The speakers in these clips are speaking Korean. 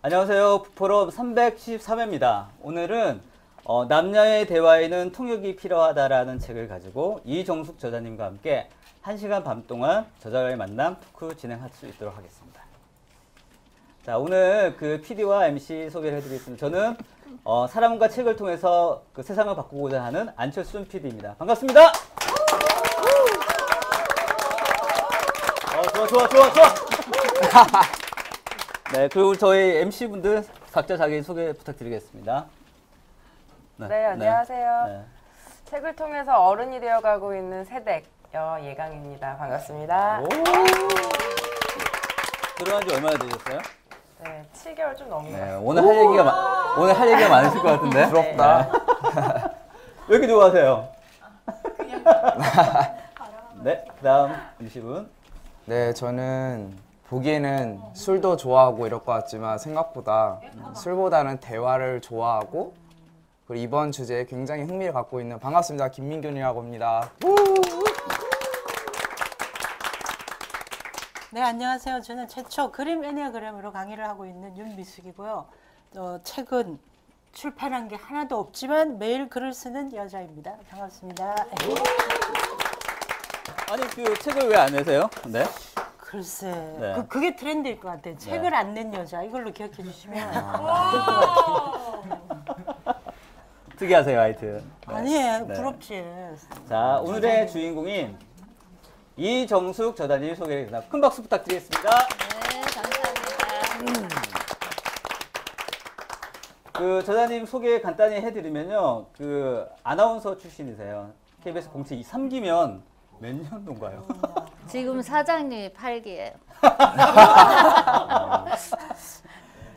안녕하세요. 포럼 313회입니다. 오늘은 남녀의 대화에는 통역이 필요하다라는 책을 가지고 이정숙 저자님과 함께 1시간 반 동안 저자와의 만남 토크 진행할 수 있도록 하겠습니다. 자, 오늘 그 PD와 MC 소개를 해드리겠습니다. 저는 사람과 책을 통해서 그 세상을 바꾸고자 하는 안철순 PD입니다. 반갑습니다. 좋아. 네, 그리고 저희 MC분들 각자 자기 소개 부탁드리겠습니다. 네, 안녕하세요. 네. 책을 통해서 어른이 되어가고 있는 새댁 예강입니다. 반갑습니다. 들어간 지 얼마나 되셨어요? 네, 7개월 좀 넘은 것 같아요. 오늘 할 얘기가 많으실 것 같은데. 부럽다. 왜 이렇게 좋아하세요? 네, 그다음 유시분. 네, 저는 보기에는 술도 좋아하고 이럴 것 같지만 생각보다 술보다는 대화를 좋아하고 그리고 이번 주제에 굉장히 흥미를 갖고 있는 반갑습니다. 김민균이라고 합니다. 네, 안녕하세요. 저는 최초 그림 애니어그램으로 강의를 하고 있는 윤미숙이고요. 책은 출판한 게 하나도 없지만 매일 글을 쓰는 여자입니다. 반갑습니다. 아니, 그 책을 왜 안 내세요? 네. 글쎄, 네. 그게 트렌드일 것 같아요. 책을 안 낸 여자, 이걸로 기억해 주시면 될 것 같아요. 특이하세요, 하여튼. 네. 아니에요, 네. 부럽지. 자, 오늘의 주인공인 이정숙 저자님 소개해드립니다. 큰 박수 부탁드리겠습니다. 네, 감사합니다. 그 저자님 소개 간단히 해드리면요, 그 아나운서 출신이세요. KBS 공채 3기면 몇 년도인가요? 지금 사장님이 8기예요.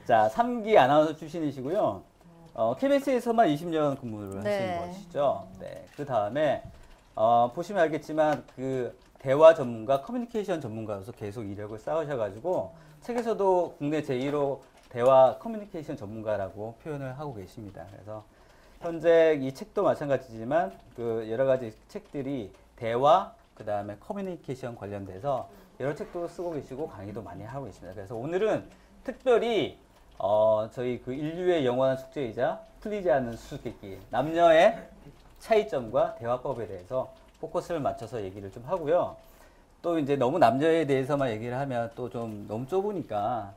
자, 3기 아나운서 출신이시고요. KBS에서만 20년 근무를 하신 것이죠. 네. 그 다음에 보시면 알겠지만 그 대화 전문가, 커뮤니케이션 전문가로서 계속 이력을 쌓으셔가지고 책에서도 국내 제1호 대화 커뮤니케이션 전문가라고 표현을 하고 계십니다. 그래서 현재 이 책도 마찬가지지만 그 여러 가지 책들이 대화, 그 다음에 커뮤니케이션 관련돼서 여러 책도 쓰고 계시고 강의도 많이 하고 계십니다. 그래서 오늘은 특별히 저희 그 인류의 영원한 숙제이자 풀리지 않는 수수께끼, 남녀의 차이점과 대화법에 대해서 포커스를 맞춰서 얘기를 좀 하고요. 또 이제 너무 남녀에 대해서만 얘기를 하면 또 좀 너무 좁으니까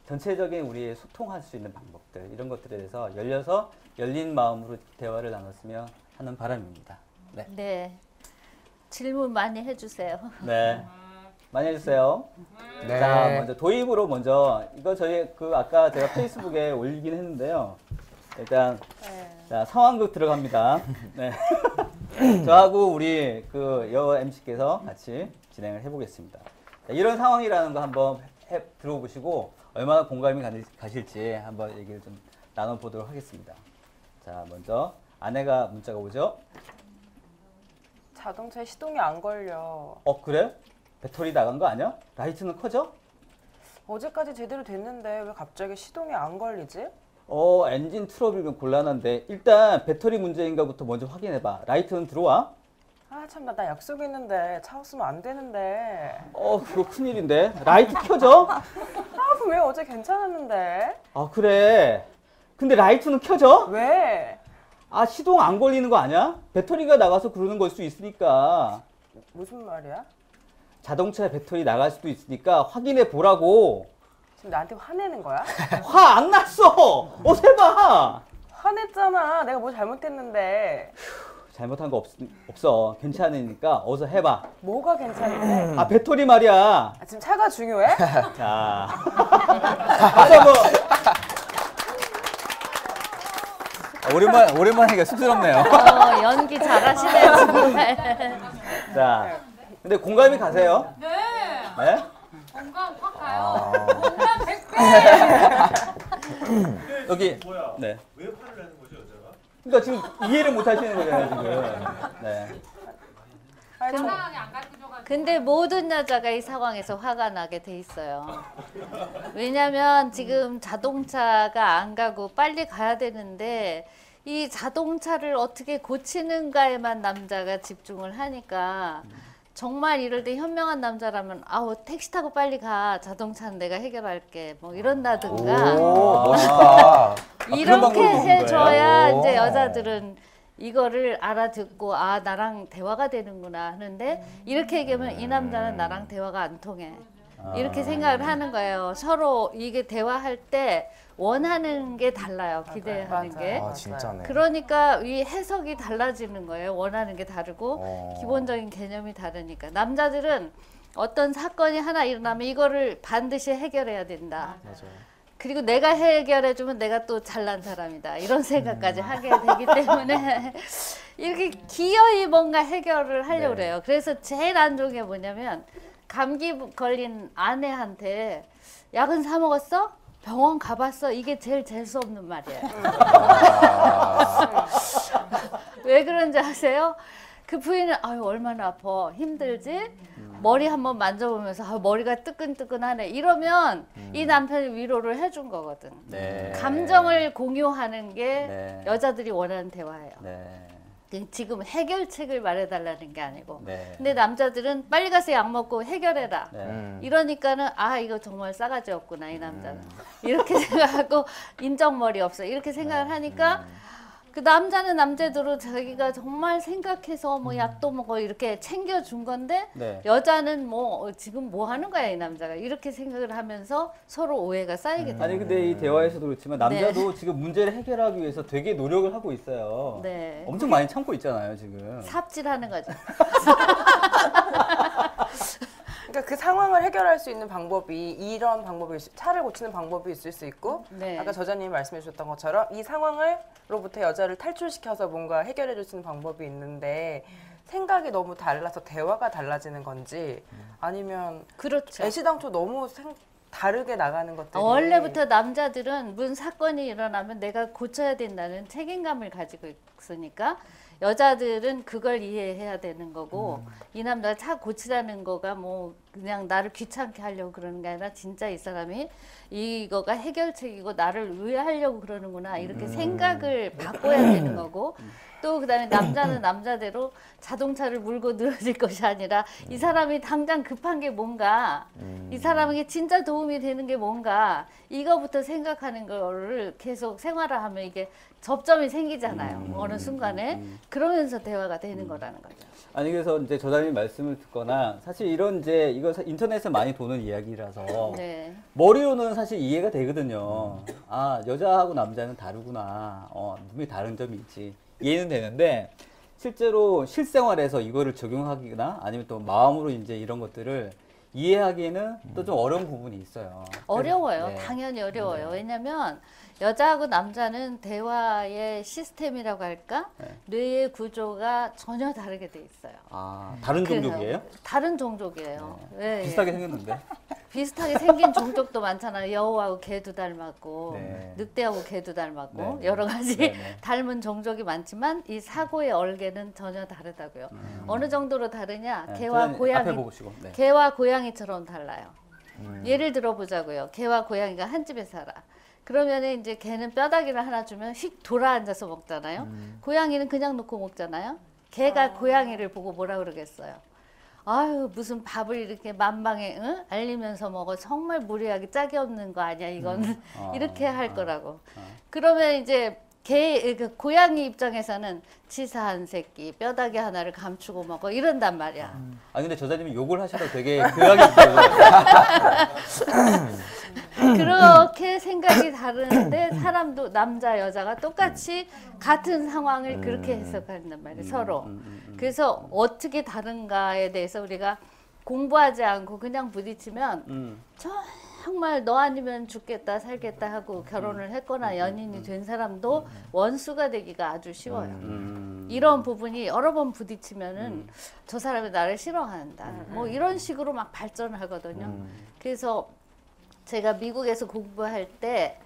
전체적인 우리의 소통할 수 있는 방법들, 이런 것들에 대해서 열린 마음으로 대화를 나눴으면 하는 바람입니다. 네. 네. 질문 많이 해주세요. 네. 많이 해주세요. 네. 자, 먼저 도입으로 이거 저희 아까 제가 페이스북에 올리긴 했는데요. 일단 자, 상황극 들어갑니다. 네. 저하고 우리 그 MC께서 같이 진행을 해보겠습니다. 자, 이런 상황이라는 거 한번 들어보시고 얼마나 공감이 가실지 한번 얘기를 좀 나눠보도록 하겠습니다. 자, 먼저 아내가 문자가 오죠. 자동차에 시동이 안 걸려. 그래? 배터리 나간 거 아니야? 라이트는 켜져? 어제까지 제대로 됐는데 왜 갑자기 시동이 안 걸리지? 엔진 트러블이면 곤란한데 일단 배터리 문제인가부터 먼저 확인해봐. 라이트는 들어와? 아, 참나 약속 있는데 차 없으면 안 되는데. 그거 큰일인데. 라이트 켜져? 아, 분명히 어제 괜찮았는데. 그래. 근데 라이트는 켜져? 왜? 시동 안 걸리는 거 아니야? 배터리가 나가서 그러는 걸 수 있으니까. 무슨 말이야? 자동차에 배터리 나갈 수도 있으니까 확인해 보라고. 지금 나한테 화내는 거야? 화 안 났어! 어서 해봐! 화냈잖아. 내가 뭐 잘못했는데. 잘못한 거 없어. 괜찮으니까 어서 해봐. 뭐가 괜찮은데? 배터리 말이야. 지금 차가 중요해? 자. 어서 뭐. 오랜만에 하니까 쑥스럽네요. 연기 잘하시네요, 정말. 자, 근데 공감이 가세요? 네. 네? 공감 확 가요. 공감 100배. 여기. 네. 왜 화를 내는 거죠, 여자가? 그러니까 지금 이해를 못 하시는 거잖아요, 지금. 네. 상황이 안 가르쳐줘가지고. 근데 모든 여자가 이 상황에서 화가 나게 돼 있어요. 왜냐면 지금 자동차가 안 가고 빨리 가야 되는데 이 자동차를 어떻게 고치는가에만 남자가 집중을 하니까 정말 이럴 때 현명한 남자라면 아우 택시 타고 빨리 가. 자동차는 내가 해결할게. 뭐 이런다든가. 오, 멋있다. 그런 이렇게 방법이 있는 거예요? 해줘야 오. 이제 여자들은 이거를 알아듣고 아 나랑 대화가 되는구나 하는데 이렇게 얘기하면 이 남자는 나랑 대화가 안 통해. 이렇게 생각을 하는 거예요. 서로 이게 대화할 때 원하는 게 달라요. 기대하는 맞아요. 게. 아, 진짜네. 그러니까 이 해석이 달라지는 거예요. 원하는 게 다르고 어. 기본적인 개념이 다르니까. 남자들은 어떤 사건이 하나 일어나면 이거를 반드시 해결해야 된다. 맞아요. 그리고 내가 해결해주면 내가 또 잘난 사람이다. 이런 생각까지 하게 되기 때문에 이렇게 기어이 뭔가 해결을 하려고 네. 그래요. 그래서 제일 안 좋은 게 뭐냐면 감기 걸린 아내한테 약은 사 먹었어? 병원 가봤어? 이게 제일 재수 없는 말이에요. 왜 그런지 아세요? 그 부인은 아유 얼마나 아파 힘들지? 머리 한번 만져보면서 아, 머리가 뜨끈뜨끈하네 이러면 이 남편이 위로를 해준 거거든. 네. 감정을 공유하는 게 네. 여자들이 원하는 대화예요. 네. 지금 해결책을 말해달라는 게 아니고. 네. 근데 남자들은 빨리 가서 약 먹고 해결해라. 네. 이러니까는 아 이거 정말 싸가지 없구나 이 남자는. 이렇게 생각하고 인정머리 없어 이렇게 생각을 하니까 그 남자는 남자대로 자기가 정말 생각해서 뭐 약도 먹어 이렇게 챙겨준 건데 네. 여자는 뭐 지금 뭐 하는 거야 이 남자가 이렇게 생각을 하면서 서로 오해가 쌓이게 돼요. 아니 근데 이 대화에서도 그렇지만 남자도 지금 문제를 해결하기 위해서 되게 노력을 하고 있어요. 네. 엄청 많이 참고 있잖아요 지금. 삽질하는 거죠. 그러니까 그 상황을 해결할 수 있는 방법이 이런 방법이 차를 고치는 방법이 있을 수 있고 네. 아까 저자님이 말씀해 주셨던 것처럼 이 상황으로부터 여자를 탈출시켜서 뭔가 해결해 줄 수 있는 방법이 있는데 생각이 너무 달라서 대화가 달라지는 건지 아니면 그렇죠. 애시당초 너무 다르게 나가는 것들이 원래부터 남자들은 무슨 사건이 일어나면 내가 고쳐야 된다는 책임감을 가지고 있으니까 여자들은 그걸 이해해야 되는 거고 이 남자가 차 고치라는 거가 뭐 그냥 나를 귀찮게 하려고 그러는 게 아니라 진짜 이 사람이 이거가 해결책이고 나를 의해하려고 그러는구나 이렇게 생각을 바꿔야 되는 거고 또 그다음에 남자는 남자대로 자동차를 물고 늘어질 것이 아니라 이 사람이 당장 급한 게 뭔가 이 사람에게 진짜 도움이 되는 게 뭔가 이거부터 생각하는 거를 계속 생활화하면 이게 접점이 생기잖아요. 어느 순간에 그러면서 대화가 되는 거라는 거죠. 아니 그래서 이제 저자님 말씀을 듣거나 사실 이런 이제 이거 인터넷에 많이 도는 이야기라서 네. 머리로는 사실 이해가 되거든요. 아 여자하고 남자는 다르구나. 분명히 다른 점이 있지. 이해는 되는데 실제로 실생활에서 이거를 적용하기나 아니면 또 마음으로 이제 이런 것들을 이해하기에는 또 좀 어려운 부분이 있어요. 어려워요. 네. 당연히 어려워요. 왜냐하면 여자하고 남자는 대화의 시스템이라고 할까? 네. 뇌의 구조가 전혀 다르게 돼 있어요. 아 다른 그래서 종족이에요? 다른 종족이에요. 예, 예. 비슷하게 생겼는데. 비슷하게 생긴 종족도 많잖아요. 여우하고 개도 닮았고 네. 늑대하고 개도 닮았고 네. 여러 가지 네, 네. 닮은 종족이 많지만 이 사고의 얼개는 전혀 다르다고요. 어느 정도로 다르냐? 네, 개와 저는 고양이 앞에 보시고. 네. 개와 고양이처럼 달라요. 예를 들어보자고요. 개와 고양이가 한 집에 살아. 그러면 이제 개는 뼈다귀를 하나 주면 휙 돌아 앉아서 먹잖아요. 고양이는 그냥 놓고 먹잖아요. 개가 고양이를 보고 뭐라 그러겠어요. 아유 무슨 밥을 이렇게 만방에 알리면서 먹어 정말 무리하게 짝이 없는 거 아니야 이거는 이렇게 할 거라고. 그러면 이제 고양이 입장에서는 치사한 새끼 뼈다귀 하나를 감추고 먹어 이런단 말이야. 아 근데 저자님이 욕을 하셔도 되게 교양이 있어요. 그렇게 생각이 다르는데 사람도 남자 여자가 똑같이 같은 상황을 그렇게 해석한단 말이에요 서로. 그래서 어떻게 다른가에 대해서 우리가 공부하지 않고 그냥 부딪히면 정말 너 아니면 죽겠다 살겠다 하고 결혼을 했거나 연인이 된 사람도 원수가 되기가 아주 쉬워요. 이런 부분이 여러 번 부딪히면은 저 사람이 나를 싫어한다. 뭐 이런 식으로 막 발전하거든요. 그래서 제가 미국에서 공부할 때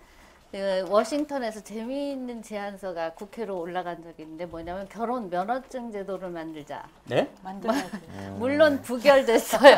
워싱턴에서 재미있는 제안서가 국회로 올라간 적이 있는데 뭐냐면 결혼 면허증 제도를 만들자. 네? 만들어야지. 물론 부결됐어요.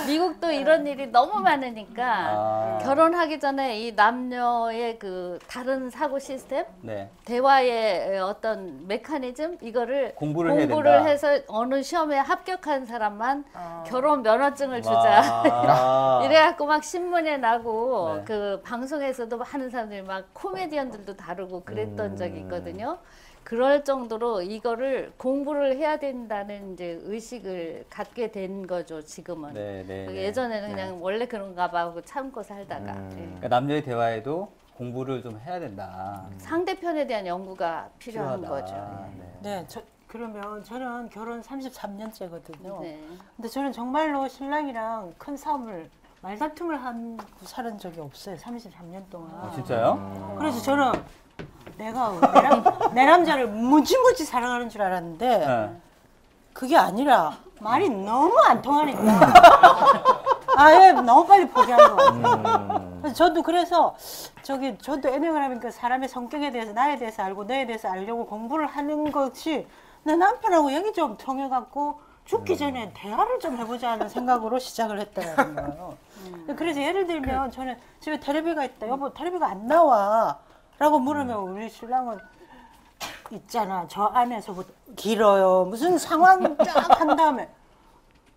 미국도 이런 일이 너무 많으니까 결혼하기 전에 이 남녀의 그 다른 사고 시스템, 네. 대화의 어떤 메커니즘 이거를 공부를 해야 된다. 해서 어느 시험에 합격한 사람만 결혼 면허증을 주자. 와. 이래갖고 막 신문에 나고 네. 그 방송에서도 하는 사람들이 막 코미디언들도 다루고 그랬던 적이 있거든요. 그럴 정도로 이거를 공부를 해야 된다는 이제 의식을 갖게 된 거죠, 지금은. 네, 네, 네. 예전에는 네. 그냥 원래 그런가 봐 하고 참고 살다가. 예. 그러니까 남녀의 대화에도 공부를 좀 해야 된다. 상대편에 대한 연구가 필요한 필요하다. 거죠. 네, 그러면 저는 결혼 33년째거든요. 네. 근데 저는 정말로 신랑이랑 큰 싸움을 말다툼을 하고 살은 적이 없어요. 33년 동안. 진짜요? 그래서 저는 내 남자를 무지무지 사랑하는 줄 알았는데 네. 그게 아니라 말이 너무 안 통하니까 아예 너무 빨리 포기한 것 같아요. 그래서 저도 에네그램이니까 사람의 성격에 대해서 나에 대해서 알고 너에 대해서 알려고 공부를 하는 것이 내 남편하고 얘기 좀 통해갖고 죽기 전에 대화를 좀 해보자 하는 생각으로 시작을 했다는 거예요. 그래서 예를 들면 저는 집에 테레비가 있다. 여보 테레비가 안 나와 라고 물으면 우리 신랑은 있잖아 저 안에서부터 길어요. 무슨 상황 쫙 한 다음에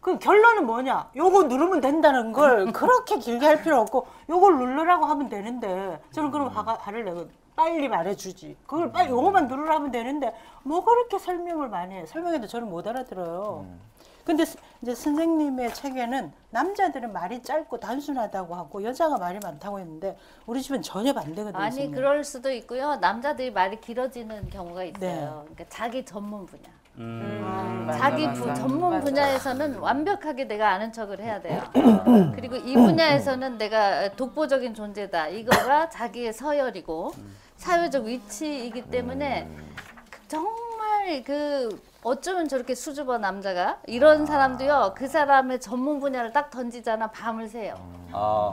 그 결론은 뭐냐? 요거 누르면 된다는 걸 그렇게 길게 할 필요 없고 요걸 누르라고 하면 되는데 저는 그럼 화를 내고 빨리 말해주지. 그걸 빨리 요거만 누르라 하면 되는데 뭐 그렇게 설명을 많이 해. 설명해도 저는 못 알아들어요. 근데 이제 선생님의 책에는 남자들은 말이 짧고 단순하다고 하고 여자가 말이 많다고 했는데 우리 집은 전혀 반대거든요. 아니 선생님. 그럴 수도 있고요. 남자들이 말이 길어지는 경우가 있어요. 네. 그러니까 자기 전문 분야. 맞아, 자기 맞아. 전문 맞아. 분야에서는 완벽하게 내가 아는 척을 해야 돼요. 그리고 이 분야에서는 내가 독보적인 존재다. 이거가 자기의 서열이고 사회적 위치이기 때문에 정말 어쩌면 저렇게 수줍어 남자가 이런 사람도요. 그 사람의 전문 분야를 딱 던지잖아. 밤을 새요.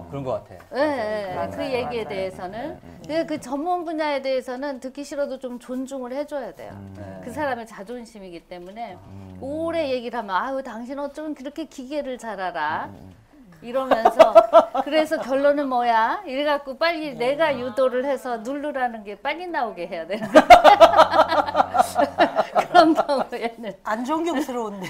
그런 것 같아. 네, 그 얘기에 대해서는 그 전문 분야에 대해서는 듣기 싫어도 좀 존중을 해줘야 돼요. 그 사람의 자존심이기 때문에 오래 얘기를 하면 아유 당신 어쩌면 그렇게 기계를 잘 알아 이러면서 그래서 결론은 뭐야? 이래갖고 빨리 내가 유도를 해서 누르라는 게 빨리 나오게 해야 되는 거예요. 그런 경우에는 안 존경스러운데.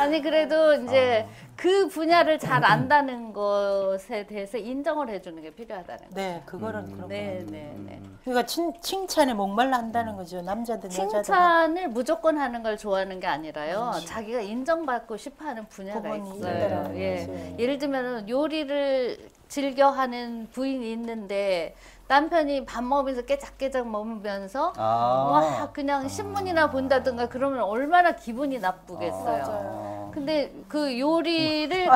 아니 그래도 이제 그 분야를 잘 안다는 것에 대해서 인정을 해주는 게 필요하다는 거예요. 네, 그거는 그런 거. 네. 그러니까 칭찬에 목말라 한다는 거죠. 남자든 여자든. 칭찬을 무조건 하는 걸 좋아하는 게 아니라요. 자기가 인정받고 싶어하는 분야가 부분이 있어요. 있더라고요. 예. 네. 예를 들면 요리를 즐겨하는 부인이 있는데 남편이 밥 먹으면서 깨작깨작 먹으면서 와 그냥 신문이나 본다든가 그러면 얼마나 기분이 나쁘겠어요. 근데 그 요리를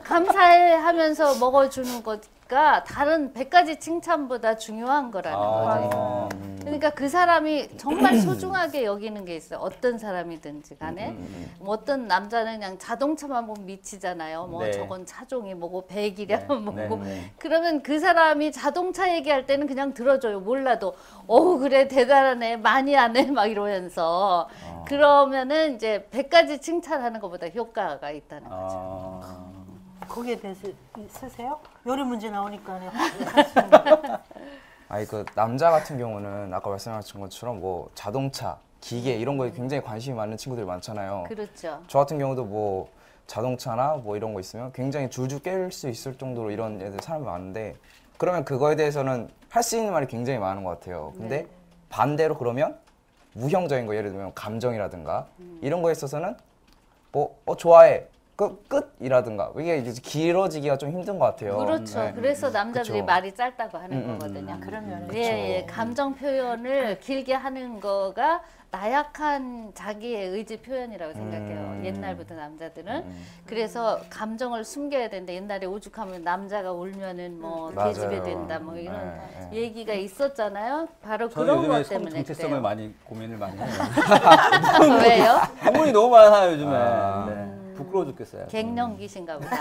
감사해하면서 먹어주는 것가 다른 100가지 칭찬보다 중요한 거라는 거죠. 그러니까 그 사람이 정말 소중하게 여기는 게 있어요. 어떤 사람이든지 간에. 어떤 남자는 그냥 자동차만 보면 미치잖아요. 뭐 네. 저건 차종이 뭐고 배기량은 네, 뭐고. 네. 그러면 그 사람이 자동차 얘기할 때는 그냥 들어줘요. 몰라도 어우 그래 대단하네 많이 하네 막 이러면서 그러면은 이제 100가지 칭찬하는 것보다 효과가 있다는 거죠. 거기에 대해서 쓰세요? 요리 문제 나오니까 아니 그 남자 같은 경우는 아까 말씀하신 것처럼 뭐 자동차, 기계 이런 거에 굉장히 관심이 많은 친구들이 많잖아요. 그렇죠. 저 같은 경우도 뭐 자동차나 뭐 이런 거 있으면 굉장히 줄줄 깰 수 있을 정도로 이런 애들 사람이 많은데 그러면 그거에 대해서는 할 수 있는 말이 굉장히 많은 것 같아요. 근데 반대로 그러면 무형적인 거 예를 들면 감정이라든가 이런 거에 있어서는 뭐 좋아해 끝이라든가 이게 이제 길어지기가 좀 힘든 것 같아요. 그렇죠. 네. 그래서 남자들이 그쵸. 말이 짧다고 하는 거거든요. 그러면 예, 감정 표현을 길게 하는 거가 나약한 자기의 의지 표현이라고 생각해요. 옛날부터 남자들은. 그래서 감정을 숨겨야 되는데 옛날에 오죽하면 남자가 울면은 뭐 맞아요. 계집애 된다 뭐 이런 네. 얘기가 있었잖아요. 바로 저는 그런 요즘에 것 성 때문에 정체성을 그래요. 많이 고민을 많이 해요. 왜요? 고민이 너무 많아요 요즘에. 아. 네. 부끄러워 죽겠어요. 갱년기신가 보다.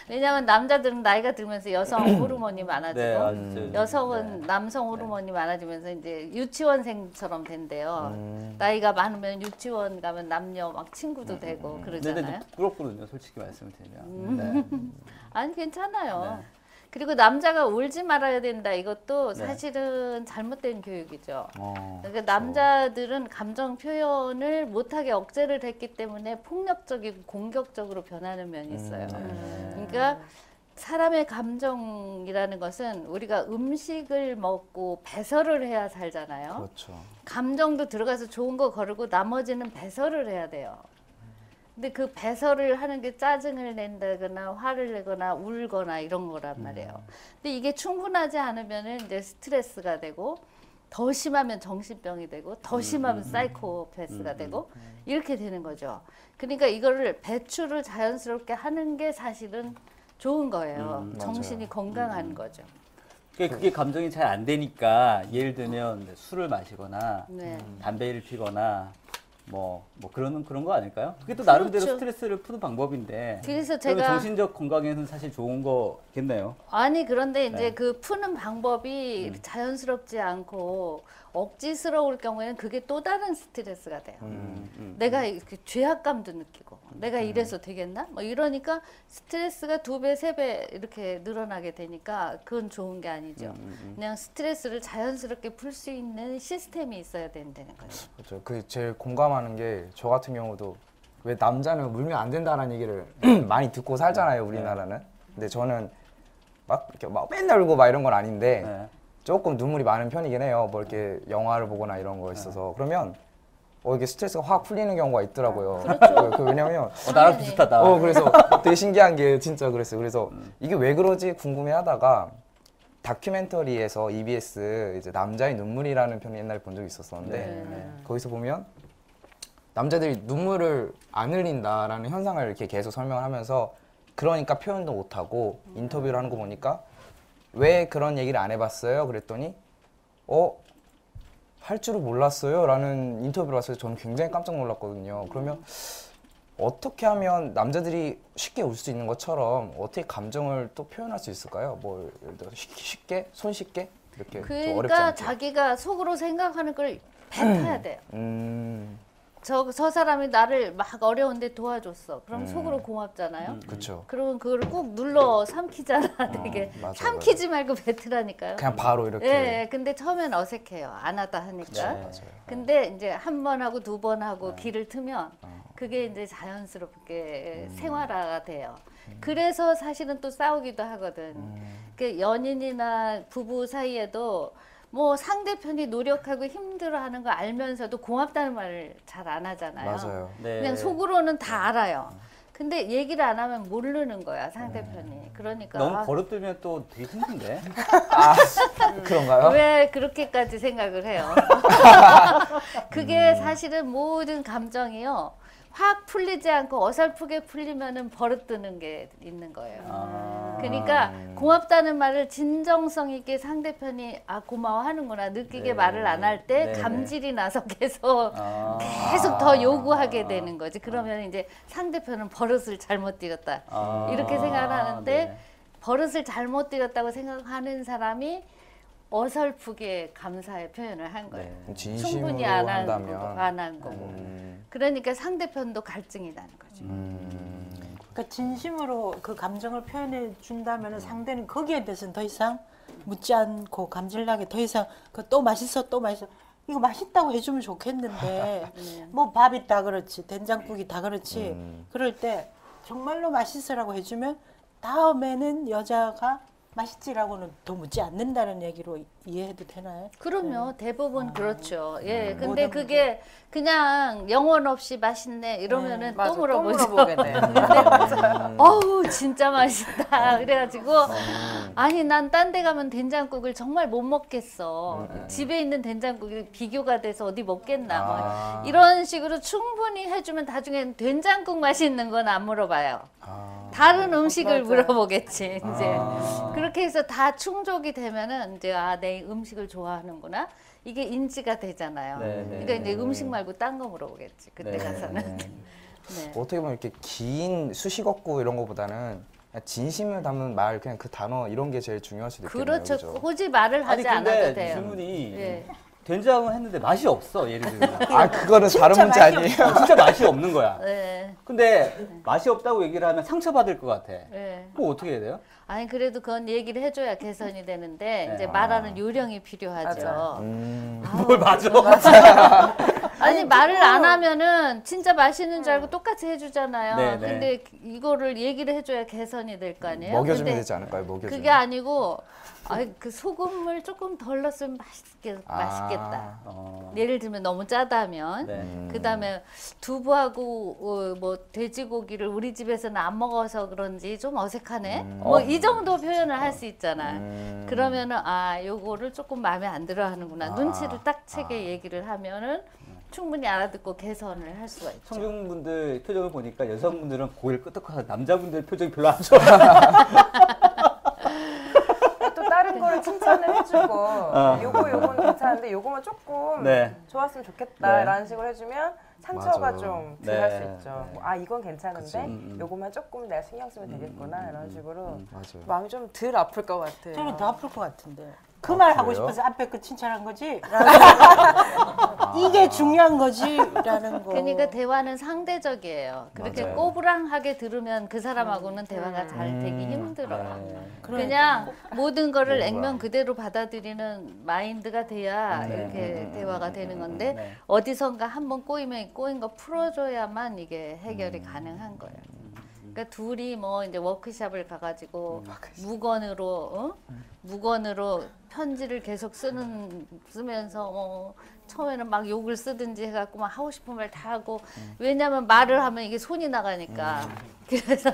왜냐하면 남자들은 나이가 들면서 여성 호르몬이 많아지고 네, 아주 여성은 남성 호르몬이 많아지면서 이제 유치원생처럼 된대요. 나이가 많으면 유치원 가면 남녀 막 친구도 되고 근데 그러잖아요. 부끄럽거든요, 솔직히 말씀을 드리면. 네. 아니 괜찮아요. 네. 그리고 남자가 울지 말아야 된다. 이것도 네. 사실은 잘못된 교육이죠. 어, 그러니까 남자들은 감정 표현을 못하게 억제를 했기 때문에 폭력적이고 공격적으로 변하는 면이 있어요. 그러니까 사람의 감정이라는 것은 우리가 음식을 먹고 배설을 해야 살잖아요. 그렇죠. 감정도 들어가서 좋은 거 거르고 나머지는 배설을 해야 돼요. 근데 그 배설을 하는 게 짜증을 낸다거나 화를 내거나 울거나 이런 거란 말이에요. 근데 이게 충분하지 않으면은 이제 스트레스가 되고 더 심하면 정신병이 되고 더 심하면 사이코패스가 되고 이렇게 되는 거죠. 그러니까 이거를 배출을 자연스럽게 하는 게 사실은 좋은 거예요. 정신이 건강한 거죠. 그게 감정이 잘 안 되니까 예를 들면 술을 마시거나 네. 담배를 피거나 뭐 그런 거 아닐까요? 그게 또 나름대로 그렇죠. 스트레스를 푸는 방법인데. 그래서 그러면 제가 정신적 건강에는 사실 좋은 거겠네요. 아니 그런데 이제 네. 그 푸는 방법이 자연스럽지 않고 억지스러울 경우에는 그게 또 다른 스트레스가 돼요. 내가 이렇게 죄악감도 느끼고 내가 이래서 되겠나? 뭐 이러니까 스트레스가 2배, 3배 이렇게 늘어나게 되니까 그건 좋은 게 아니죠. 그냥 스트레스를 자연스럽게 풀 수 있는 시스템이 있어야 된다는 거죠. 그렇죠. 그 제일 공감하는 게 저 같은 경우도 왜 남자는 물면 안 된다는 얘기를 많이 듣고 살잖아요, 우리나라는. 근데 저는 막 이렇게 막 맨날 울고 막 이런 건 아닌데 네. 조금 눈물이 많은 편이긴 해요. 뭐 이렇게 영화를 보거나 이런 거 있어서 그러면 이게 스트레스가 확 풀리는 경우가 있더라고요. 그 왜냐면 나랑 비슷하다. 그래서 되게 신기한 게 진짜 그랬어요. 그래서 이게 왜 그러지 궁금해하다가 다큐멘터리에서 EBS 이제 남자의 눈물이라는 편을 옛날에 본 적이 있었었는데 네. 거기서 보면 남자들이 눈물을 안 흘린다라는 현상을 이렇게 계속 설명을 하면서 그러니까 표현도 못하고 인터뷰를 하는 거 보니까 왜 그런 얘기를 안 해봤어요? 그랬더니 할 줄을 몰랐어요 라는 인터뷰를 봤을 때 저는 굉장히 깜짝 놀랐거든요. 그러면 어떻게 하면 남자들이 쉽게 울 수 있는 것처럼 어떻게 감정을 또 표현할 수 있을까요? 뭐 예를 들어 쉽게? 손쉽게? 이렇게 좀 어렵지 그러니까 않게. 자기가 속으로 생각하는 걸 뱉어야 돼요. 음, 저 사람이 나를 막 어려운데 도와줬어. 그럼 속으로 고맙잖아요. 그렇죠. 그러면 그걸 꾹 눌러 삼키잖아, 되게. 맞아요, 삼키지 말고 뱉으라니까요. 그냥 바로 이렇게. 예, 근데 처음엔 어색해요. 안 하다 하니까. 그쵸, 맞아요. 근데 이제 한 번 하고 2번 하고 길을 트면 그게 이제 자연스럽게 생활화가 돼요. 그래서 사실은 또 싸우기도 하거든. 그 연인이나 부부 사이에도 뭐 상대편이 노력하고 힘들어하는 거 알면서도 고맙다는 말을 잘 안 하잖아요. 맞아요. 네. 그냥 속으로는 다 알아요. 근데 얘기를 안 하면 모르는 거야 상대편이. 그러니까 너무 버릇들면 또 되게 힘든데. 그런가요? 왜 그렇게까지 생각을 해요? 그게 사실은 모든 감정이요. 확 풀리지 않고 어설프게 풀리면은 버릇드는 게 있는 거예요. 그러니까 고맙다는 말을 진정성 있게 상대편이 고마워하는구나 느끼게 네. 말을 안 할 때 네, 감질이 나서 계속 아. 계속 더 요구하게 되는 거지. 그러면 이제 상대편은 버릇을 잘못 들였다 이렇게 생각을 하는데 네. 버릇을 잘못 들였다고 생각하는 사람이 어설프게 감사의 표현을 한 거예요. 네. 진심으로 충분히 안 한 거고, 한다면. 안 한 거고. 그러니까 상대편도 갈증이 나는 거죠. 그러니까 진심으로 그 감정을 표현해 준다면 상대는 거기에 대해서는 더 이상 묻지 않고 감질나게 더 이상 또 맛있어 또 맛있어 이거 맛있다고 해주면 좋겠는데 뭐 밥이 다 그렇지 된장국이 다 그렇지 그럴 때 정말로 맛있어라고 해주면 다음에는 여자가 맛있지라고는 더 묻지 않는다는 얘기로 이해해도 되나요? 그럼요. 대부분 그렇죠. 예. 근데 모든 그게 그냥 영혼 없이 맛있네 이러면은 맞아, 또 물어보죠. 물어보게 돼. 어우 진짜 맛있다. 그래가지고 아니 난 딴 데 가면 된장국을 정말 못 먹겠어. 집에 있는 된장국이 비교가 돼서 어디 먹겠나. 뭐 이런 식으로 충분히 해주면 나중엔 된장국 맛있는 건 안 물어봐요. 다른 음식을 맞아요. 물어보겠지. 이제 아. 그렇게 해서 다 충족이 되면은 이제 내 음식을 좋아하는구나. 이게 인지가 되잖아요. 네, 그러니까 이제 음식 말고 딴 거 물어보겠지. 그때 네, 가서는. 네. 네. 어떻게 보면 이렇게 긴 수식어구 이런 거보다는 그냥 진심을 담은 말, 그냥 그 단어 이런 게 제일 중요할 수도 있겠네요. 그렇죠. 그죠? 굳이 말을 아니 하지 않아도 근데 돼요. 질문이 예. 된장은 했는데 맛이 없어 예를 들면 아, 그거는 다른 문제 맛이 아니에요? 진짜 맛이 없는 거야. 네. 근데 맛이 없다고 얘기를 하면 상처받을 것 같아. 네. 그럼 어떻게 해야 돼요? 아니 그래도 그건 얘기를 해줘야 개선이 되는데 네. 이제 말하는 요령이 필요하죠. 맞아요. 뭘 맞아? 아니 말을 안 하면은 진짜 맛있는 줄 알고 똑같이 해주잖아요. 네, 네. 근데 이거를 얘기를 해줘야 개선이 될 거 아니에요. 먹여주면 근데 되지 않을까요? 먹여주면. 그게 아니고 그 소금을 조금 덜 넣었으면 맛있겠다. 어, 예를 들면 너무 짜다면 네. 그다음에 두부하고 뭐 돼지고기를 우리 집에서는 안 먹어서 그런지 좀 어색하네. 뭐 이 정도 표현을 할 수 있잖아. 그러면은 요거를 조금 마음에 안 들어 하는구나. 눈치를 딱 채게 얘기를 하면은 충분히 알아듣고 개선을 할 수가 있죠. 청중분들 표정을 보니까 여성분들은 고개를 끄덕하고 남자분들 표정이 별로 안 좋아. 또 다른 거를 칭찬을 해주고 요거는 괜찮은데 요거만 조금 네. 좋았으면 좋겠다 네. 라는 식으로 해주면 상처가 맞아. 좀 네. 덜 할 수 있죠. 네. 뭐, 이건 괜찮은데 요거만 조금 내가 신경 쓰면 되겠구나 이런 식으로 맞아요. 마음이 좀 덜 아플 것 같아요. 저는 더 아플 것 같은데. 그 말 하고 그래요? 싶어서 앞에 그 칭찬한 거지. 이게 중요한 거지라는 거. 그러니까 대화는 상대적이에요. 그렇게 맞아요. 꼬부랑하게 들으면 그 사람하고는 대화가 잘 되기 힘들어요. 네. 그냥 모든 거를 꼬부랑. 액면 그대로 받아들이는 마인드가 돼야 네. 이렇게 대화가 되는 건데 네. 어디선가 한번 꼬이면 꼬인 거 풀어줘야만 이게 해결이 가능한 거예요. 그러니까 둘이 뭐 이제 워크숍을 가가지고 무건으로 편지를 계속 쓰면서 뭐 처음에는 막 욕을 쓰든지 해갖고 막 하고 싶은 말 다 하고 왜냐면 말을 하면 이게 손이 나가니까 그래서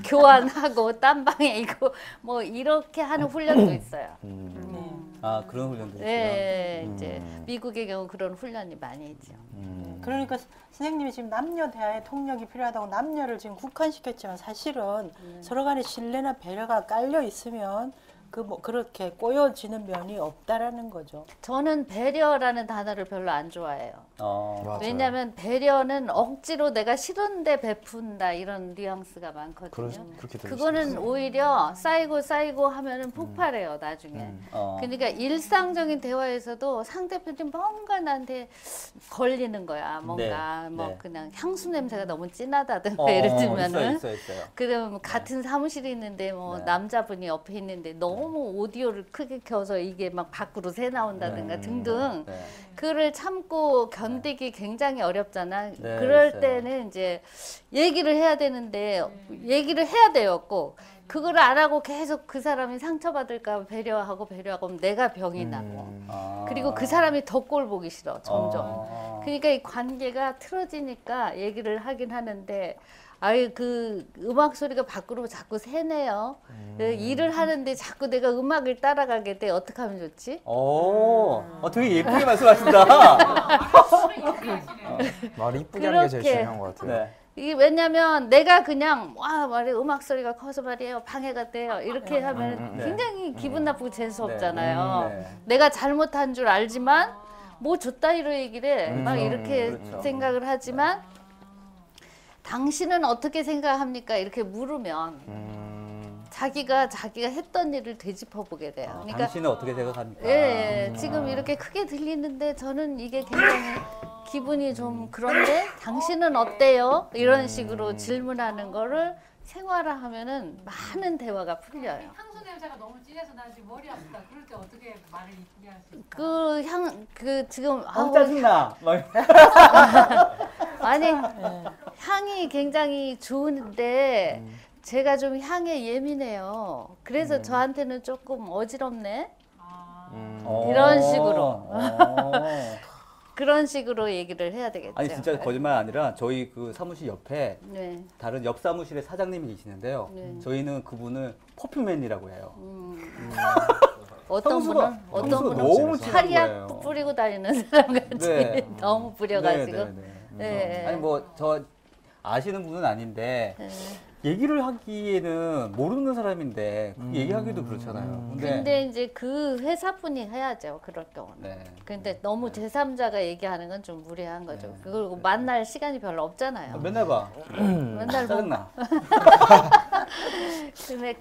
교환하고 딴 방에 있고 뭐 이렇게 하는 훈련도 있어요. 아 그런 훈련도 있어요. 네, 이제 미국의 경우 그런 훈련이 많이 있죠. 그러니까 선생님이 지금 남녀 대화의 통역이 필요하다고 남녀를 지금 국한시켰지만 사실은 서로 간에 신뢰나 배려가 깔려 있으면 그렇게 꼬여지는 면이 없다라는 거죠. 저는 배려라는 단어를 별로 안 좋아해요. 맞아요. 왜냐하면 배려는 억지로 내가 싫은데 베푼다 이런 뉘앙스가 많거든요. 그렇게 들릴 그거는 오히려 쌓이고 하면은 폭발해요 나중에. 그러니까 일상적인 대화에서도 상대편이 뭔가 나한테 걸리는 거야. 뭔가 네, 뭐 네. 그냥 향수 냄새가 너무 진하다든가 예를 들면은. 있어요. 그럼 같은 사무실에 있는데 뭐 네. 남자분이 옆에 있는데 너무 오디오를 크게 켜서 이게 막 밖으로 새 나온다든가 등등 네. 그를 참고 견디기 굉장히 어렵잖아. 네, 그럴 있어요. 때는 이제 얘기를 해야 되는데 얘기를 해야 돼요 꼭. 그걸 안 하고 계속 그 사람이 상처받을까 배려하고 하면 내가 병이 나고 그리고 그 사람이 더 꼴 보기 싫어 점점. 그러니까 이 관계가 틀어지니까 얘기를 하긴 하는데 그 음악 소리가 밖으로 자꾸 새네요. 일을 하는데 자꾸 내가 음악을 따라가게 돼. 어떻게 하면 좋지? 되게 예쁘게 말씀하신다. 말을 이쁘게 하는 게 제일 그렇게. 중요한 것 같아요. 네. 이게 왜냐면 내가 그냥 말해 음악 소리가 커서 말이에요 방해가 돼요 이렇게 하면 굉장히 기분 나쁘고 재수 없잖아요. 네. 내가 잘못한 줄 알지만 뭐 저따위로 얘기를 해. 막 이렇게 그렇죠. 생각을 하지만 당신은 어떻게 생각합니까? 이렇게 물으면 자기가 했던 일을 되짚어 보게 돼요. 그러니까 당신은 어떻게 생각합니까? 예, 지금 이렇게 크게 들리는데 저는 이게 굉장히 기분이 좀 그런데 당신은 어때요? 이런 식으로 질문하는 거를 생활화하면은 많은 대화가 풀려요. 향수 냄새가 너무 진해서 나 지금 머리 아프다. 그럴 때 어떻게 말을 이쁘게 할 수 있을까? 지금 짜증나. 아니 향이 굉장히 좋은데 제가 좀 향에 예민해요. 그래서 저한테는 조금 어지럽네. 이런 식으로. 그런 식으로 얘기를 해야 되겠죠. 아니 진짜 거짓말 아니라 저희 그 사무실 옆에 네. 다른 옆 사무실에 사장님이 계시는데요. 네. 저희는 그분을 퍼퓸맨이라고 해요. 어떤 분은 너무 진한 파리약 거예요. 뿌리고 다니는 사람 같이 네. 너무 뿌려가지고. 네. 아니 뭐 저 아시는 분은 아닌데 네. 얘기를 하기에는 모르는 사람인데 그 얘기하기도 그렇잖아요. 근데 이제 그 회사분이 해야죠. 그럴 경우는. 네. 근데 너무 제3자가 얘기하는 건 좀 무리한 거죠. 그리고 만날 시간이 별로 없잖아요. 맨날 봐. 맨날 뭐 짜증나. 근데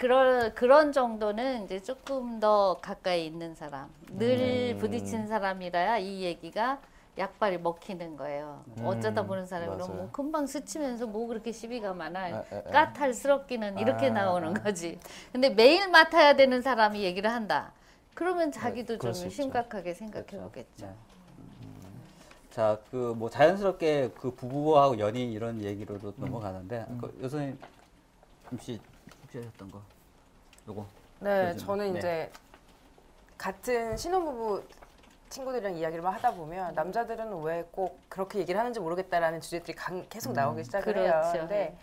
그런 정도는 이제 조금 더 가까이 있는 사람, 늘 부딪힌 사람이라야 이 얘기가 약발이 먹히는 거예요. 어쩌다 보는 사람이 그럼 맞아요. 뭐 금방 스치면서 뭐 그렇게 시비가 많아. 에. 까탈스럽기는 이렇게 나오는 거지. 근데 매일 맡아야 되는 사람이 얘기를 한다. 그러면 자기도 좀 그럴 수 있죠. 심각하게 생각해 보겠죠. 네. 자, 그 뭐 자연스럽게 그 부부하고 연인 이런 얘기로도 넘어가는데 그 여선님 혹시 하셨던 거 요거. 네, 요즘. 저는 네. 이제 같은 신혼부부 친구들이랑 이야기를 막 하다 보면 남자들은 왜 꼭 그렇게 얘기를 하는지 모르겠다라는 주제들이 계속 나오기 시작을 해요. 그렇죠. 근데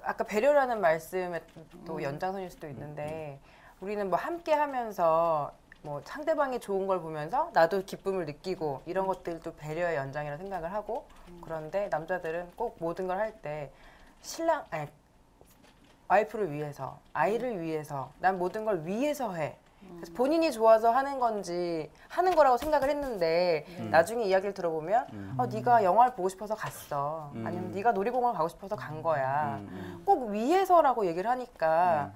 아까 배려라는 말씀에 또 연장선일 수도 있는데 우리는 뭐 함께 하면서 뭐 상대방이 좋은 걸 보면서 나도 기쁨을 느끼고 이런 것들도 배려의 연장이라 생각을 하고 그런데 남자들은 꼭 모든 걸 할 때 와이프를 위해서 아이를 위해서 난 모든 걸 위해서 해. 그래서 본인이 좋아서 하는 건지 하는 거라고 생각을 했는데 나중에 이야기를 들어보면 네가 영화를 보고 싶어서 갔어. 아니면 네가 놀이공원 가고 싶어서 간 거야. 꼭 위해서라고 얘기를 하니까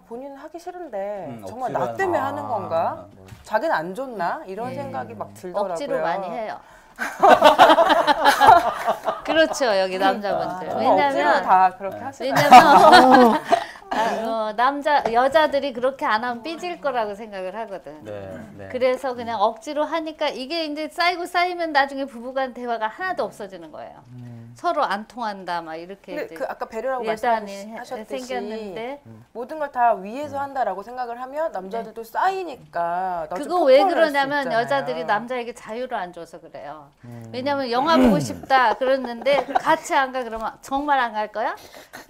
본인은 하기 싫은데 정말 억지로 나 때문에 하는 하는 건가? 자기는 안 좋나? 이런 생각이 막 들더라고요. 억지로 많이 해요. 그렇죠, 여기 남자분들. 억지로 왜냐면 다 그렇게 하시나요? 여자들이 그렇게 안 하면 삐질 거라고 생각을 하거든. 네. 네. 그래서 그냥 억지로 하니까 이게 이제 쌓이고 쌓이면 나중에 부부간 대화가 하나도 없어지는 거예요. 서로 안 통한다, 막 이렇게 근데 이제 그 아까 배려라고 예단이 말씀하셨듯이 생겼는데 모든 걸 다 위해서 한다라고 생각을 하면 남자들도 쌓이니까 나중에 그거 왜 폭발할 수 그러냐면 있잖아요. 여자들이 남자에게 자유를 안 줘서 그래요. 왜냐면 영화 보고 싶다 그랬는데 같이 안 가 그러면 정말 안 갈 거야?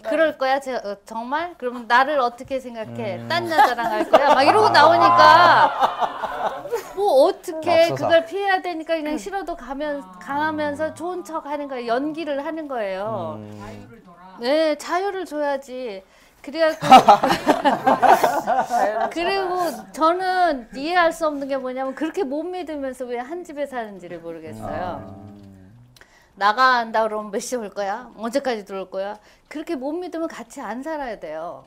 그럴 거야? 정말? 그러면 나를 어떻게 생각해? 딴 여자랑 갈 거야? 막 이러고 나오니까 뭐 어떻게 맙소사. 그걸 피해야 되니까 그냥 싫어도 강하면서 좋은 척 하는 거예요. 연기를 하는 거예요. 자유를 둬라. 네, 자유를 줘야지. 그래갖고 그리고 저는 이해할 수 없는 게 뭐냐면 그렇게 못 믿으면서 왜 한 집에 사는지를 모르겠어요. 나간다 그러면 몇 시에 올 거야? 언제까지 들어올 거야? 그렇게 못 믿으면 같이 안 살아야 돼요.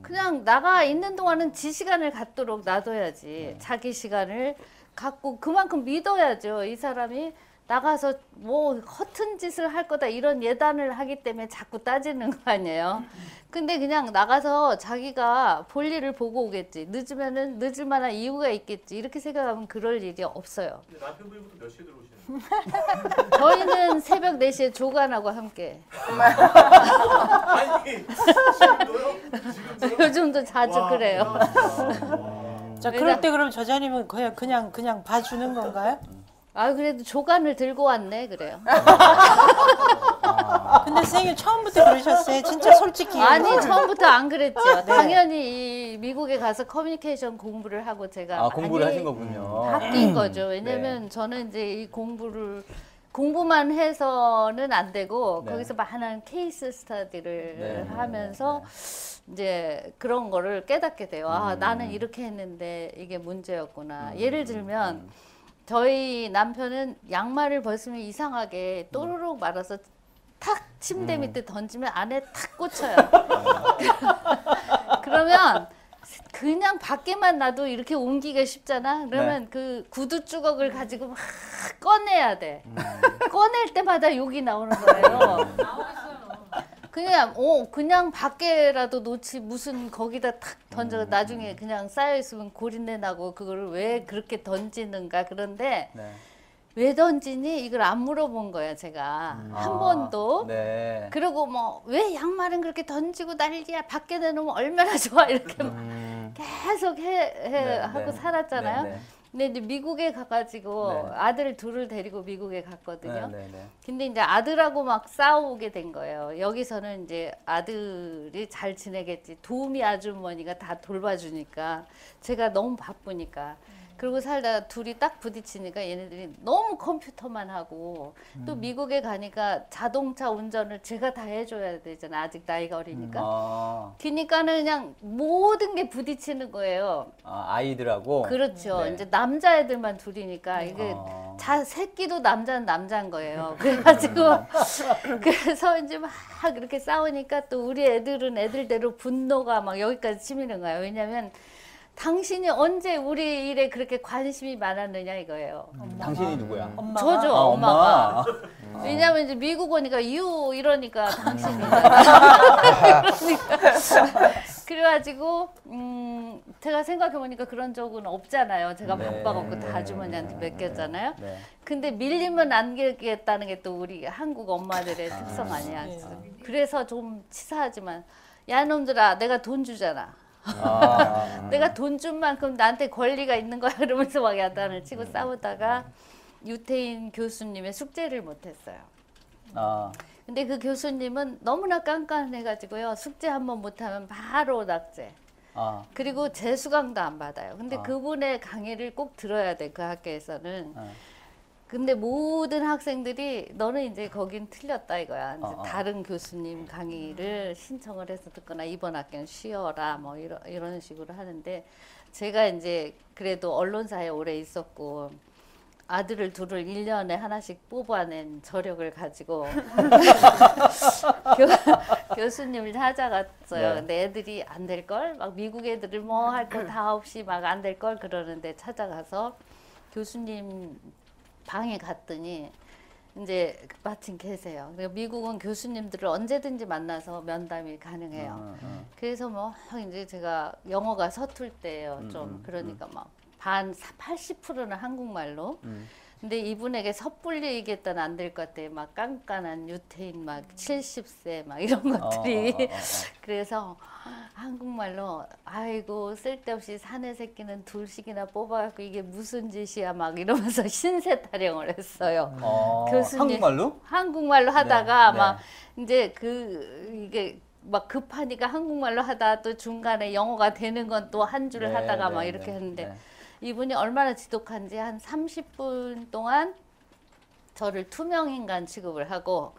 그냥 나가 있는 동안은 지 시간을 갖도록 놔둬야지. 자기 시간을 갖고 그만큼 믿어야죠. 이 사람이 나가서 뭐 허튼 짓을 할 거다 이런 예단을 하기 때문에 자꾸 따지는 거 아니에요. 근데 그냥 나가서 자기가 볼 일을 보고 오겠지. 늦으면은 늦을 만한 이유가 있겠지. 이렇게 생각하면 그럴 일이 없어요. 남편분부터 몇 시에 들어오시나요? 저희는 새벽 4시에 조간하고 함께. 아니 지금도요? 요즘도 자주 와, 그래요. 자, 그럴 때 그럼 저자님은 그냥 봐주는 건가요? 아 그래도 조간을 들고 왔네 그래요. 근데 선생님 처음부터 그러셨어요? 진짜 솔직히. 아니 처음부터 안 그랬죠. 당연히 이 미국에 가서 커뮤니케이션 공부를 하고 제가 공부를 많이 하신 거군요. 바뀐 거죠. 왜냐면 저는 이제 이 공부만 해서는 안 되고 네. 거기서 많은 케이스 스터디를 네. 하면서 이제 그런 거를 깨닫게 돼요. 아 나는 이렇게 했는데 이게 문제였구나. 예를 들면 저희 남편은 양말을 벗으면 이상하게 또르륵 말아서 탁 침대 밑에 던지면 안에 탁 꽂혀요. 그러면 그냥 밖에만 놔도 이렇게 옮기기가 쉽잖아. 그러면 그 구두 주걱을 가지고 막 꺼내야 돼. 꺼낼 때마다 욕이 나오는 거예요. 그냥 밖에라도 놓지 무슨 거기다 탁 던져 나중에 그냥 쌓여 있으면 고린내 나고 그거를 왜 그렇게 던지는가. 그런데 네. 왜 던지니 이걸 안 물어본 거야 제가 한 번도. 네. 그리고 뭐 왜 양말은 그렇게 던지고 난리야 밖에 내놓으면 얼마나 좋아 이렇게 막 계속 네, 하고 네. 살았잖아요. 네, 네. 근데 이제 미국에 가가지고 네. 아들 둘을 데리고 미국에 갔거든요. 네, 네. 근데 이제 아들하고 막 싸우게 된 거예요. 여기서는 이제 아들이 잘 지내겠지. 도우미 아주머니가 다 돌봐주니까 제가 너무 바쁘니까. 그러고 살다가 둘이 딱 부딪히니까 얘네들이 너무 컴퓨터만 하고 또 미국에 가니까 자동차 운전을 제가 다 해줘야 되잖아. 아직 나이가 어리니까. 그러니까는 그냥 모든 게 부딪히는 거예요. 아이들하고. 그렇죠. 네. 이제 남자애들만 둘이니까 이게 새끼도 남자는 남자인 거예요. 그래가지고 그래서 이제 막 이렇게 싸우니까 또 우리 애들은 애들대로 분노가 막 여기까지 치미는 거예요. 왜냐면 당신이 언제 우리 일에 그렇게 관심이 많았느냐 이거예요. 당신이 누구야? 엄마가? 저죠, 엄마. 엄마가. 왜냐면 이제 미국 오니까 이러니까 당신이. 그래가지고 제가 생각해보니까 그런 적은 없잖아요. 제가 네. 바빠갖고 다 아주머니한테 맡겼잖아요. 네. 근데 밀리면 안 겠다는 게 또 우리 한국 엄마들의 특성 아니야. 그래서 좀 치사하지만 야 놈들아 내가 돈 주잖아. 내가 돈 준 만큼 나한테 권리가 있는 거야 그러면서 막 야단을 치고 싸우다가 유태인 교수님의 숙제를 못했어요. 근데 그 교수님은 너무나 깐깐해가지고요. 숙제 한번 못하면 바로 낙제. 그리고 재수강도 안 받아요. 근데 그분의 강의를 꼭 들어야 돼, 그 학교에서는. 근데 모든 학생들이 너는 이제 거긴 틀렸다 이거야. 이제 다른 교수님 강의를 신청을 해서 듣거나 이번 학기는 쉬어라 뭐 이런 식으로 하는데 제가 이제 그래도 언론사에 오래 있었고 아들을 둘을 1년에 하나씩 뽑아낸 저력을 가지고 교수님을 찾아갔어요. 네. 근데 애들이 안 될 걸? 막 미국 애들을 뭐 할 거 다 없이 막 안 될 걸 그러는데 찾아가서 교수님 방에 갔더니 이제 마침 계세요. 미국은 교수님들을 언제든지 만나서 면담이 가능해요. 그래서 뭐 이제 제가 영어가 서툴 때예요. 좀 그러니까 막 반 80%는 한국말로. 근데 이분에게 섣불리 얘기했다는 안 될 것 같아. 막 깐깐한 유태인 막 70세 막 이런 것들이. 그래서 한국말로 아이고 쓸데없이 사내 새끼는 둘씩이나 뽑아갖고 이게 무슨 짓이야 막 이러면서 신세 타령을 했어요. 교수님 한국말로? 한국말로 하다가 네, 막 이제 이게 막 급하니까 한국말로 하다 또 중간에 영어가 되는 건 또 한 줄을 네, 하다가 네, 막 네, 이렇게 했는데 네. 이분이 얼마나 지독한지 한 30분 동안 저를 투명인간 취급을 하고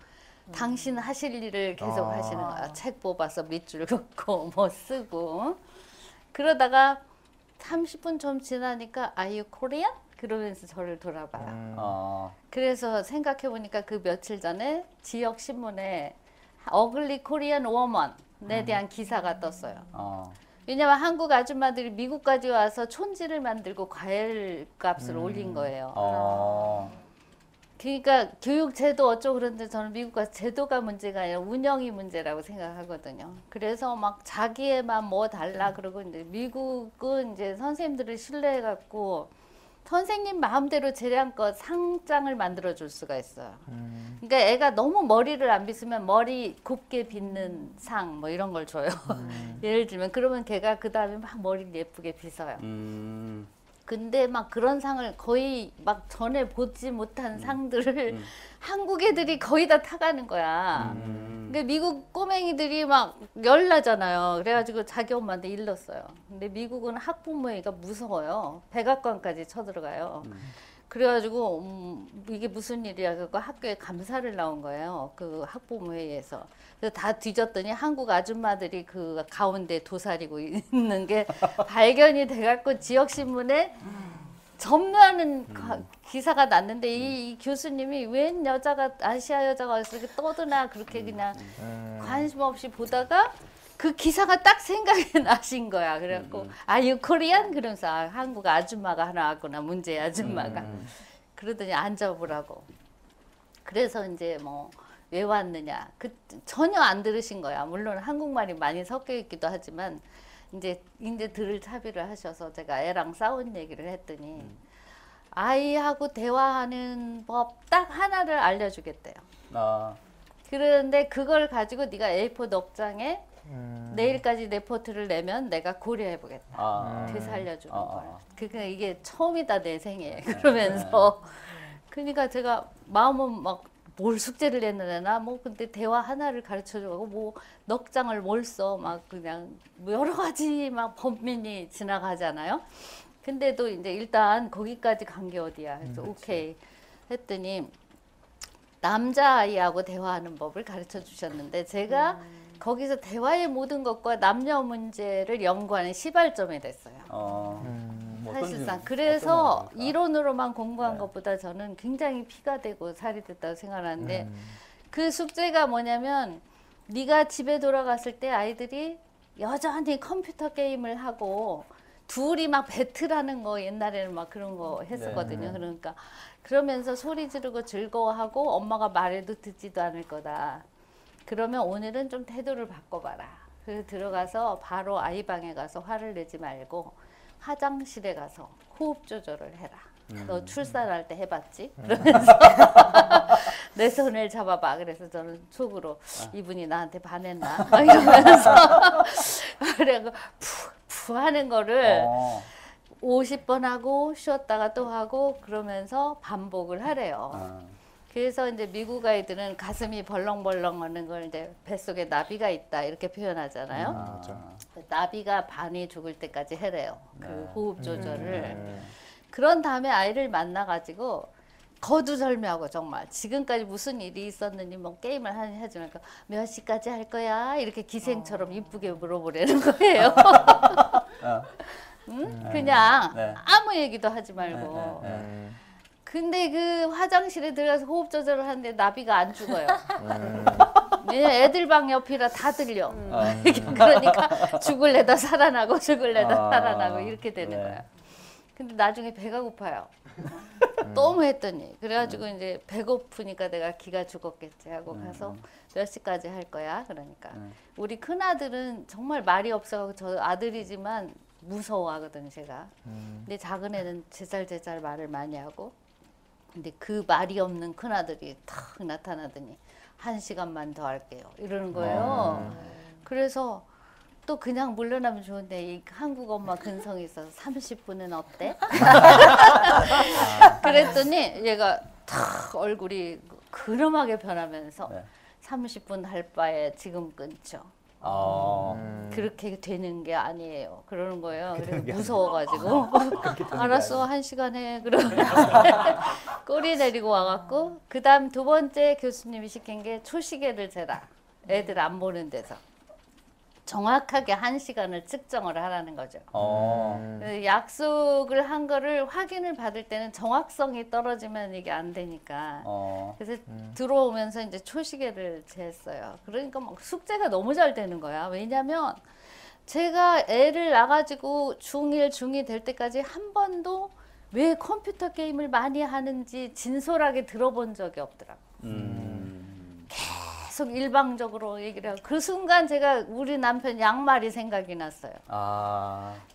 당신 하실 일을 계속 하시는 거야. 책 뽑아서 밑줄 긋고 뭐 쓰고 그러다가 30분 좀 지나니까 Are you Korean? 그러면서 저를 돌아봐요. 그래서 생각해보니까 그 며칠 전에 지역 신문에 어글리 코리안 워먼에 대한 기사가 떴어요. 왜냐면 한국 아줌마들이 미국까지 와서 촌지를 만들고 과일 값을 올린 거예요. 그러니까 교육 제도 어쩌고 그러는데 저는 미국 가서 제도가 문제가 아니라 운영이 문제라고 생각하거든요. 그래서 막 자기애만 뭐 달라 그러고 이제 미국은 이제 선생님들을 신뢰해갖고 선생님 마음대로 재량껏 상장을 만들어 줄 수가 있어요. 그러니까 애가 너무 머리를 안 빗으면 머리 곱게 빗는 상 뭐 이런 걸 줘요. 예를 들면 그러면 걔가 그 다음에 막 머리를 예쁘게 빗어요. 근데 막 그런 상을 거의 막 전에 보지 못한 상들을 한국 애들이 거의 다 타가는 거야. 근데 미국 꼬맹이들이 막 열나잖아요. 그래가지고 자기 엄마한테 일렀어요. 근데 미국은 학부모회의가 무서워요. 백악관까지 쳐들어가요. 그래가지고 이게 무슨 일이야. 그거 학교에 감사를 나온 거예요. 그 학부모회의에서. 그래서 다 뒤졌더니 한국 아줌마들이 그 가운데 도사리고 있는 게 발견이 돼갖고 지역신문에 전무하는 기사가 났는데 이 교수님이 웬 여자가 아시아 여자가 와서 이렇게 떠드나 그렇게 그냥 관심 없이 보다가 그 기사가 딱 생각이 나신 거야. 그래갖고 Are you Korean? 그러면서 한국 아줌마가 하나 왔구나. 문제의 아줌마가. 그러더니 앉아보라고. 그래서 이제 뭐 왜 왔느냐. 전혀 안 들으신 거야. 물론 한국말이 많이 섞여 있기도 하지만 이제 들을 차비를 하셔서 제가 애랑 싸운 얘기를 했더니 아이하고 대화하는 법 딱 하나를 알려주겠대요. 그런데 그걸 가지고 네가 A4 넉장에 내일까지 레포트를 내면 내가 고려해보겠다. 되살려주는 걸. 그러니까 이게 처음이다 내 생에. 그러면서 그러니까 제가 마음은 막 뭘 숙제를 냈느냐 뭐 근데 대화 하나를 가르쳐주고 뭐 넉장을 뭘 써 막 그냥 뭐 여러 가지 막 범민이 지나가잖아요. 근데도 이제 일단 거기까지 간 게 어디야. 그래서 오케이 했더니 남자아이하고 대화하는 법을 가르쳐 주셨는데 제가 거기서 대화의 모든 것과 남녀 문제를 연구하는 시발점이 됐어요. 뭐 사실상. 어떤 그래서 겁니까? 이론으로만 공부한 네. 것보다 저는 굉장히 피가 되고 살이 됐다고 생각하는데 그 숙제가 뭐냐면 네가 집에 돌아갔을 때 아이들이 여전히 컴퓨터 게임을 하고 둘이 막 배틀하는 거 옛날에는 막 그런 거 했었거든요. 그러니까 그러면서 소리 지르고 즐거워하고 엄마가 말해도 듣지도 않을 거다. 그러면 오늘은 좀 태도를 바꿔봐라. 그래서 들어가서 바로 아이 방에 가서 화를 내지 말고 화장실에 가서 호흡 조절을 해라. 너 출산할 때 해봤지? 그러면서 내 손을 잡아봐. 그래서 저는 속으로 이분이 나한테 반했나? 막 이러면서 그래고 푸 하는 거를 50번 하고 쉬었다가 또 하고 그러면서 반복을 하래요. 그래서 이제 미국 아이들은 가슴이 벌렁벌렁 하는 걸 이제 뱃속에 나비가 있다 이렇게 표현하잖아요. 맞아. 나비가 반이 죽을 때까지 해래요. 그 호흡 조절을. 그런 다음에 아이를 만나가지고 거두절미하고 정말 지금까지 무슨 일이 있었는지 뭐 게임을 하지 말고 몇 시까지 할 거야? 이렇게 기생처럼 이쁘게 물어보려는 거예요. 그냥 네. 아무 얘기도 하지 말고. 근데 그 화장실에 들어가서 호흡 조절을 하는데 나비가 안 죽어요. 왜냐면 애들 방 옆이라 다 들려. 그러니까 죽을래다 살아나고 죽을래다 살아나고 이렇게 되는 거야. 근데 나중에 배가 고파요. 너무 했더니 그래가지고 이제 배고프니까 내가 기가 죽었겠지 하고 가서 몇 시까지 할 거야? 그러니까 우리 큰 아들은 정말 말이 없어가지고 저 아들이지만 무서워하거든 제가. 근데 작은 애는 제잘제잘 말을 많이 하고. 근데 그 말이 없는 큰 아들이 탁 나타나더니 1시간만 더 할게요. 이러는 거예요. 그래서 또 그냥 물러나면 좋은데 이 한국 엄마 근성이 있어서 30분은 어때? 그랬더니 얘가 탁 얼굴이 그름하게 변하면서 30분 할 바에 지금 끊죠. 그렇게 되는 게 아니에요. 그러는 거예요. 그래서 무서워가지고 알았어 1시간 해. 그러면 꼬리 내리고 와갖고 그 다음 두 번째 교수님이 시킨 게 초시계를 재라. 애들 안 보는 데서. 정확하게 1시간을 측정을 하라는 거죠. 약속을 한 거를 확인을 받을 때는 정확성이 떨어지면 이게 안 되니까. 그래서 들어오면서 이제 초시계를 쟀어요. 그러니까 막 숙제가 너무 잘 되는 거야. 왜냐면 제가 애를 낳아가지고 중1, 중2 될 때까지 한 번도 왜 컴퓨터 게임을 많이 하는지 진솔하게 들어본 적이 없더라고. 계속 일방적으로 얘기를 하고 그 순간 제가 우리 남편 양말이 생각이 났어요.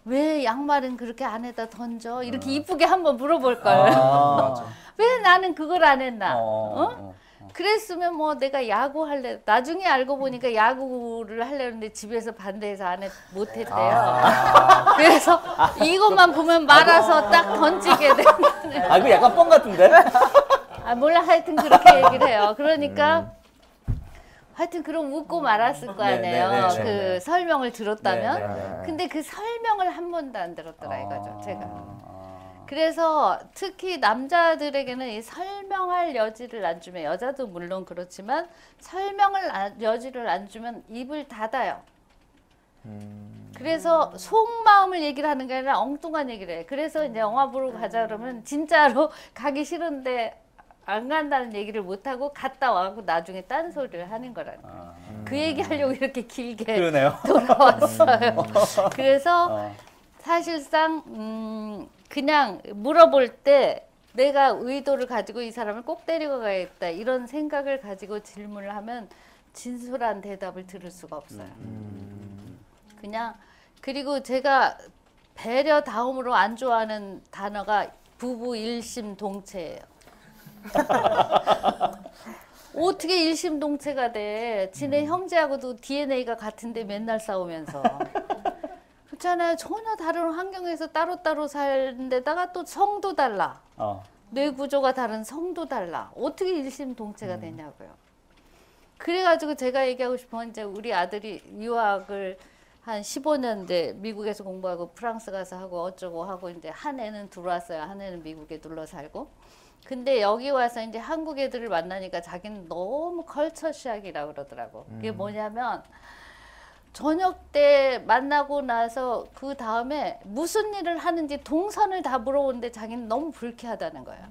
왜 양말은 그렇게 안에다 던져? 이렇게 이쁘게 한번 물어볼 걸. 왜 나는 그걸 안 했나? 그랬으면 뭐 내가 야구 할래. 나중에 알고 보니까 야구를 하려는데 집에서 반대해서 못 했대요. 그래서 이것만 보면 말아서 딱 던지게 되는. 그 약간 뻥 같은데? 몰라 하여튼 그렇게 얘기를 해요. 그러니까 하여튼 그럼 웃고 말았을 거 아니에요. 그 설명을 들었다면. 근데 그 설명을 한 번도 안 들었더라 이거죠, 제가. 그래서 특히 남자들에게는 이 설명할 여지를 안 주면 여자도 물론 그렇지만 설명을 여지를 안 주면 입을 닫아요. 그래서 속마음을 얘기를 하는 게 아니라 엉뚱한 얘기를 해. 그래서 이제 영화 보러 가자 그러면 진짜로 가기 싫은데 안 간다는 얘기를 못하고 갔다 와고 나중에 딴 소리를 하는 거라는 거예요. 그 얘기하려고 이렇게 길게 그러네요. 돌아왔어요. 그래서 사실상 그냥 물어볼 때 내가 의도를 가지고 이 사람을 꼭 데리고 가야겠다 이런 생각을 가지고 질문을 하면 진솔한 대답을 들을 수가 없어요. 그냥 그리고 제가 배려 다음으로 안 좋아하는 단어가 부부 일심동체예요. 어떻게 일심동체가 돼? 지네 형제하고도 DNA가 같은데 맨날 싸우면서. 그렇잖아요. 전혀 다른 환경에서 따로따로 사는 데다가 또 성도 달라. 뇌 구조가 다른 성도 달라. 어떻게 일심동체가 되냐고요. 그래가지고 제가 얘기하고 싶은 건 이제 우리 아들이 유학을 한 15년 이제 미국에서 공부하고 프랑스 가서 하고 어쩌고 하고 이제 한 애는 들어왔어요. 한 애는 미국에 눌러 살고. 근데 여기 와서 이제 한국 애들을 만나니까 자기는 너무 컬처 샥이라고 그러더라고. 그게 뭐냐면 저녁 때 만나고 나서 그 다음에 무슨 일을 하는지 동선을 다 물어보는데 자기는 너무 불쾌하다는 거야.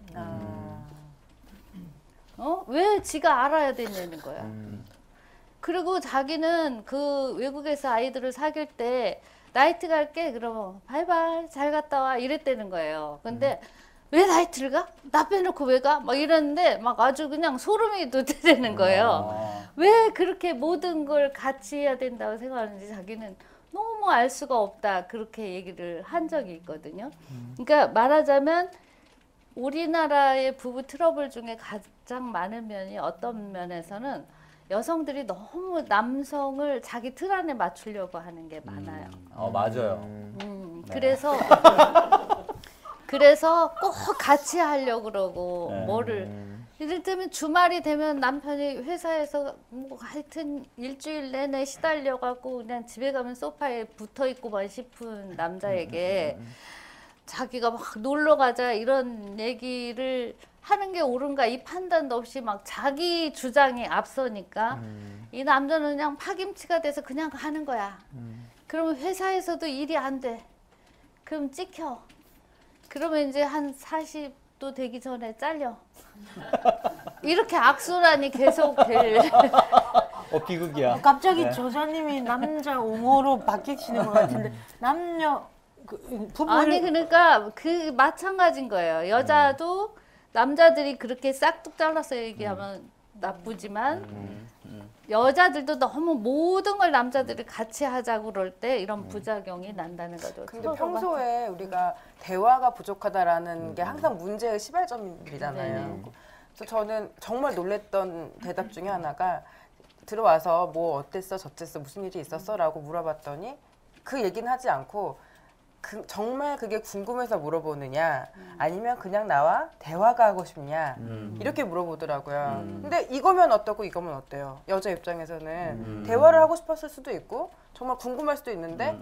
왜 지가 알아야 되냐는 거야. 그리고 자기는 그 외국에서 아이들을 사귈 때 나이트 갈게 그러면 바이바이 잘 갔다 와 이랬다는 거예요. 근데 왜 나이트를 가? 나 빼놓고 왜 가? 막 이랬는데 막 아주 그냥 소름이 돋는 거예요. 왜 그렇게 모든 걸 같이 해야 된다고 생각하는지 자기는 너무 알 수가 없다 그렇게 얘기를 한 적이 있거든요. 그러니까 말하자면 우리나라의 부부 트러블 중에 가장 많은 면이 어떤 면에서는 여성들이 너무 남성을 자기 틀 안에 맞추려고 하는 게 많아요. 맞아요. 네. 그래서 꼭 같이 하려고 그러고 네. 뭐를 이를테면 주말이 되면 남편이 회사에서 뭐 하여튼 일주일 내내 시달려 갖고 그냥 집에 가면 소파에 붙어 있고만 싶은 남자에게 자기가 막 놀러 가자 이런 얘기를 하는 게 옳은가 이 판단도 없이 막 자기 주장이 앞서니까 이 남자는 그냥 파김치가 돼서 그냥 가는 거야. 그러면 회사에서도 일이 안 돼. 그럼 찍혀. 그러면 이제 한 40도 되기 전에 잘려. 이렇게 악순환이 계속 될. 비극이야. 갑자기 네. 조사님이 남자 옹호로 바뀌시는 것 같은데 남녀 부부 아니 그러니까 그 마찬가지인 거예요. 여자도 남자들이 그렇게 싹둑 잘라서 얘기하면 나쁘지만 여자들도 너무 모든 걸 남자들이 같이 하자고 그럴 때 이런 부작용이 난다는 거죠. 근데 서로가. 평소에 우리가 대화가 부족하다라는 게 항상 문제의 시발점이잖아요. 그래서 저는 정말 놀랬던 대답 중에 하나가 들어와서 뭐 어땠어 저쨌어 무슨 일이 있었어? 라고 물어봤더니 그 얘기는 하지 않고 정말 그게 궁금해서 물어보느냐 아니면 그냥 나와 대화가 하고 싶냐 이렇게 물어보더라고요. 근데 이거면 어떻고 이거면 어때요? 여자 입장에서는 대화를 하고 싶었을 수도 있고 정말 궁금할 수도 있는데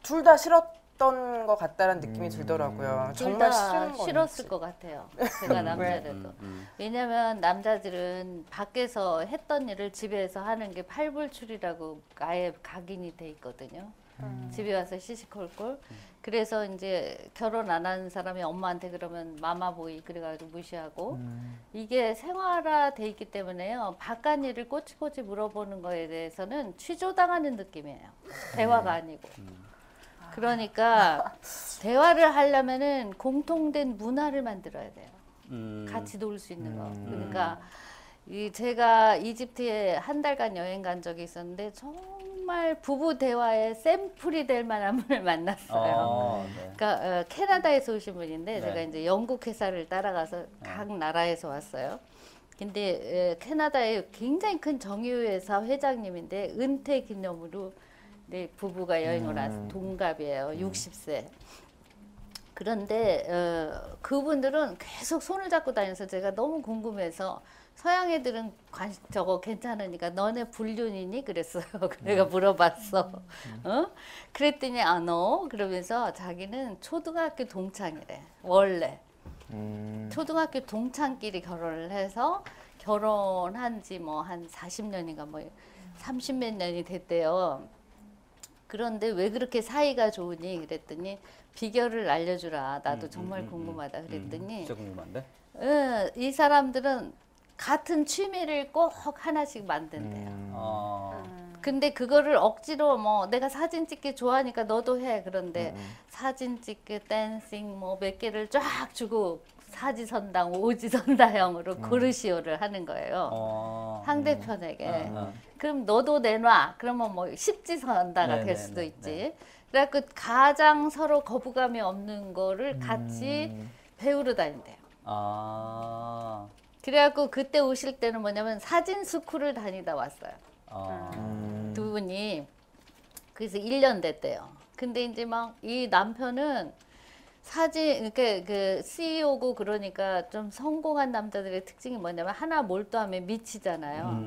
둘 다 싫었던 것 같다는 느낌이 들더라고요. 정말 싫은 건지. 싫었을 것 같아요. 제가 남자라도. 왜냐면 남자들은 밖에서 했던 일을 집에서 하는 게 팔불출이라고 아예 각인이 돼 있거든요. 집에 와서 시시콜콜. 그래서 이제 결혼 안 하는 사람이 엄마한테 그러면 마마보이 그래가지고 무시하고 이게 생활화 돼 있기 때문에요. 바깥 일을 꼬치꼬치 물어보는 거에 대해서는 취조당하는 느낌이에요. 대화가 아니고. 그러니까 대화를 하려면은 공통된 문화를 만들어야 돼요. 같이 놀 수 있는 거. 그러니까 제가 이집트에 한 달간 여행 간 적이 있었는데 정말 부부 대화의 샘플이 될 만한 분을 만났어요. 네. 그러니까 캐나다에서 오신 분인데 네. 제가 이제 영국 회사를 따라가서 각 나라에서 왔어요. 근데 캐나다의 굉장히 큰 정유회사 회장님인데 은퇴 기념으로 네, 부부가 여행을 와서 동갑이에요. 60세. 그런데 그분들은 계속 손을 잡고 다녀서 제가 너무 궁금해서 서양 애들은 저거 괜찮으니까 너네 불륜이니? 그랬어요. 내가 물어봤어. 그랬더니 너 그러면서 자기는 초등학교 동창이래. 원래. 초등학교 동창끼리 결혼을 해서 결혼한 지 뭐 한 40년인가 뭐 30몇 년이 됐대요. 그런데 왜 그렇게 사이가 좋으니? 그랬더니 비결을 알려주라. 나도 정말 궁금하다. 그랬더니 진짜 궁금한데? 이 사람들은 같은 취미를 꼭 하나씩 만든대요. 근데 그거를 억지로 뭐 내가 사진 찍기 좋아하니까 너도 해. 그런데 사진 찍기, 댄싱 뭐 몇 개를 쫙 주고 사지선당, 오지선다형으로 고르시오를 하는 거예요. 상대편에게. 그럼 너도 내놔. 그러면 뭐 십지선다가 될 수도 있지. 그래갖고 가장 서로 거부감이 없는 거를 같이 배우러 다닌대요. 그래갖고 그때 오실 때는 뭐냐면 사진 스쿨을 다니다 왔어요. 두 분이. 그래서 1년 됐대요. 근데 이제 막 이 남편은 사진, 그 CEO고 그러니까 좀 성공한 남자들의 특징이 뭐냐면 하나 몰두하면 미치잖아요.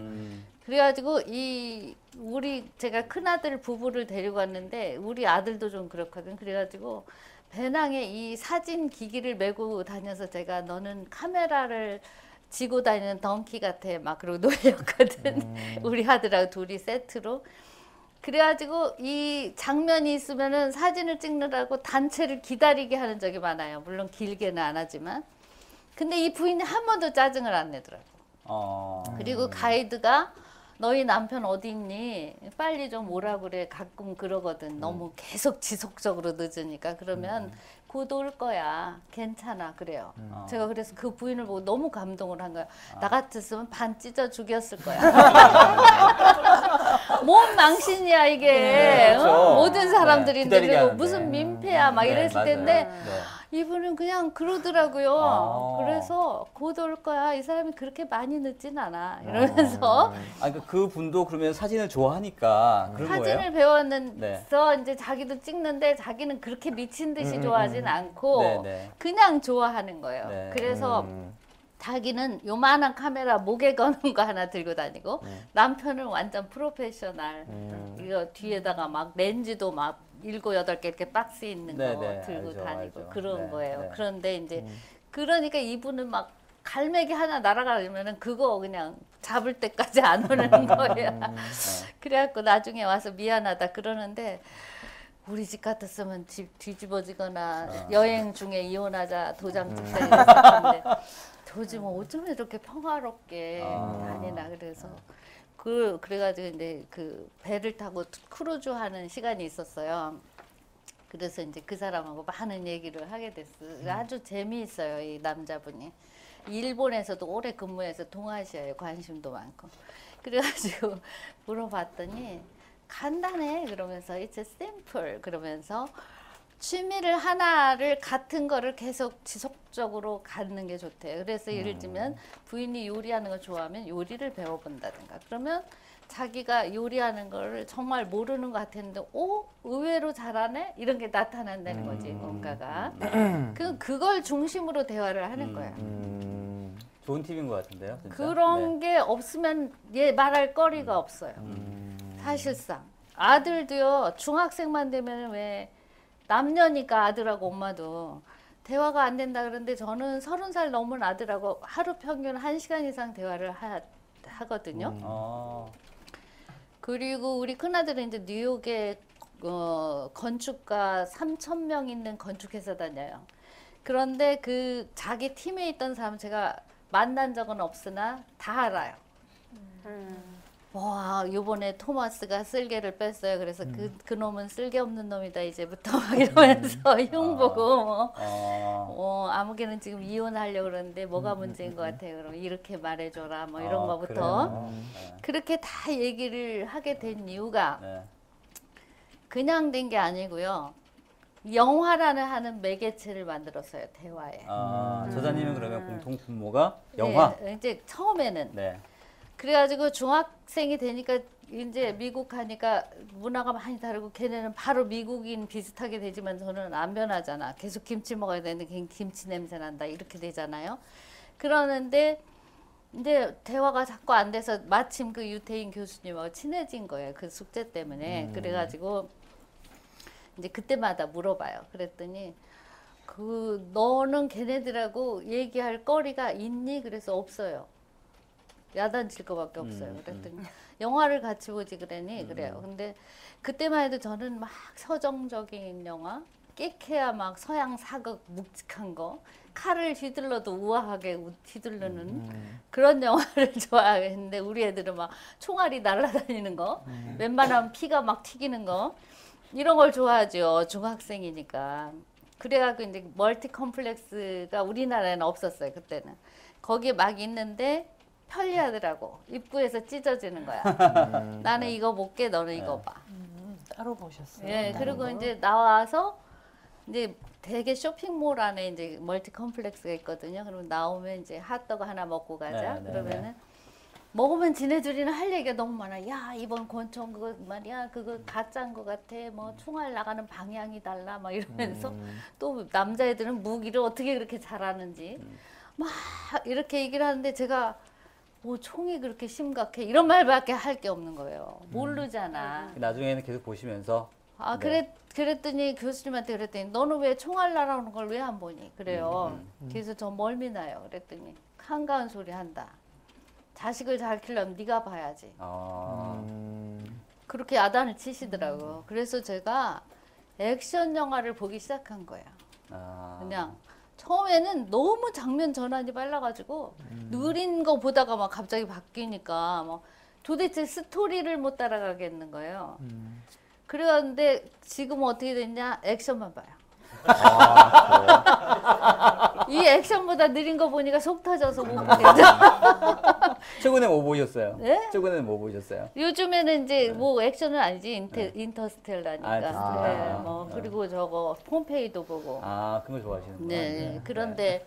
그래가지고 이 제가 큰아들 부부를 데리고 왔는데 우리 아들도 좀 그렇거든. 그래가지고 배낭에 이 사진 기기를 메고 다녀서 제가 너는 카메라를 지고 다니는 덩키 같아 막 그러고 놀렸거든. 우리 아들하고 둘이 세트로. 그래가지고 이 장면이 있으면은 사진을 찍느라고 단체를 기다리게 하는 적이 많아요. 물론 길게는 안 하지만. 근데 이 부인이 한 번도 짜증을 안 내더라고. 그리고 가이드가 너희 남편 어디 있니? 빨리 좀 오라 그래. 가끔 그러거든. 너무 계속 지속적으로 늦으니까. 그러면 곧 올 거야. 괜찮아. 그래요. 제가 그래서 그 부인을 보고 너무 감동을 한 거야. 나 같았으면 반 찢어 죽였을 거야. 뭔 망신이야 이게. 그렇죠. 모든 사람들이 네, 기다리게 그리고 하는데. 무슨 민폐야 막 네, 이랬을 맞아요. 텐데 네. 이분은 그냥 그러더라고요. 아. 그래서 곧 올 거야. 이 사람이 그렇게 많이 늦진 않아. 이러면서 그 분도 그러면 사진을 좋아하니까 그런 사진을 거예요? 배웠는서 이제 자기도 찍는데 자기는 그렇게 미친 듯이 좋아하진 않고 네, 네. 그냥 좋아하는 거예요. 네. 그래서 자기는 요만한 카메라 목에 거는 거 하나 들고 다니고 남편은 완전 프로페셔널 이거 뒤에다가 막 렌즈도 막 7, 8개 이렇게 박스 있는 거 네, 들고 알죠, 다니고 알죠. 그런 네, 거예요. 네. 그런데 이제 그러니까 이분은 막 갈매기 하나 날아가려면은 그거 그냥 잡을 때까지 안 오는 거예요. 그래갖고 나중에 와서 미안하다 그러는데 우리 집 같았으면 집 뒤집어지거나 여행 중에 이혼하자 도장 찍자 이랬을 텐데 도저히 뭐 어쩌면 이렇게 평화롭게 다니나 그래서 그래가지고 이제 그 배를 타고 크루즈 하는 시간이 있었어요. 그래서 이제 그 사람하고 많은 얘기를 하게 됐어요. 아주 재미있어요, 이 남자분이. 일본에서도 오래 근무해서 동아시아에 관심도 많고. 그래가지고 물어봤더니 간단해 그러면서 it's simple 그러면서 취미를 하나를 같은 거를 계속 지속적으로 갖는 게 좋대요. 그래서 예를 들면 부인이 요리하는 걸 좋아하면 요리를 배워본다든가 그러면 자기가 요리하는 걸 정말 모르는 것 같았는데 의외로 잘하네? 이런 게 나타난다는 거지 뭔가가. 그걸 중심으로 대화를 하는 거예요. 좋은 팁인 것 같은데요. 진짜? 그런 게 없으면 얘 말할 거리가 없어요. 사실상 아들도요 중학생만 되면 왜 남녀니까 아들하고 엄마도 대화가 안 된다 그러는데 저는 30살 넘은 아들하고 하루 평균 1시간 이상 대화를 하거든요. 그리고 우리 큰아들은 이제 뉴욕에 건축가 3,000명 있는 건축회사 다녀요. 그런데 그 자기 팀에 있던 사람 제가 만난 적은 없으나 다 알아요. 와, 요번에 토마스가 쓸개를 뺐어요. 그래서 그 놈은 쓸개 없는 놈이다 이제부터 막 이러면서 흉보고 아무개는 지금 이혼하려고 그러는데 뭐가 문제인 것 같아요. 그럼 이렇게 말해줘라 뭐 이런 거부터 그렇게 다 얘기를 하게 된 이유가 그냥 된 게 아니고요. 영화라는 하는 매개체를 만들었어요. 대화에. 저자님은 그러면 공통 분모가 영화? 네, 이제 처음에는 네. 그래가지고 중학생이 되니까 이제 미국 가니까 문화가 많이 다르고 걔네는 바로 미국인 비슷하게 되지만 저는 안 변하잖아. 계속 김치 먹어야 되는데 김치 냄새 난다 이렇게 되잖아요. 그러는데 이제 대화가 자꾸 안 돼서 마침 그 유태인 교수님하고 친해진 거예요. 그 숙제 때문에. 그래가지고 이제 그때마다 물어봐요. 그랬더니 너는 걔네들하고 얘기할 거리가 있니? 그래서 없어요. 야단칠 거밖에 없어요. 그랬더니 영화를 같이 보지 그러니 그래요. 근데 그때만 해도 저는 막 서정적인 영화, 깨케야 막 서양 사극 묵직한 거, 칼을 휘둘러도 우아하게 휘두르는 그런 영화를 좋아했는데 우리 애들은 막 총알이 날아다니는 거, 웬만하면 피가 막 튀기는 거 이런 걸 좋아하죠. 중학생이니까. 그래갖고 이제 멀티 컴플렉스가 우리나라에는 없었어요. 그때는. 거기에 막 있는데 편리하더라고. 입구에서 찢어지는 거야. 나는 이거 볼게, 너는 이거 봐. 따로 보셨어요? 예, 그리고 이제 나와서 이제 되게 쇼핑몰 안에 이제 멀티 컴플렉스가 있거든요. 그럼 나오면 이제 핫도그 하나 먹고 가자. 그러면은 먹으면 지네들이는 할 얘기가 너무 많아. 야, 이번 권총 그거 말이야, 그거 가짜인 것 같아. 뭐 총알 나가는 방향이 달라. 막 이러면서 또 남자애들은 무기를 어떻게 그렇게 잘하는지 막 이렇게 얘기를 하는데 제가 뭐 총이 그렇게 심각해 이런 말밖에 할 게 없는 거예요. 모르잖아. 나중에는 계속 보시면서 아 네. 그랬더니 교수님한테 그랬더니 너는 왜 총알 날아오는 걸 왜 안 보니? 그래요. 그래서 저 멀미 나요. 그랬더니 한가한 소리 한다. 자식을 잘 키려면 네가 봐야지. 그렇게 야단을 치시더라고요. 그래서 제가 액션 영화를 보기 시작한 거예요. 그냥 처음에는 너무 장면 전환이 빨라가지고 느린 거 보다가 막 갑자기 바뀌니까 뭐 도대체 스토리를 못 따라가겠는 거예요. 그랬는데 지금 어떻게 됐냐? 액션만 봐요. 이 액션보다 느린 거 보니까 속 터져서 못 보겠죠. 최근에 뭐 보셨어요? 네? 최근에 뭐 보셨어요? 요즘에는 이제 뭐 액션은 아니지 인터스텔라니까. 네, 아, 뭐 그리고 저거 폼페이도 보고. 아, 그런 거 좋아하시는구나. 네. 그런데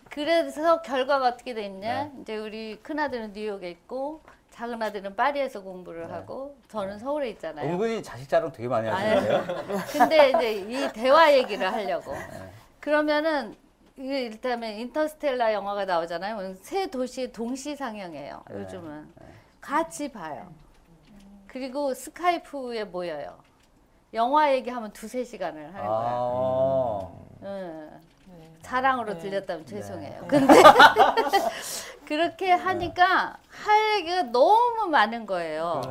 그래서 결과가 어떻게 됐냐? 이제 우리 큰 아들은 뉴욕에 있고 작은 아들은 파리에서 공부를 하고 저는 서울에 있잖아요. 은근히 자식 자랑 되게 많이 하시는데요? 근데 이제 이 대화 얘기를 하려고. 그러면은 이게 일단은 인터스텔라 영화가 나오잖아요. 세 도시 동시 상영해요. 요즘은 같이 봐요. 그리고 스카이프에 모여요. 영화 얘기하면 2-3시간을 하는 거예요. 자랑으로 들렸다면 죄송해요. 근데 그렇게 하니까 할 얘기가 너무 많은 거예요.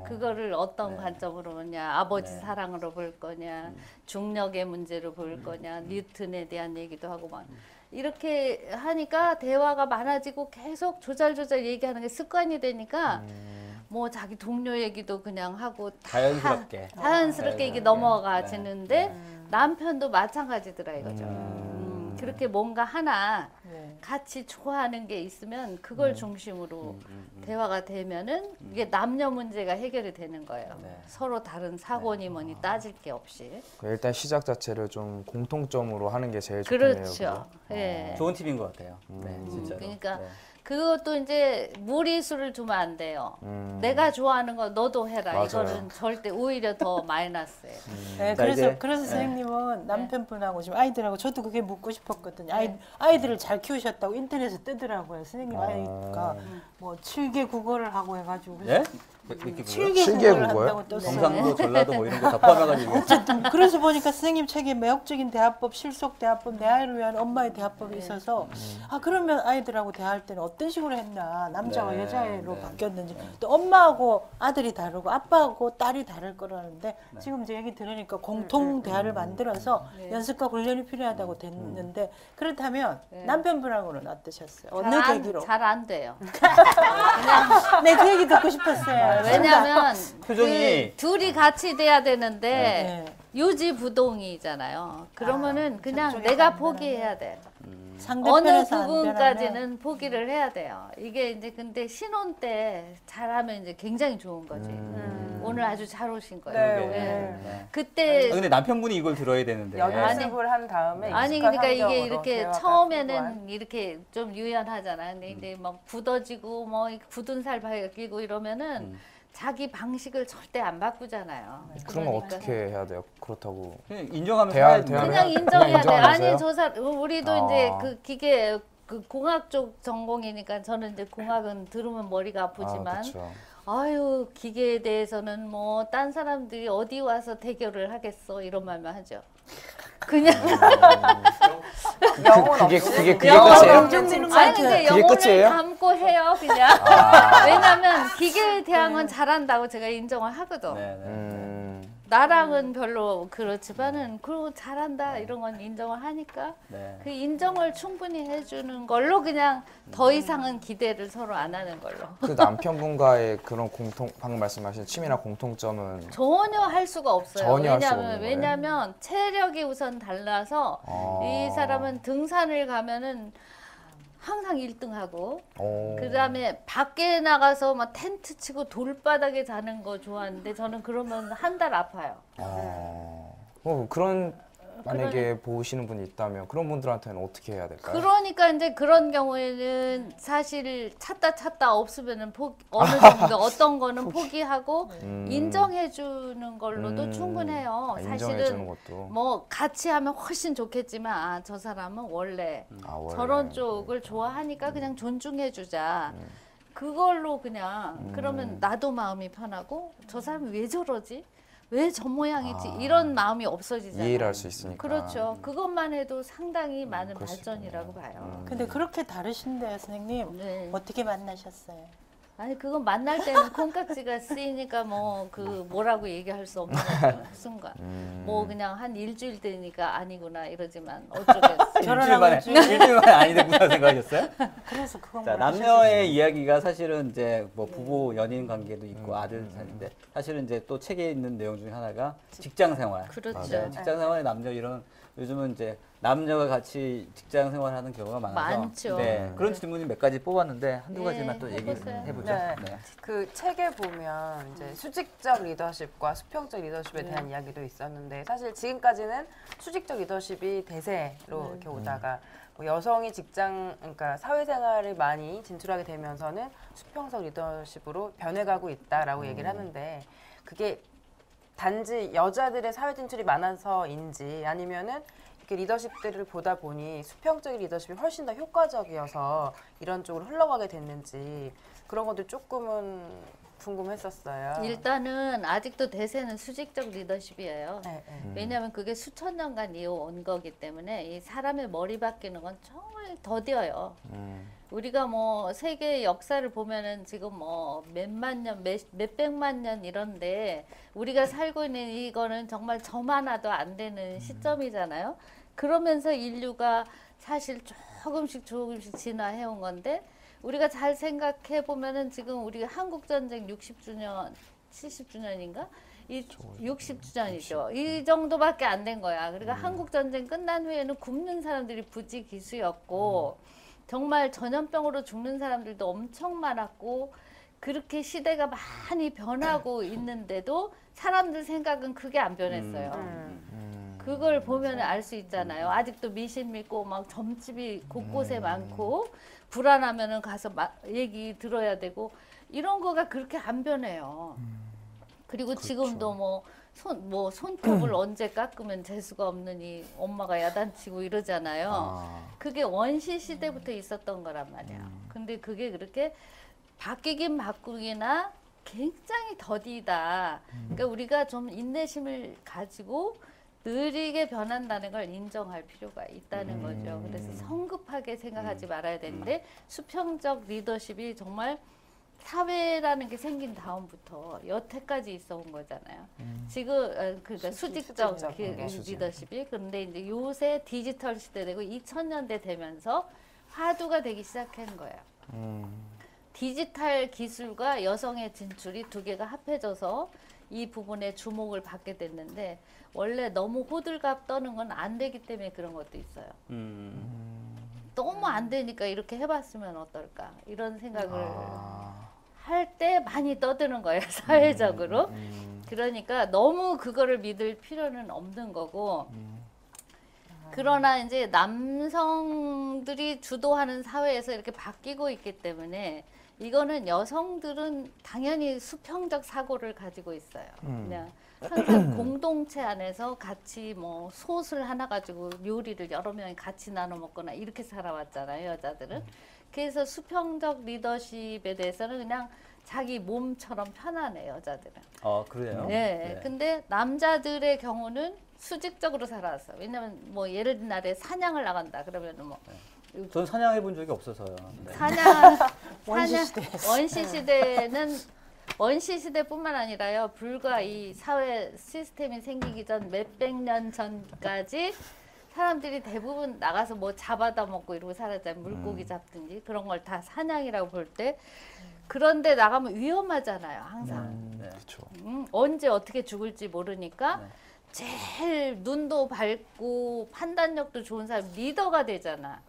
그거를 어떤 관점으로 보냐, 아버지 사랑으로 볼 거냐, 중력의 문제로 볼 거냐, 뉴턴에 대한 얘기도 하고 막 이렇게 하니까 대화가 많아지고 계속 조잘조잘 얘기하는 게 습관이 되니까 뭐 자기 동료 얘기도 그냥 하고 자연스럽게 이게 넘어가지는데 남편도 마찬가지더라 이거죠. 그렇게 뭔가 하나 같이 좋아하는 게 있으면 그걸 중심으로 대화가 되면은 이게 남녀 문제가 해결이 되는 거예요. 서로 다른 사고니 뭐니 따질 게 없이. 일단 시작 자체를 좀 공통점으로 하는 게 제일 좋겠네요. 그렇죠. 예. 좋은 팁인 것 같아요. 네, 진짜로. 그러니까 네. 그것도 이제 무리수를 두면 안 돼요. 내가 좋아하는 거 너도 해라. 맞아요. 이거는 절대 오히려 더 마이너스예요. 네, 자, 이제- 그래서 선생님은 남편분하고 지금 아이들하고 저도 그게 묻고 싶었거든요. 아이들을 잘 키우셨다고 인터넷에 뜨더라고요. 선생님 아이가 뭐 7개 국어를 하고 해가지고 네? 이렇게 7개 칠개 국어를 국어요? 한다고 떴어요. 경상도, 전라도 뭐 이런 거 다 포함해가지고. 그래서 보니까 선생님 책에 매혹적인 대화법, 실속 대화법, 내 아이를 위한 엄마의 대화법이 있어서 아 그러면 아이들하고 대화할 때는 어떤 식으로 했나 남자와 네, 여자로 네. 바뀌었는지 또 엄마하고 아들이 다르고 아빠하고 딸이 다를 거라는데 지금 이제 얘기 들으니까 공통 대화를 만들어서 연습과 훈련이 필요하다고 됐는데 그렇다면 남편분하고는 어떠셨어요? 어느 계기로? 잘 안 돼요. 네, 그 얘기 듣고 싶었어요. 왜냐면 표정이- 그 둘이 같이 돼야 되는데 네. 유지부동이잖아요. 그러면은 그냥 저쪽에서 내가 안 포기해야 돼. 어느 상대편에서 안 변하면 부분까지는 포기를 해야 돼요. 이게 이제 근데 신혼 때 잘하면 이제 굉장히 좋은 거지. 오늘 아주 잘 오신 거예요. 네, 네. 오늘. 네. 그때 아, 근데 남편분이 이걸 들어야 되는데. 연습을 한 다음에 아니 익숙한 그러니까 이게 환경으로 이렇게 대화가 처음에는 풍부한. 이렇게 좀 유연하잖아. 근데 이제 막 굳어지고 뭐 굳은 살 벗기고 이러면은 자기 방식을 절대 안 바꾸잖아요. 그런 건 그러니까. 어떻게 해야 돼요? 그렇다고 그냥 인정하면서 대화- 살아야 대화를 그냥 해야- 인정해야 돼. 그냥 아니 인정하면서요? 저 사람 우리도 아. 이제 그 기계 그 공학 쪽 전공이니까 저는 이제 공학은 들으면 머리가 아프지만 그렇죠. 아유 기계에 대해서는 뭐 딴 사람들이 어디 와서 대결을 하겠어 이런 말만 하죠. 그냥 영혼 그게 없이. 그게 영혼 끝이에요? 없이. 아니 근데 그게 영혼을 끝이에요? 담고 해요 그냥. 왜냐면 기계에 대한 건 잘한다고 제가 인정을 하거든. 네, 네. 나랑은 별로 그렇지만은 그리고 잘한다 이런 건 인정을 하니까 네. 그 인정을 충분히 해주는 걸로 그냥 더 이상은 기대를 서로 안 하는 걸로. 그 남편분과의 그런 방금 말씀하신 취미나 공통점은 전혀 할 수가 없어요. 전혀 할 수가 없는 거예요? 왜냐면 체력이 우선 달라서 이 사람은 등산을 가면은 항상 1등하고 그다음에 밖에 나가서 막 텐트 치고 돌바닥에 자는 거 좋아하는데 저는 그러면 한 달 아파요. 그런 만약에 보시는 분이 있다면 그런 분들한테는 어떻게 해야 될까요? 그러니까 이제 그런 경우에는 사실 찾다 없으면은 어느 정도 어떤 거는 포기하고 인정해 주는 걸로도 충분해요. 인정해 주는 사실은 것도. 뭐 같이 하면 훨씬 좋겠지만 아, 저 사람은 원래 원래. 저런 쪽을 좋아하니까 그냥 존중해 주자. 그걸로 그냥 그러면 나도 마음이 편하고 저 사람이 왜 저러지? 왜 저 모양이지? 이런 마음이 없어지잖아요. 이해를 할 수 있으니까. 그렇죠. 그것만 해도 상당히 많은 그럴 수 발전이라고 봐요. 근데 그렇게 다르신데요, 선생님. 네. 어떻게 만나셨어요? 아니 그건 만날 때는 콩깍지가 쓰이니까 뭐 그 뭐라고 얘기할 수 없는 거죠. 순간. 뭐 그냥 한 일주일 되니까 아니구나 이러지만 어쩌겠어요. 일주일 만에 일주일 만에 아니 됐구나 생각하셨어요? 그래서 그건 자, 뭘 남녀의 이야기가 사실은 이제 뭐 부부 연인 관계도 있고 아들 사는데 사실은 이제 또 책에 있는 내용 중에 하나가 직장 생활. 그렇죠. 네, 직장 생활의 남녀 이런 요즘은 이제 남녀가 같이 직장 생활하는 경우가 많아서 많죠. 네, 그런 질문이 몇 가지 뽑았는데 한두 네, 가지만 또 해보세요. 얘기해 보죠. 네. 네. 그 책에 보면 이제 수직적 리더십과 수평적 리더십에 대한 이야기도 있었는데 사실 지금까지는 수직적 리더십이 대세로 이렇게 오다가 뭐 여성이 그러니까 사회생활을 많이 진출하게 되면서는 수평적 리더십으로 변해가고 있다라고 얘기를 하는데 그게 단지 여자들의 사회 진출이 많아서인지 아니면은 이렇게 리더십들을 보다 보니 수평적인 리더십이 훨씬 더 효과적이어서 이런 쪽으로 흘러가게 됐는지 그런 것도 조금은 궁금했었어요. 일단은 아직도 대세는 수직적 리더십이에요. 네, 네. 왜냐하면 그게 수천 년간 이어온 거기 때문에 이 사람의 머리 바뀌는 건 정말 더뎌요. 우리가 뭐 세계 역사를 보면은 지금 뭐 몇만 년, 몇백만 년 이런데 우리가 살고 있는 이거는 정말 점 하나도 안 되는 시점이잖아요. 그러면서 인류가 사실 조금씩 진화해 온 건데 우리가 잘 생각해 보면은 지금 우리가 한국 전쟁 60주년, 70주년인가? 이 60주년이죠. 이 정도밖에 안 된 거야. 그러니까 한국 전쟁 끝난 후에는 굶는 사람들이 부지기수였고 정말 전염병으로 죽는 사람들도 엄청 많았고 그렇게 시대가 많이 변하고 있는데도 사람들 생각은 크게 안 변했어요. 그걸 보면 알 수 있잖아요. 아직도 미신 믿고 막 점집이 곳곳에 많고 불안하면은 가서 얘기 들어야 되고 이런 거가 그렇게 안 변해요. 그리고 지금도 뭐 손톱을 언제 깎으면 재수가 없느니 엄마가 야단치고 이러잖아요. 그게 원시 시대부터 있었던 거란 말이야. 근데 그게 그렇게 바뀌긴 바꾸기나 굉장히 더디다. 그러니까 우리가 좀 인내심을 가지고 느리게 변한다는 걸 인정할 필요가 있다는 거죠. 그래서 성급하게 생각하지 말아야 되는데 수평적 리더십이 정말 사회라는 게 생긴 다음부터 여태까지 있어 온 거잖아요. 지금 그러니까 수직적 리더십이 그런데 이제 요새 디지털 시대 되고 2000년대 되면서 화두가 되기 시작한 거예요. 디지털 기술과 여성의 진출이 두 개가 합해져서 이 부분에 주목을 받게 됐는데 원래 너무 호들갑 떠는 건 안 되기 때문에 그런 것도 있어요. 너무 안 되니까 이렇게 해봤으면 어떨까 이런 생각을 할 때 많이 떠드는 거예요, 사회적으로. 그러니까 너무 그거를 믿을 필요는 없는 거고 그러나 이제 남성들이 주도하는 사회에서 이렇게 바뀌고 있기 때문에 이거는 여성들은 당연히 수평적 사고를 가지고 있어요. 그냥 항상 공동체 안에서 같이 뭐 솥을 하나 가지고 요리를 여러 명이 같이 나눠 먹거나 이렇게 살아왔잖아요, 여자들은. 그래서 수평적 리더십에 대해서는 그냥 자기 몸처럼 편하네, 여자들은. 그래요? 네. 근데 남자들의 경우는 수직적으로 살아왔어요. 왜냐면 뭐 예를 날에 사냥을 나간다 그러면은 뭐 전 사냥해 본 적이 없어서요. 네. 원시 시대뿐만 아니라요. 불과 이 사회 시스템이 생기기 전 몇백 년 전까지 사람들이 대부분 나가서 뭐 잡아다 먹고 이러고 살았잖아요. 물고기 잡든지 그런 걸 다 사냥이라고 볼 때. 그런데 나가면 위험하잖아요. 항상. 네. 그렇죠. 언제 어떻게 죽을지 모르니까 네. 제일 눈도 밝고 판단력도 좋은 사람 리더가 되잖아.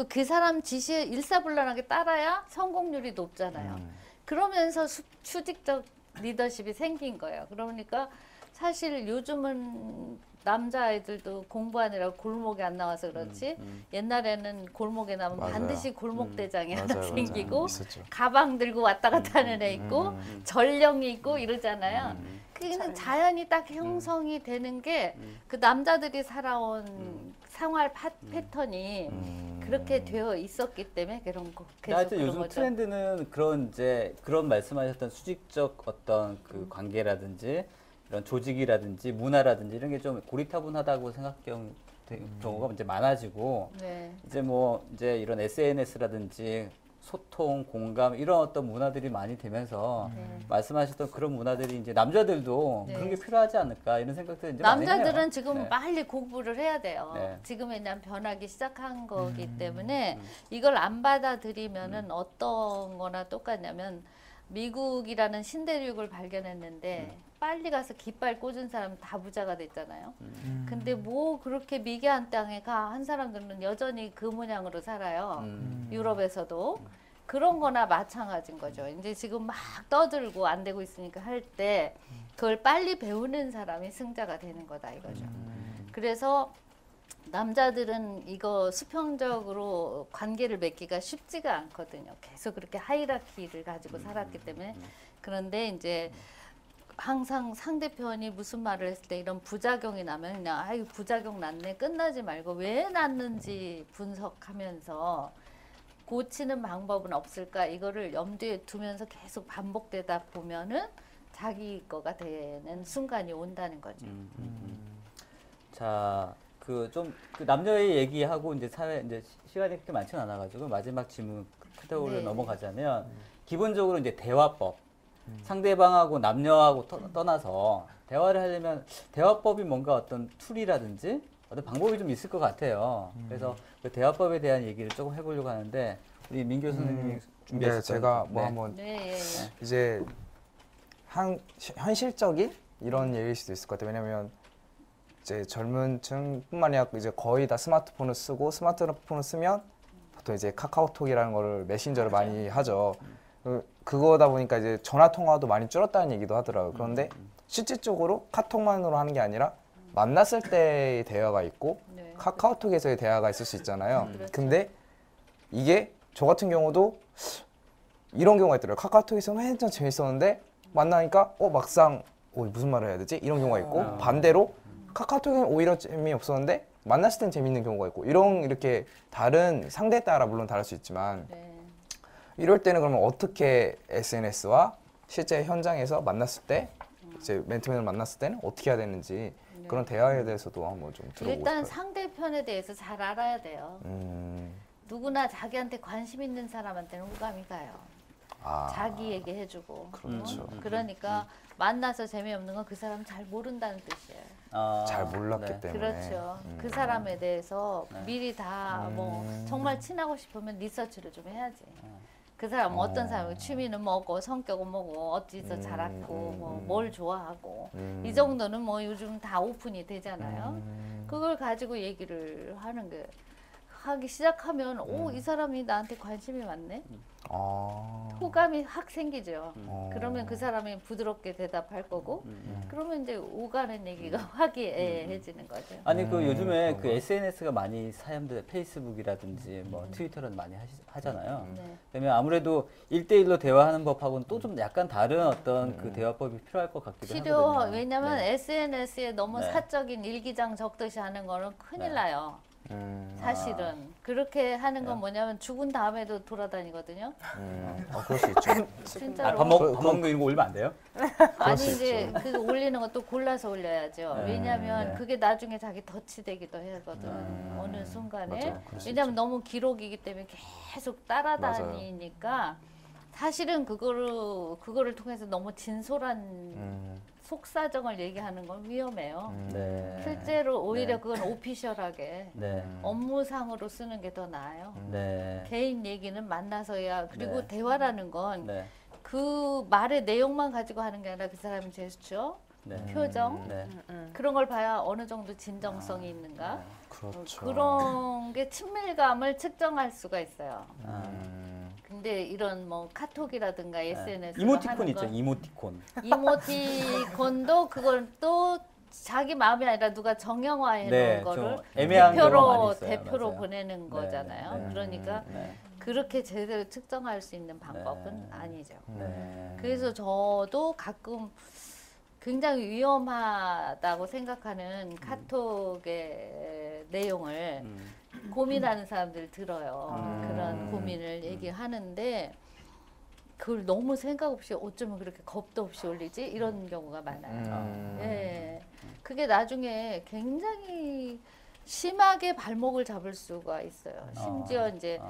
그 사람 지시에 일사불란하게 따라야 성공률이 높잖아요. 그러면서 수직적 리더십이 생긴 거예요. 그러니까 사실 요즘은 남자아이들도 공부하느라고 골목에 안 나와서 그렇지 옛날에는 골목에 나면 맞아요. 반드시 골목대장이 하나 맞아요, 생기고 맞아요. 있었죠. 가방 들고 왔다 갔다 하는 애 있고 전령이 있고 이러잖아요. 그게 자연이 딱 형성이 되는 게 그 남자들이 살아온 생활 패턴이 그렇게 되어 있었기 때문에 그런 거. 계속 하여튼 그런 요즘 거죠. 트렌드는 그런 이제 그런 말씀하셨던 수직적 어떤 그 관계라든지 이런 조직이라든지 문화라든지 이런 게 좀 고리타분하다고 생각되는 경우가 이제 많아지고 네. 이제 뭐 이제 이런 SNS라든지 소통, 공감 이런 어떤 문화들이 많이 되면서 말씀하셨던 그런 문화들이 이제 남자들도 네. 그런 게 필요하지 않을까 이런 생각들이 이제 많이 해요. 남자들은 지금 네. 빨리 공부를 해야 돼요. 네. 지금 그냥 변하기 시작한 거기 때문에 이걸 안 받아들이면은 어떤 거나 똑같냐면 미국이라는 신대륙을 발견했는데 빨리 가서 깃발 꽂은 사람은 다 부자가 됐잖아요. 근데 뭐 그렇게 미개한 땅에 한 사람들은 여전히 그 모양으로 살아요. 유럽에서도. 그런 거나 마찬가지인 거죠. 이제 지금 막 떠들고 안 되고 있으니까 할 때 그걸 빨리 배우는 사람이 승자가 되는 거다 이거죠. 그래서 남자들은 이거 수평적으로 관계를 맺기가 쉽지가 않거든요. 계속 그렇게 하이라키를 가지고 살았기 때문에. 그런데 이제 항상 상대편이 무슨 말을 했을 때 이런 부작용이 나면 그냥 아유 부작용 났네 끝나지 말고 왜 났는지 분석하면서 고치는 방법은 없을까 이거를 염두에 두면서 계속 반복되다 보면은 자기 거가 되는 순간이 온다는 거죠. 자, 그 좀 그 남녀의 얘기하고 이제 사회 이제 시간이 그렇게 많지는 않아가지고 마지막 질문 카테고리로 네. 넘어가자면 기본적으로 이제 대화법 상대방하고 남녀하고 떠나서 대화를 하려면 대화법이 뭔가 어떤 툴이라든지 어떤 방법이 좀 있을 것 같아요. 그래서 그 대화법에 대한 얘기를 조금 해보려고 하는데 우리 민 교수님이 네, 준비하셨던 제가 뭐 한번 네. 이제 현실적인 이런 얘기일 수도 있을 것 같아요. 왜냐면 이제 젊은 층뿐만 아니라 이제 거의 다 스마트폰을 쓰고 스마트폰을 쓰면 보통 이제 카카오톡이라는 거를 메신저를 많이 하죠. 그거다 보니까 이제 전화 통화도 많이 줄었다는 얘기도 하더라고요. 그런데 실질적으로 카톡만으로 하는 게 아니라 만났을 때의 대화가 있고 네. 카카오톡에서의 대화가 있을 수 있잖아요. 그렇죠. 근데 이게 저 같은 경우도 이런 경우가 있더라고요. 카카오톡에서는 완전 재밌었는데 만나니까 막상 무슨 말을 해야 되지? 이런 경우가 있고 반대로 카카오톡에는 오히려 재미없었는데 만났을 땐 재밌는 경우가 있고 이렇게 다른 상대에 따라 물론 다를 수 있지만 네. 이럴 때는 그러면 어떻게 SNS와 실제 현장에서 만났을 때 이제 맨투맨을 만났을 때는 어떻게 해야 되는지 그런 대화에 대해서도 한번 좀 들어보고 일단 싶어요. 상대편에 대해서 잘 알아야 돼요. 음, 누구나 자기한테 관심 있는 사람한테는 호감이 가요. 자기 얘기해주고. 그렇죠. 그러니까 만나서 재미없는 건 그 사람 잘 모른다는 뜻이에요. 잘 몰랐기 네. 때문에. 그렇죠. 그 사람에 대해서 미리 다 뭐 정말 친하고 싶으면 리서치를 좀 해야지. 그 사람 어떤 사람이고 취미는 뭐고 성격은 뭐고 어디서 자랐고 뭐 뭘 좋아하고 이 정도는 뭐 요즘 다 오픈이 되잖아요. 그걸 가지고 얘기를 하는 게 하기 시작하면 오 이 사람이 나한테 관심이 많네. 호감이 확 생기죠. 그러면 그 사람이 부드럽게 대답할 거고 그러면 이제 오가는 얘기가 화기애애해지는 거죠. 아니 그 요즘에 그 SNS가 많이 사람들 페이스북이라든지 뭐 트위터는 많이 하잖아요. 네. 그러면 아무래도 1대1로 대화하는 법하고는 또 좀 약간 다른 어떤 그 대화법이 필요할 것 같기도 필요 하거든요. 왜냐면 네. SNS에 너무 네. 사적인 일기장 적듯이 하는 거는 큰일 네. 나요. 사실은 그렇게 하는 건 뭐냐면 죽은 다음에도 돌아다니거든요. 그럴 수 있죠. 진짜로. 밥 먹는 거 이런 거 올리면 안 돼요? 아니 수 이제 그 올리는 것도 골라서 올려야죠. 왜냐하면 네. 그게 나중에 자기 덫이되기도 하거든. 어느 순간에. 맞아요. 그럴 수 왜냐하면 너무 기록이기 때문에 계속 따라다니니까 사실은 그거를 통해서 너무 진솔한 속사정을 얘기하는 건 위험해요. 네. 실제로 오히려 네. 그건 오피셜하게 네. 업무상으로 쓰는 게 더 나아요. 네. 개인 얘기는 만나서야 그리고 네. 대화라는 건 네. 그 말의 내용만 가지고 하는 게 아니라 그 사람의 제스처, 네. 표정 네. 그런 걸 봐야 어느 정도 진정성이 있는가 그렇죠. 그런 게 친밀감을 측정할 수가 있어요. 근데 이런 뭐 카톡이라든가 SNS 이모티콘 있죠. 이모티콘. 이모티콘도 그걸 또 자기 마음이 아니라 누가 정형화해 놓은 네, 거를 좀 애매한 경우가 많이 대표로 있어요. 대표로 맞아요. 보내는 거잖아요. 네. 그러니까 네. 그렇게 제대로 측정할 수 있는 방법은 네. 아니죠. 네. 그래서 저도 가끔 굉장히 위험하다고 생각하는 카톡의 내용을 고민하는 사람들 들어요. 그런 고민을 얘기하는데 그걸 너무 생각 없이 어쩌면 그렇게 겁도 없이 올리지 이런 경우가 많아요. 예, 그게 나중에 굉장히 심하게 발목을 잡을 수가 있어요. 심지어 이제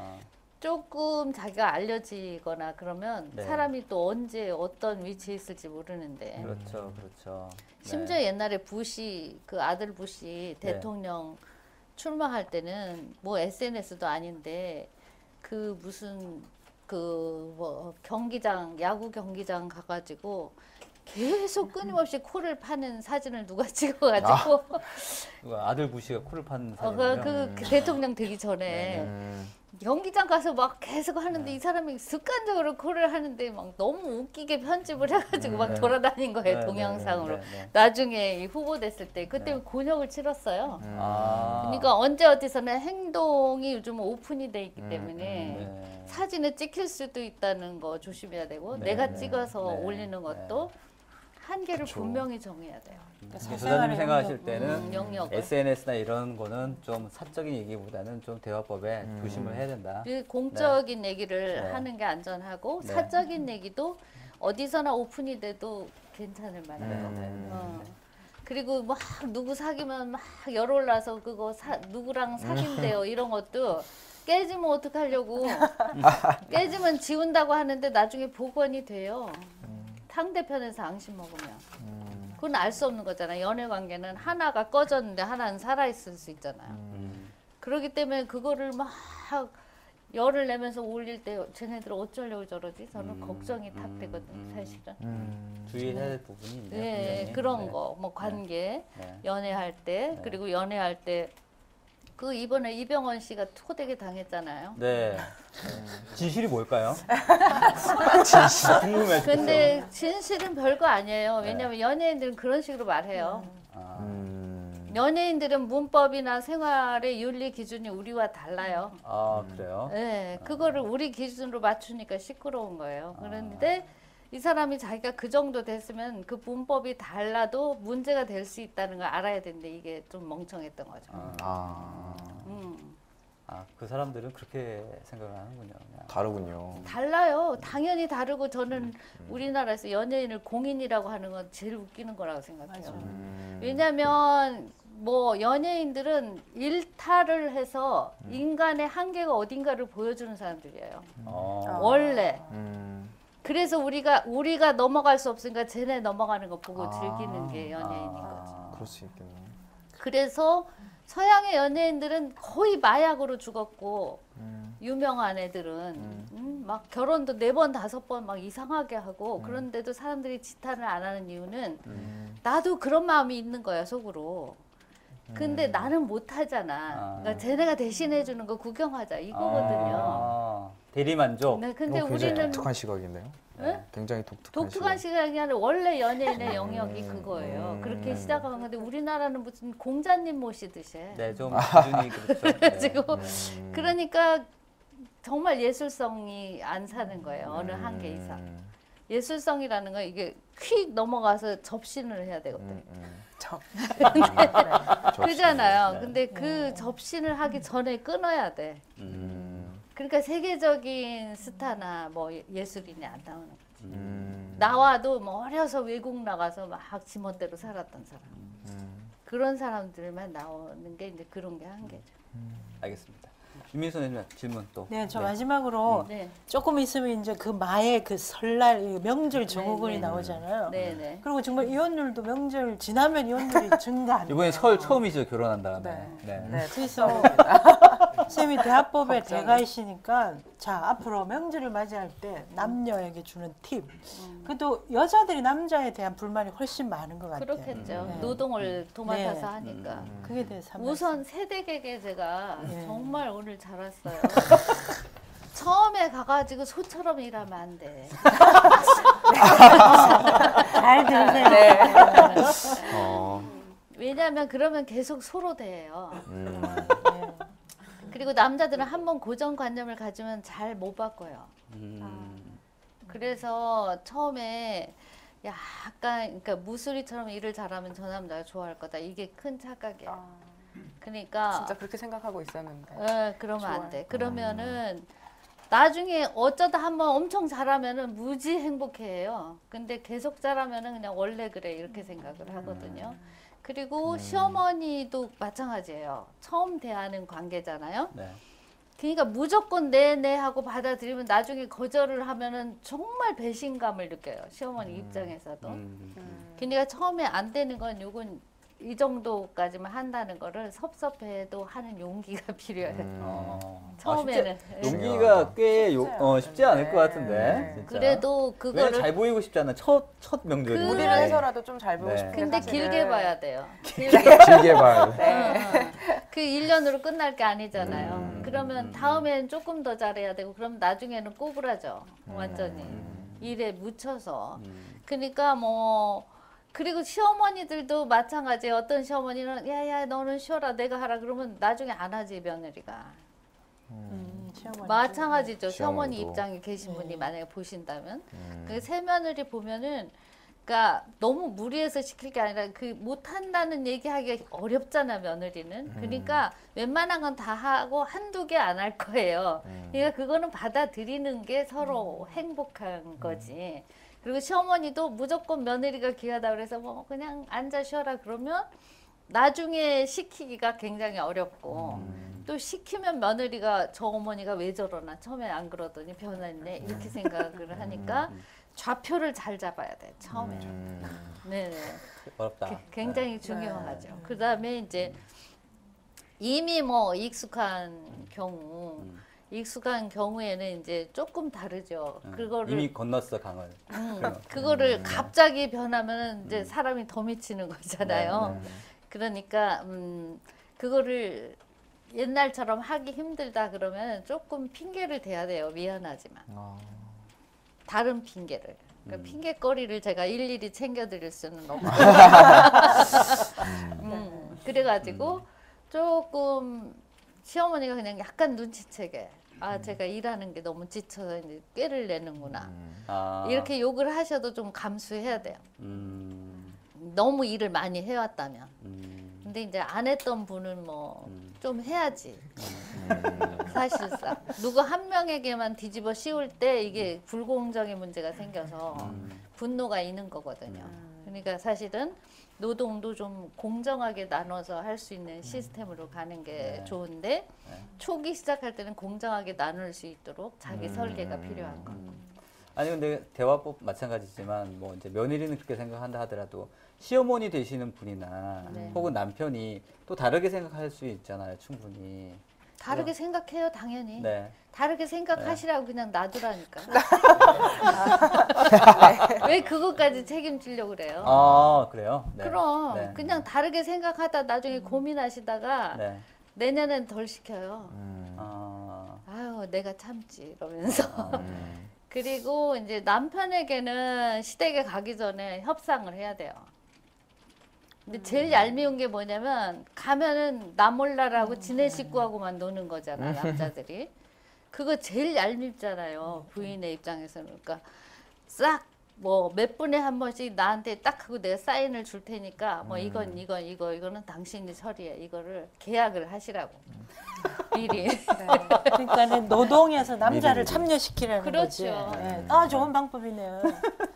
조금 자기가 알려지거나 그러면 네. 사람이 또 언제 어떤 위치에 있을지 모르는데 그렇죠, 그렇죠. 심지어 네. 옛날에 부시 그 아들 부시 네. 대통령 출마할 때는 뭐 SNS도 아닌데 그 무슨 그 뭐 경기장 야구 경기장 가가지고 계속 끊임없이 코를 파는 사진을 누가 찍어가지고 누가 아들 부시가 코를 파는 그 사진이요. 대통령 되기 전에 경기장 가서 막 계속 하는데 이 사람이 습관적으로 코를 하는데 막 너무 웃기게 편집을 해가지고 막 네. 돌아다닌 거예요. 네, 동영상으로. 네, 네. 나중에 이 후보 됐을 때 그때 네. 곤욕을 치렀어요. 아. 그러니까 언제 어디서는 행동이 요즘 오픈이 돼 있기 때문에 네. 사진에 찍힐 수도 있다는 거 조심해야 되고 네, 내가 네, 찍어서 네, 올리는 것도 한계를 분명히 정해야 돼요. 소장님이 생각하실 때는 영역을. SNS나 이런 거는 좀 사적인 얘기보다는 좀 대화법에 조심을 해야 된다. 그 공적인 얘기를 네. 하는 게 안전하고 네. 사적인 얘기도 어디서나 오픈이 돼도 괜찮을 만한 네, 거예요. 네, 네. 그리고 막 누구 사귀면 막 열 올라서 그거 누구랑 사귄대요 이런 것도 깨지면 어떡하려고 깨지면 지운다고 하는데 나중에 복원이 돼요. 상대편에서 앙심 먹으면 그건 알 수 없는 거잖아요. 연애 관계는 하나가 꺼졌는데 하나는 살아있을 수 있잖아요. 그렇기 때문에 그거를 막 열을 내면서 올릴 때 쟤네들 어쩌려고 저러지? 저는 걱정이 탁 되거든요, 사실은. 주의해야 될 부분이 있네요. 네, 분명히. 그런 네. 거, 뭐 관계, 네. 연애할 때, 네. 그리고 연애할 때, 그 이번에 이병헌 씨가 토되게 당했잖아요. 네. 진실이 뭘까요? 진실 궁금해. 근데 진실은 별거 아니에요. 네. 왜냐면 연예인들은 그런 식으로 말해요. 아, 연예인들은 문법이나 생활의 윤리 기준이 우리와 달라요. 그래요? 네, 그거를 우리 기준으로 맞추니까 시끄러운 거예요. 그런데 이 사람이 자기가 그 정도 됐으면 그 문법이 달라도 문제가 될 수 있다는 걸 알아야 되는데 이게 좀 멍청했던 거죠. 그 사람들은 그렇게 생각을 하는군요. 그냥. 다르군요. 달라요. 당연히 다르고 저는 우리나라에서 연예인을 공인이라고 하는 건 제일 웃기는 거라고 생각해요. 왜냐하면 뭐 연예인들은 일탈을 해서 인간의 한계가 어딘가를 보여주는 사람들이에요. 원래. 그래서 우리가 넘어갈 수 없으니까 쟤네 넘어가는 거 보고 즐기는 게 연예인인 거지. 그럴 수 있겠네. 그래서 서양의 연예인들은 거의 마약으로 죽었고 유명한 애들은 막 결혼도 4번 5번 막 이상하게 하고 그런데도 사람들이 지탄을 안 하는 이유는 나도 그런 마음이 있는 거야 속으로. 근데 나는 못 하잖아. 그러니까 쟤네가 대신해 주는 거 구경하자 이거거든요. 대리만족. 네, 근데 굉장히 우리는 독특한 시각인데요. 네? 굉장히 독특한 독특한 시각. 시각이 아니라 원래 연예인의 영역이 그거예요. 그렇게 시작한 건데 우리나라는 무슨 공자님 모시듯이 해. 네, 좀 기준이 그렇죠. 네. 그래가지고 그러니까 정말 예술성이 안 사는 거예요. 어느 한계 이상. 예술성이라는 건 이게 휙 넘어가서 접신을 해야 되거든. 그러잖아요. 네. 근데 그 접신을 하기 전에 끊어야 돼. 그러니까 세계적인 스타나 뭐 예술인이 안 나오는 거지. 나와도 뭐 어려서 외국 나가서 막 지멋대로 살았던 사람. 그런 사람들만 나오는 게 이제 그런 게 한계죠. 알겠습니다. 유민수 선생님 질문 또. 네, 저 마지막으로 네. 조금 있으면 이제 그 마의 그 설날 이 명절 증후군이 네. 나오잖아요. 네네. 그리고 정말 이혼율도 명절 지나면 이혼율이 증가합니다. 이번에 설 처음이죠 결혼한 다음에. 네. 네. 그래서 쌤이 대합법의 대가이시니까 자 앞으로 명절을 맞이할 때 남녀에게 주는 팁. 그래도 여자들이 남자에 대한 불만이 훨씬 많은 것 같아요. 그렇겠죠. 네. 노동을 도맡아서 네. 하니까. 그게 대해서 한 우선 세대객에 제가 네. 정말 오늘 잘 왔어요. 처음에 가가지고 소처럼 일하면 안 돼. 잘 들으세요. 네. 왜냐하면 그러면 계속 서로 대해요. 그리고 남자들은 한번 고정관념을 가지면 잘 못 바꿔요. 그래서 처음에 약간 그러니까 무술이처럼 일을 잘하면 저 남자가 좋아할 거다. 이게 큰 착각이야. 그러니까 진짜 그렇게 생각하고 있었는데. 그러면 안 좋아요. 돼. 그러면은 나중에 어쩌다 한번 엄청 잘하면은 무지 행복해해요. 근데 계속 잘하면은 그냥 원래 그래 이렇게 생각을 하거든요. 그리고 시어머니도 마찬가지예요. 처음 대하는 관계잖아요. 네. 그러니까 무조건 네네 하고 받아들이면 나중에 거절을 하면은 정말 배신감을 느껴요. 시어머니 입장에서도. 그러니까 처음에 안 되는 건 요건 이 정도까지만 한다는 거를 섭섭해도 하는 용기가 필요해요. 처음에는. 용기가 꽤 쉽지 않을 것 같은데. 네. 진짜. 그래도 왜냐면 그거를 잘 보이고 싶잖아. 첫 명절이. 무리를 해서라도 좀 잘 보고 네. 싶은데 근데 사실은. 길게 봐야 돼요. 길게 봐요. 그 1년으로 끝날 게 아니잖아요. 그러면 다음엔 조금 더 잘해야 되고 그럼 나중에는 꼬부라져. 완전히. 일에 묻혀서. 그러니까 뭐 그리고 시어머니들도 마찬가지예요. 어떤 시어머니는 야야 너는 쉬어라 내가 하라 그러면 나중에 안 하지 며느리가. 시어머니. 마찬가지죠. 시어머니 시어머니도. 입장에 계신 분이 만약에 보신다면 그 새며느리 보면은 그러니까 너무 무리해서 시킬 게 아니라 그 못한다는 얘기하기가 어렵잖아 며느리는. 그러니까 웬만한 건 다 하고 한두 개 안 할 거예요. 그러니까 그거는 받아들이는 게 서로 행복한 거지. 그리고 시어머니도 무조건 며느리가 귀하다 그래서 뭐 그냥 앉아 쉬어라 그러면 나중에 시키기가 굉장히 어렵고 또 시키면 며느리가 저 어머니가 왜 저러나 처음에 안 그러더니 변했네 이렇게 생각을 하니까 좌표를 잘 잡아야 돼 처음에. 네네. 어렵다. 굉장히 중요하죠. 그다음에 이제 이미 뭐 익숙한 경우에는 이제 조금 다르죠. 그거를 이미 건넜어 강을. 그거를 갑자기 변하면 이제 사람이 더 미치는 거잖아요. 그러니까 그거를 옛날처럼 하기 힘들다 그러면 조금 핑계를 대야 돼요. 미안하지만. 다른 핑계를. 그러니까 핑계거리를 제가 일일이 챙겨드릴 수는 없고. 그래가지고 조금 시어머니가 그냥 약간 눈치채게. 아, 제가 일하는 게 너무 지쳐서 이제 꾀를 내는구나. 이렇게 욕을 하셔도 좀 감수해야 돼요. 너무 일을 많이 해왔다면. 근데 이제 안 했던 분은 뭐 좀 해야지. 사실상 누구 한 명에게만 뒤집어 씌울 때 이게 불공정의 문제가 생겨서 분노가 있는 거거든요. 그러니까 사실은 노동도 좀 공정하게 나눠서 할 수 있는 시스템으로 가는 게 좋은데 초기 시작할 때는 공정하게 나눌 수 있도록 자기 설계가 필요한 거. 아니 근데 대화법 마찬가지지만 뭐 이제 며느리는 그렇게 생각한다 하더라도 시어머니 되시는 분이나 혹은 남편이 또 다르게 생각할 수 있잖아요, 충분히. 다르게 생각해요, 당연히. 네. 다르게 생각하시라고 그냥 놔두라니까. 왜 그것까지 책임지려고 그래요? 아 그래요? 네. 그럼 네. 그냥 다르게 생각하다 나중에 고민하시다가 네. 내년엔 덜 시켜요. 아유 내가 참지 이러면서. 그리고 이제 남편에게는 시댁에 가기 전에 협상을 해야 돼요. 근데 제일 얄미운 게 뭐냐면 가면은 나 몰라라고 지네 식구하고만 노는 거잖아 남자들이. 그거 제일 얄밉잖아요 부인의 입장에서는. 그러니까 싹 뭐 몇 분에 한 번씩 나한테 딱 하고 내가 사인을 줄 테니까 뭐 이거는 당신이 처리해. 이거를 계약을 하시라고 미리. 그러니까는 노동에서 남자를 미리. 참여시키라는 거지. 그렇죠. 네. 아 좋은 방법이네요.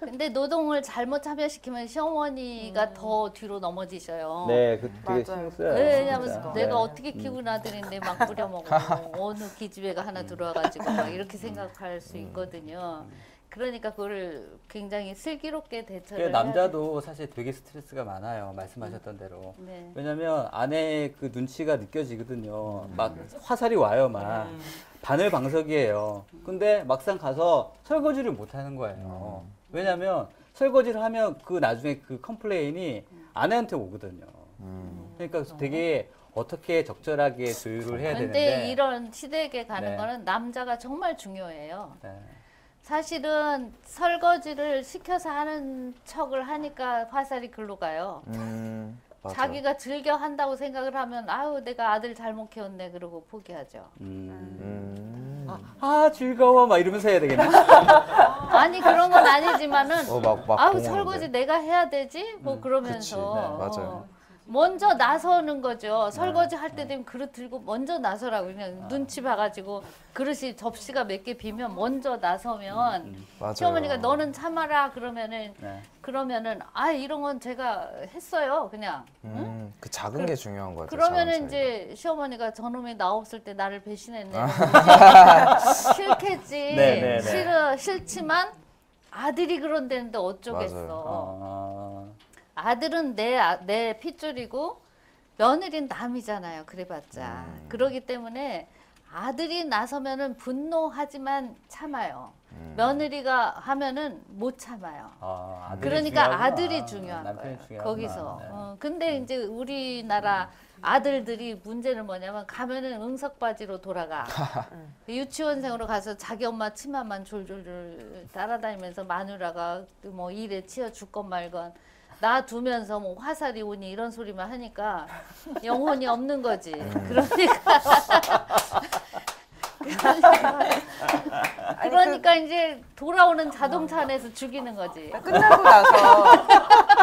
근데 노동을 잘못 참여시키면 시어머니가 더 뒤로 넘어지셔요. 네, 그 맞아요. 되게 신경 써요. 왜냐면 진짜. 내가 네. 어떻게 키운 아들인데 막 뿌려먹어. 어느 기집애가 하나 들어와가지고 막 이렇게 생각할 수 있거든요. 그러니까 그거를 굉장히 슬기롭게 대처를 해야 남자도 사실 되게 스트레스가 많아요. 말씀하셨던 대로. 네. 왜냐면 아내의 그 눈치가 느껴지거든요. 막 화살이 와요, 막. 바늘방석이에요. 근데 막상 가서 설거지를 못 하는 거예요. 왜냐면 설거지를 하면 그 나중에 그 컴플레인이 아내한테 오거든요. 그러니까 되게 어떻게 적절하게 조율을 해야 근데 되는데. 이런 시댁에 가는 네. 거는 남자가 정말 중요해요. 네. 사실은 설거지를 시켜서 하는 척을 하니까 화살이 글로 가요. 맞아요. 자기가 즐겨 한다고 생각을 하면 아유 내가 아들 잘못 키웠네 그러고 포기하죠. 즐거워 막 이러면서 해야 되겠네. 아니 그런 건 아니지만은 막 아우 공허한데. 설거지 내가 해야 되지 뭐 그러면서 그치, 네, 맞아요. 먼저 나서는 거죠. 설거지 할 때 되면 그릇 들고 먼저 나서라고 그냥 눈치 봐가지고 그릇이 접시가 몇 개 비면 먼저 나서면 맞아요. 시어머니가 너는 참아라 그러면은 네. 아 이런 건 제가 했어요 그냥. 그 작은 게 중요한 것 같아요. 그러면은 작은 차이가. 이제 시어머니가 저놈이 나 없을 때 나를 배신했네. 싫겠지. 네네네. 싫지만 아들이 그런다는데 어쩌겠어. 맞아요. 아들은 내 핏줄이고 며느리는 남이잖아요. 그래봤자. 그러기 때문에 아들이 나서면은 분노하지만 참아요. 며느리가 하면은 못 참아요. 아들이 그러니까 중요하구나. 아들이 중요한 남편이 거예요. 중요하구나. 거기서. 네. 근데 이제 우리나라 아들들이 문제는 뭐냐면 가면은 응석바지로 돌아가. 유치원생으로 가서 자기 엄마 치마만 졸졸졸 따라다니면서 마누라가 뭐 일에 치여 죽건 말건 놔두면서 뭐 화살이 오니 이런 소리만 하니까 영혼이 없는 거지. 그러니까 이제 돌아오는 자동차 안에서 죽이는 거지. 끝나고 나서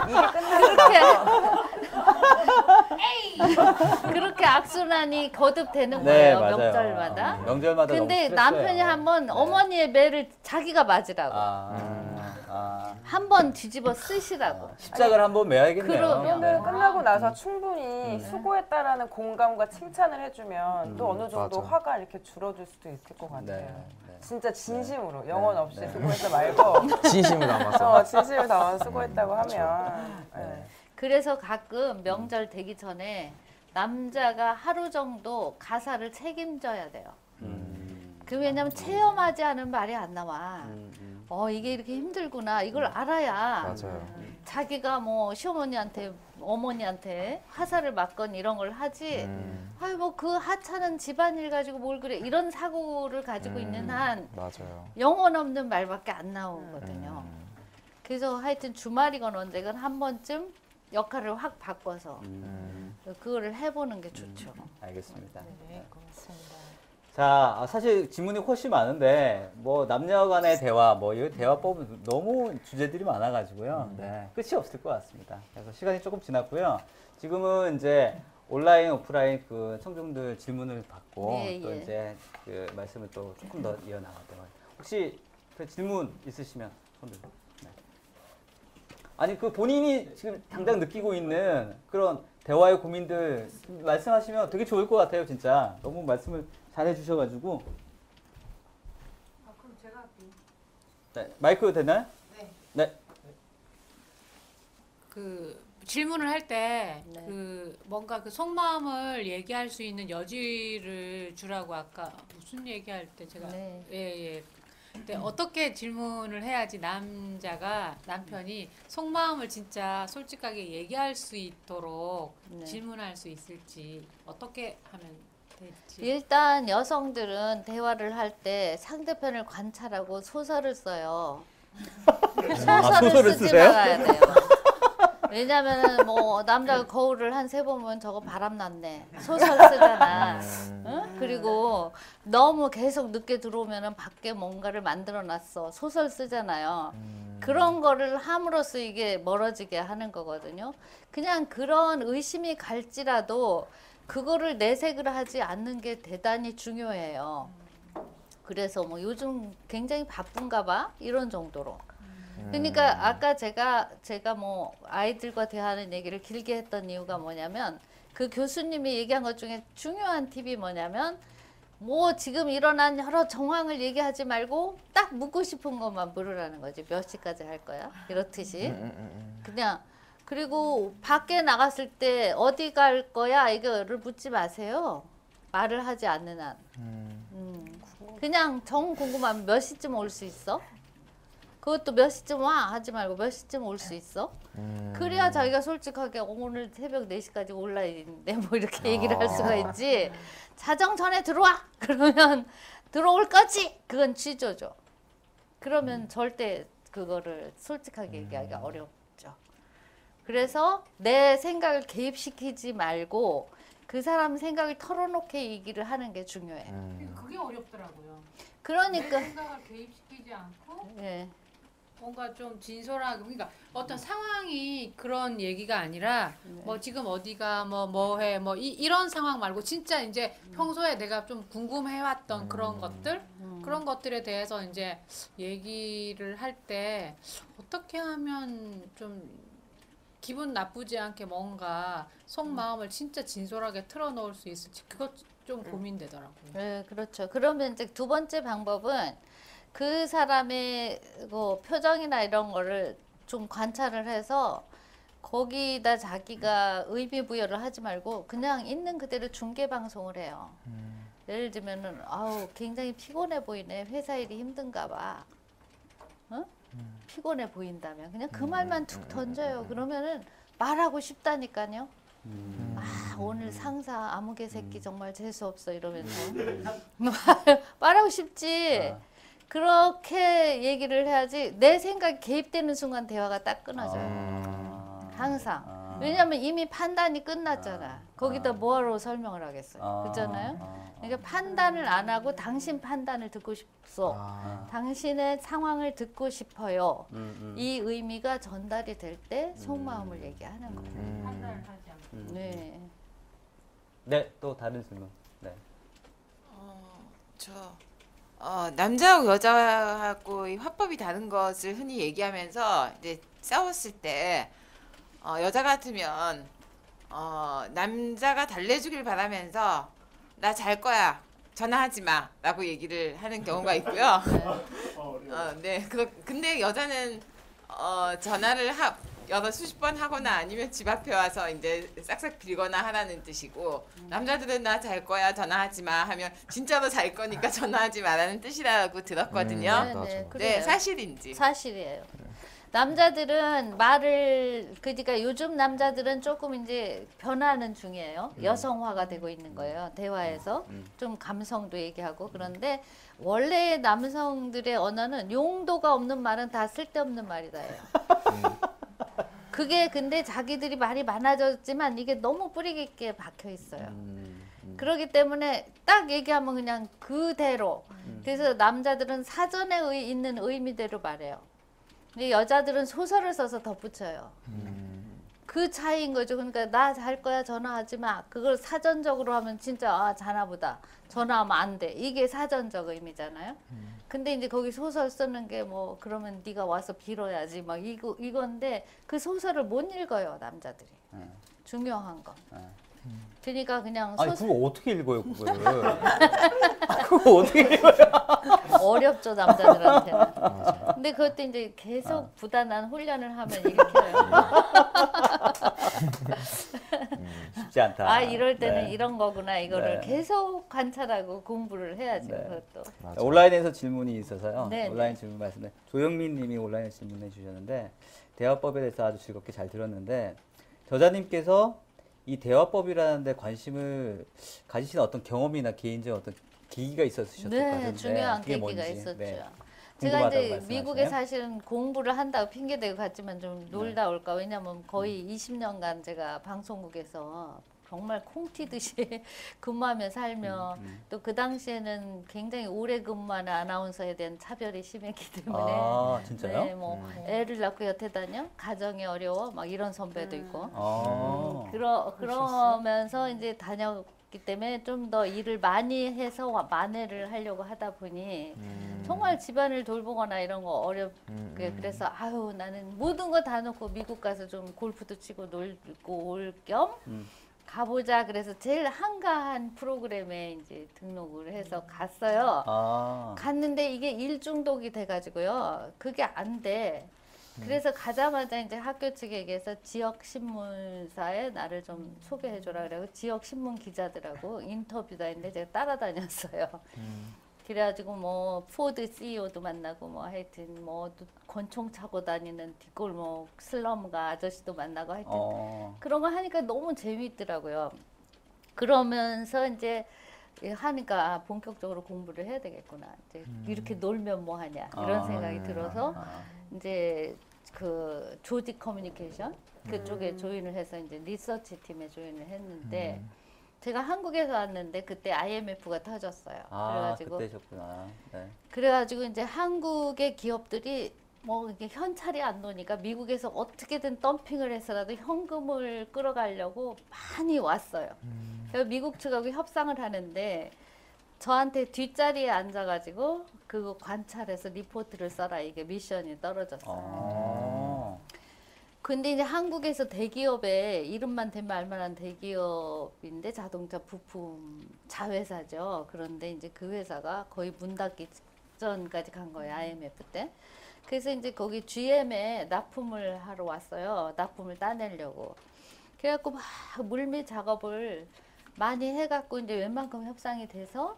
이게 끝나고 나서 그렇게 악순환이 거듭되는 네, 거예요. 맞아요. 명절마다. 명절마다 근데 너무 남편이 스트레스예요. 한번 어머니의 매를 자기가 맞으라고. 한 번 뒤집어 쓰시라고. 십자가를 한번 매야겠네요. 그러면은 끝나고 나서 충분히 수고했다라는 공감과 칭찬을 해주면 또 어느 정도 맞아. 화가 이렇게 줄어들 수도 있을 것 같아요. 네. 진짜 진심으로 영혼 없이 수고했다 말고 진심을 담아서. 진심을 담아서 수고했다고 하면 네. 그래서 가끔 명절 되기 전에 남자가 하루 정도 가사를 책임져야 돼요. 그 왜냐면 체험하지 않은 말이 안 나와. 이게 이렇게 힘들구나. 이걸 알아야 맞아요. 자기가 뭐 시어머니한테 어머니한테 화살을 맞건 이런 걸 하지. 아유 뭐 그 하찮은 집안일 가지고 뭘 그래. 이런 사고를 가지고 있는 한 맞아요. 영혼 없는 말밖에 안 나오거든요. 그래서 하여튼 주말이건 언제건 한 번쯤 역할을 확 바꿔서 그거를 해보는 게 좋죠. 알겠습니다. 네, 고맙습니다. 자, 사실 질문이 훨씬 많은데 뭐 남녀 간의 대화, 뭐 이 대화법은 너무 주제들이 많아가지고요. 네, 끝이 없을 것 같습니다. 그래서 시간이 조금 지났고요. 지금은 이제 온라인, 오프라인 그 청중들 질문을 받고 예, 또 예. 이제 그 말씀을 또 조금 더 이어나가도록 혹시 그 질문 있으시면 손 들고. 네. 아니 그 본인이 지금 당장 느끼고 있는 그런 대화의 고민들 말씀하시면 되게 좋을 것 같아요, 진짜. 너무 말씀을 잘 해주셔가지고. 그럼 제가 할게요. 네, 마이크 되나요? 네. 네. 그 질문을 할 때 네. 그 뭔가 그 속마음을 얘기할 수 있는 여지를 주라고 아까 무슨 얘기할 때 제가 네. 예. 근데 어떻게 질문을 해야지 남편이 속마음을 진짜 솔직하게 얘기할 수 있도록 네. 질문할 수 있을지 어떻게 하면 될지. 일단 여성들은 대화를 할 때 상대편을 관찰하고 소설을 써요. 소설을 소설을 쓰지 쓰세요? 말아야 돼요. 왜냐면은 뭐 남자가 거울을 한 3번 보면 저거 바람났네. 소설 쓰잖아. 응? 그리고 너무 계속 늦게 들어오면은 밖에 뭔가를 만들어놨어. 소설 쓰잖아요. 그런 거를 함으로써 이게 멀어지게 하는 거거든요. 그냥 그런 의심이 갈지라도 그거를 내색을 하지 않는 게 대단히 중요해요. 그래서 뭐 요즘 굉장히 바쁜가 봐 이런 정도로. 그러니까 아까 제가 뭐 아이들과 대화하는 얘기를 길게 했던 이유가 뭐냐면 그 교수님이 얘기한 것 중에 중요한 팁이 뭐냐면 뭐 지금 일어난 여러 정황을 얘기하지 말고 딱 묻고 싶은 것만 물으라는 거지. 몇 시까지 할 거야? 이렇듯이. 그냥 그리고 밖에 나갔을 때 어디 갈 거야? 이거를 묻지 마세요. 말을 하지 않는 한. 그냥 정 궁금하면 몇 시쯤 올 수 있어? 그것도 몇 시쯤 와 하지 말고 몇 시쯤 올 수 있어? 그래야 자기가 솔직하게 오늘 새벽 4시까지 올라야 되는데 뭐 이렇게 얘기를 할 수가 있지. 자정 전에 들어와! 그러면 들어올 거지! 그건 취조죠. 그러면 절대 그거를 솔직하게 얘기하기가 어렵죠. 그래서 내 생각을 개입시키지 말고 그 사람 생각을 털어놓게 얘기를 하는 게 중요해. 그게 어렵더라고요. 그러니까 내 생각을 개입시키지 않고 예. 뭔가 좀 진솔하게, 그러니까 어떤 상황이 그런 얘기가 아니라 뭐 지금 어디가 뭐해 이런 상황 말고 진짜 이제 평소에 내가 좀 궁금해왔던 그런 것들 그런 것들에 대해서 이제 얘기를 할 때 어떻게 하면 좀 기분 나쁘지 않게 뭔가 속마음을 진짜 진솔하게 털어놓을 수 있을지 그것 좀 고민되더라고요. 네, 그렇죠. 그러면 이제 두 번째 방법은 그 사람의 그 표정이나 이런 거를 좀 관찰을 해서 거기다 자기가 의미 부여를 하지 말고 그냥 있는 그대로 중계 방송을 해요. 예를 들면은 아우 굉장히 피곤해 보이네. 회사 일이 힘든가 봐. 어? 피곤해 보인다면 그냥 그 말만 툭 던져요. 그러면은 말하고 싶다니까요. 아 오늘 상사 아무개 새끼 정말 재수 없어 이러면서 말하고 싶지. 그렇게 얘기를 해야지 내 생각이 개입되는 순간 대화가 딱 끊어져요. 항상. 왜냐면 이미 판단이 끝났잖아. 거기다 뭐하러 설명을 하겠어요. 그렇잖아요. 그러니까 판단을 안 하고 당신 판단을 듣고 싶소. 당신의 상황을 듣고 싶어요. 이 의미가 전달이 될 때 속마음을 얘기하는 거예요. 판단을 하지 않고. 네. 네, 또 다른 질문. 네. 남자하고 여자하고 이 화법이 다른 것을 흔히 얘기하면서 이제 싸웠을 때 여자 같으면 남자가 달래주길 바라면서 나 잘 거야 전화하지 마라고 얘기를 하는 경우가 있고요. 네. 근데 여자는 전화를 여러 수십 번 하거나 아니면 집 앞에 와서 이제 싹싹 빌거나 하라는 뜻이고 남자들은 나 잘 거야 전화하지 마 하면 진짜로 잘 거니까 전화하지 마라는 뜻이라고 들었거든요. 네, 네, 그래요. 사실인지. 사실이에요. 남자들은 말을 그러니까 요즘 남자들은 조금 이제 변하는 중이에요. 여성화가 되고 있는 거예요. 대화에서 좀 감성도 얘기하고 그런데 원래 남성들의 언어는 용도가 없는 말은 다 쓸데없는 말이다예요. 그게 근데 자기들이 말이 많아졌지만 이게 너무 뿌리 깊게 박혀 있어요. 그렇기 때문에 딱 얘기하면 그냥 그대로. 그래서 남자들은 사전에 있는 의미대로 말해요. 근데 여자들은 소설을 써서 덧붙여요. 그 차이인 거죠. 그러니까 나 잘 거야 전화하지 마. 그걸 사전적으로 하면 진짜 자나보다 전화하면 안 돼. 이게 사전적 의미잖아요. 근데 이제 거기 소설 쓰는 게 뭐 그러면 네가 와서 빌어야지 막 이건데 그 소설을 못 읽어요 남자들이. 중요한 거. 그러니까 그냥 아니 소설 그거 어떻게 읽어요 그거를? 그거 어떻게 읽어요? 어렵죠 남자들한테는. 근데 그것도 이제 계속 부단한 훈련을 하면 읽혀요. 쉽지 않다. 아 이럴 때는 네. 이런 거구나 이거를 네. 계속 관찰하고 공부를 해야죠. 네. 그것도. 온라인에서 질문이 있어서요. 네, 온라인 질문 말씀에 조영민 님이 온라인에 질문해 주셨는데 대화법에 대해서 아주 즐겁게 잘 들었는데 저자님께서 이 대화법이라는 데 관심을 가지신 어떤 경험이나 개인적 어떤 계기가 있었으셨을 것 같은데 네, 중요한 그게 계기가 뭔지. 있었죠. 네. 제가 궁금하다고 이제 말씀하시네요. 미국에 사실은 공부를 한다고 핑계대고 갔지만 좀 놀다 올까. 왜냐면 거의 20년간 제가 방송국에서 정말 콩 튀듯이 근무하며 살며 또 그 당시에는 굉장히 오래 근무하는 아나운서에 대한 차별이 심했기 때문에 아 진짜요? 네, 뭐 애를 낳고 여태 다녀 가정이 어려워 막 이런 선배도 있고 아. 그러면서 이제 다녔기 때문에 좀 더 일을 많이 해서 만회를 하려고 하다 보니 정말 집안을 돌보거나 이런 거 어렵게 그래서 아유 나는 모든 거 다 놓고 미국 가서 좀 골프도 치고 놀고 올 겸 가보자. 그래서 제일 한가한 프로그램에 이제 등록을 해서 갔어요. 아. 갔는데 이게 일 중독이 돼가지고요. 그게 안 돼. 그래서 가자마자 이제 학교 측에 얘기해서 지역 신문사에 나를 좀 소개해줘라 그래고 지역 신문 기자들하고 인터뷰다 했는데 제가 따라다녔어요. 그래가지고 뭐 포드 CEO도 만나고 뭐 하여튼 뭐 권총 차고 다니는 뒷골목 슬럼가 아저씨도 만나고 하여튼 그런 거 하니까 너무 재미있더라고요. 그러면서 이제 하니까 본격적으로 공부를 해야 되겠구나. 이제 이렇게 놀면 뭐 하냐 이런 생각이 들어서 이제 그 조직 커뮤니케이션 그쪽에 조인을 해서 이제 리서치 팀에 조인을 했는데 제가 한국에서 왔는데 그때 IMF가 터졌어요. 그래가지고 그때셨구나. 네. 그래가지고 이제 한국의 기업들이 뭐 이게 현찰이 안 노니까 미국에서 어떻게든 덤핑을 해서라도 현금을 끌어가려고 많이 왔어요. 그래서 미국 측하고 협상을 하는데 저한테 뒷자리에 앉아가지고 그거 관찰해서 리포트를 써라 이게 미션이 떨어졌어요. 근데 이제 한국에서 대기업에 이름만 대면 알만한 대기업인데 자동차 부품 자회사죠. 그런데 이제 그 회사가 거의 문 닫기 직전까지 간 거예요. IMF 때. 그래서 이제 거기 GM에 납품을 하러 왔어요. 납품을 따내려고. 그래갖고 막 물밑 작업을 많이 해갖고 이제 웬만큼 협상이 돼서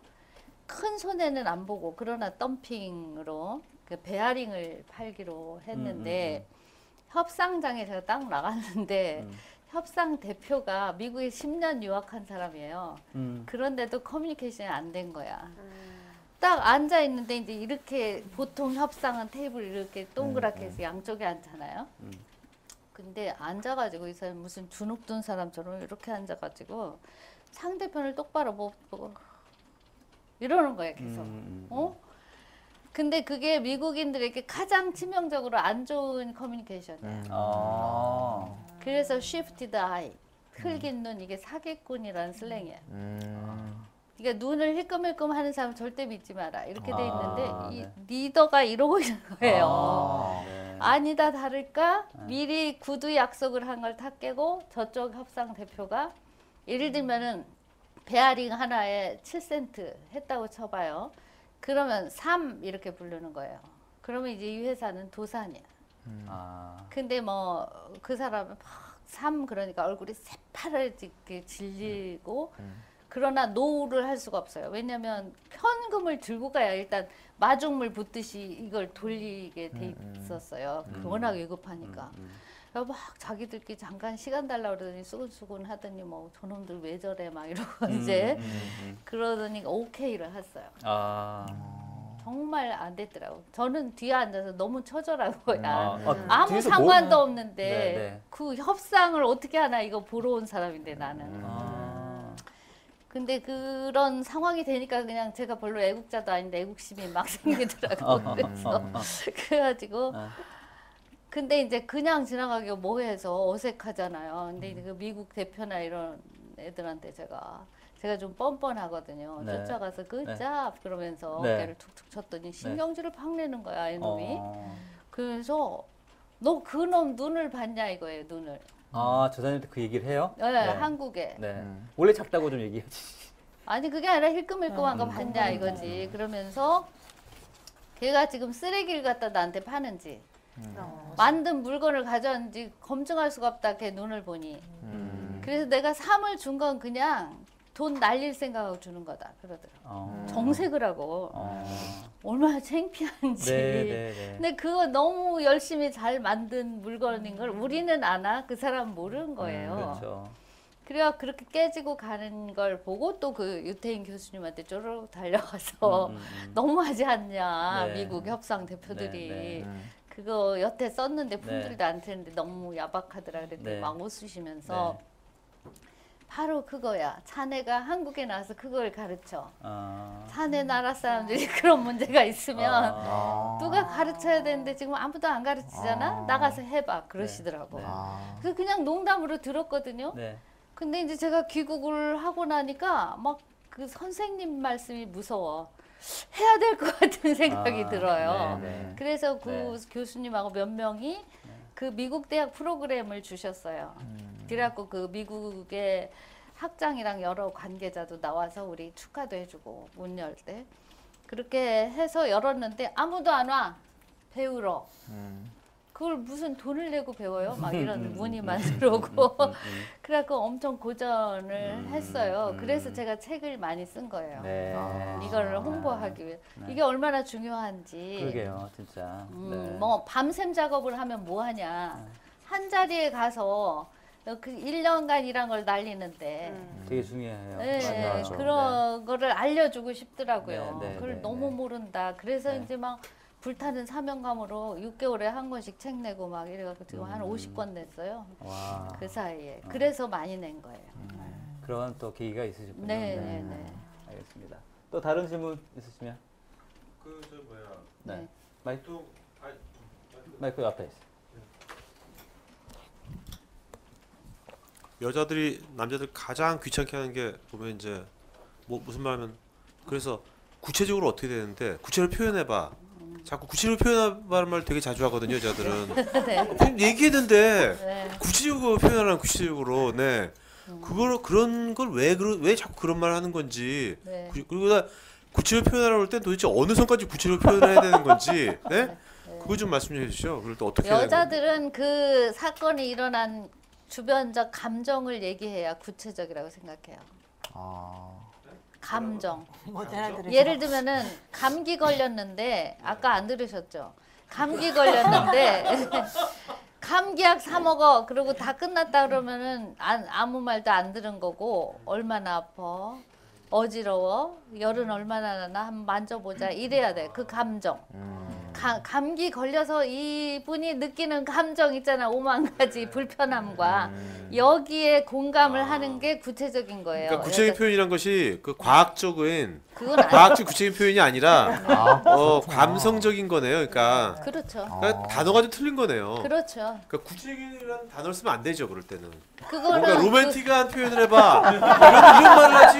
큰 손해는 안 보고 그러나 덤핑으로 그 베어링을 팔기로 했는데 협상장에 제가 딱 나갔는데 협상 대표가 미국에 10년 유학한 사람이에요. 그런데도 커뮤니케이션이 안 된 거야. 딱 앉아 있는데 이제 이렇게 보통 협상은 테이블 이렇게 동그랗게 해서 양쪽에 앉잖아요. 근데 앉아가지고 이 사람 무슨 주눅 든 사람처럼 이렇게 앉아가지고 상대편을 똑바로 못 보고 이러는 거예요 계속. 어? 근데 그게 미국인들에게 가장 치명적으로 안 좋은 커뮤니케이션이에요. 그래서 shifted eye, 흘긴 눈, 이게 사기꾼이라는 슬랭이에요. 그러니까 눈을 힐끔힐끔 하는 사람 절대 믿지 마라 이렇게 돼 있는데 이 리더가 이러고 있는 거예요. 아니다 다를까 미리 구두 약속을 한 걸 다 깨고 저쪽 협상 대표가 예를 들면은 베어링 하나에 7센트 했다고 쳐봐요. 그러면 3 이렇게 부르는 거예요. 그러면 이제 이 회사는 도산이야. 근데 뭐 그 사람은 막 3 그러니까 얼굴이 새파랗게 질리고 그러나 노를 할 수가 없어요. 왜냐면 현금을 들고 가야 일단 마중물 붓듯이 이걸 돌리게 돼 있었어요. 워낙 위급하니까. 그래서 막 자기들끼리 잠깐 시간 달라고 그러더니 수근수근 하더니 뭐 저놈들 왜 저래 막 이러고 이제 그러더니 오케이를 했어요. 정말 안 됐더라고. 저는 뒤에 앉아서 너무 처절하고요. 아무 뒤에서 상관도 뭐- 없는데 네. 그 협상을 어떻게 하나 이거 보러 온 사람인데 나는. 근데 그런 상황이 되니까 그냥 제가 별로 애국자도 아닌데 애국심이 막 생기더라고. 그래가지고 근데 이제 그냥 지나가기가 뭐해서 어색하잖아요. 근데 그 미국 대표나 이런 애들한테 제가 좀 뻔뻔하거든요. 네. 쫓아가서 굿잡 그러면서 네. 어깨를 툭툭 쳤더니 신경질을 팍 내는 거야 이놈이. 어. 그래서 너 그놈 눈을 봤냐 이거예요 눈을. 저자님한테 그 얘기를 해요? 네, 한국에. 네. 원래 작다고 좀 얘기하지. 아니 그게 아니라 힐끔힐끔한 거 봤냐 이거지. 그러면서 걔가 지금 쓰레기를 갖다 나한테 파는지 만든 물건을 가져왔는지 검증할 수가 없다. 걔 눈을 보니. 그래서 내가 3을 준 건 그냥 돈 날릴 생각하고 주는 거다 그러더라고. 정색을 하고 얼마나 창피한지. 네. 근데 그거 너무 열심히 잘 만든 물건인 걸 우리는 아나 그 사람 모르는 거예요. 그렇죠. 그래야 그렇게 깨지고 가는 걸 보고 또 그 유태인 교수님한테 쪼르륵 달려가서 너무하지 않냐. 네. 미국 협상 대표들이. 네. 그거 여태 썼는데 품들도 안 트는데 너무 야박하더라 그랬더니 네. 막 웃으시면서 바로 그거야. 자네가 한국에 나와서 그걸 가르쳐. 자네 나라 사람들이 그런 문제가 있으면 누가 가르쳐야 되는데 지금 아무도 안 가르치잖아. 나가서 해봐 그러시더라고. 그래서 그냥 농담으로 들었거든요. 네. 근데 이제 제가 귀국을 하고 나니까 막 그 선생님 말씀이 무서워. 해야 될 것 같은 생각이 들어요. 그래서 그 교수님하고 몇 명이 그 미국 대학 프로그램을 주셨어요. 그래갖고 그 미국의 학장이랑 여러 관계자도 나와서 우리 축하도 해주고 문 열 때 그렇게 해서 열었는데 아무도 안 와 배우러. 그걸 무슨 돈을 내고 배워요? 막 이런 문의만 들어오고 그래갖고 엄청 고전을 했어요. 그래서 제가 책을 많이 쓴 거예요. 이거를 홍보하기 위해. 이게 얼마나 중요한지. 그러게요, 진짜. 뭐 밤샘 작업을 하면 뭐 하냐. 한 자리에 가서 그 1년간 일한 걸 날리는데 되게 중요해요. 네, 맞아. 그런 거를 알려주고 싶더라고요. 네, 그걸 네, 너무 네. 모른다. 그래서 네. 이제 막 불타는 사명감으로 6개월에 한 권씩 책 내고 막 이래갖고 지금 한 50권 냈어요. 와. 그 사이에. 그래서 많이 낸 거예요. 그런 또 계기가 있으셨군요. 네. 알겠습니다. 또 다른 질문 있으시면? 그저 뭐야? 네. 마이크, 또 마이크 앞에 있어요. 여자들이 남자들 가장 귀찮게 하는 게 보면 이제 뭐 무슨 말하면 그래서 구체적으로 어떻게 되는데 구체를 표현해봐. 자꾸 구체를 표현해봐는 말 되게 자주 하거든요, 여자들은. 네. 얘기했는데 네. 구체적으로 표현하는 구체적으로 네. 그걸 그런 걸 왜 자꾸 그런 말을 하는 건지. 네. 그리고 나 구체를 표현하라고 할 때 도대체 어느 선까지 구체를 표현을 해야 되는 건지. 네? 그거 좀 말씀해 주시죠. 그걸 또 어떻게 해야 되는 여자들은 그 사건이 일어난 주변적 감정을 얘기해야 구체적이라고 생각해요. 감정. 못 알아들으셔. 예를 들면은 감기 걸렸는데 아까 안 들으셨죠? 감기 걸렸는데 감기약 사 먹어. 그리고 다 끝났다 그러면은 아무 말도 안 들은 거고 얼마나 아파? 어지러워? 열은 얼마나 나나? 한번 만져보자. 이래야 돼. 그 감정. 감기 걸려서 이분이 느끼는 감정 있잖아. 5만 가지 불편함과 여기에 공감을 하는 게 구체적인 거예요. 그러니까 구체적인 표현이란 것이 그 과학적인 그건 아니에요. 과학적 구체적인 표현이 아니라 감성적인 거네요. 그러니까, 그렇죠. 그러니까 단어가 좀 틀린 거네요. 그렇죠. 그러니까 구체적이라는 단어를 쓰면 안 되죠. 그럴 때는. 그거는 뭔가 로맨틱한 표현을 해봐. 이런 말을 하지.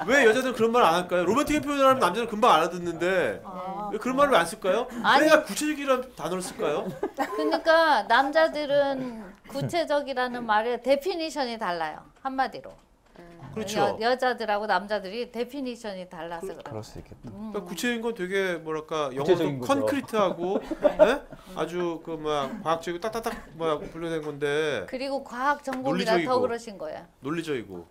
왜 여자들은 그런 말 안 할까요? 로맨틱한 표현을 하면 남자는 금방 알아듣는데 왜 그런 말을 왜 안 쓸까요? 아니. 내가 구체적이라는 단어를 쓸까요? 그러니까 남자들은 구체적이라는 말의 데피니션이 달라요. 한마디로. 그렇죠. 여자들하고 남자들이 데피니션이 달라서 그래요. 그럴 수 있겠다. 그러니까 구체적인 건 되게 뭐랄까 구체적인 영어도 거죠. 컨크리트하고 네? 아주 그 막 과학적이고 딱딱딱 막 분류된 건데 그리고 과학 전공이라 논리적이고. 더 그러신 거야. 논리적이고.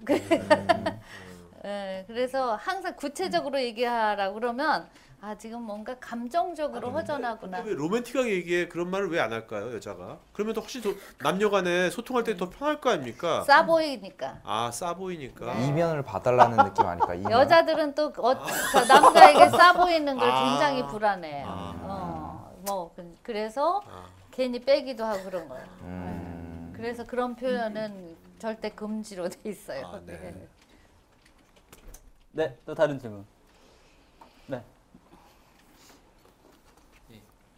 예, 그래서 항상 구체적으로 얘기하라고 그러면 아 지금 뭔가 감정적으로 허전하구나. 왜 로맨틱하게 얘기해 그런 말을 왜 안 할까요 여자가? 그러면 더 훨씬 더 남녀간에 소통할 때 더 편할 거 아닙니까? 싸 보이니까. 아 싸 보이니까. 이면을 봐달라는 느낌 아닐까? 이면. 여자들은 또 저 남자에게 싸 보이는 걸 아. 굉장히 불안해. 뭐 그래서 괜히 빼기도 하고 그런 거예요. 그래서 그런 표현은 절대 금지로 돼 있어요. 아, 네. 네, 또 다른 질문. 네.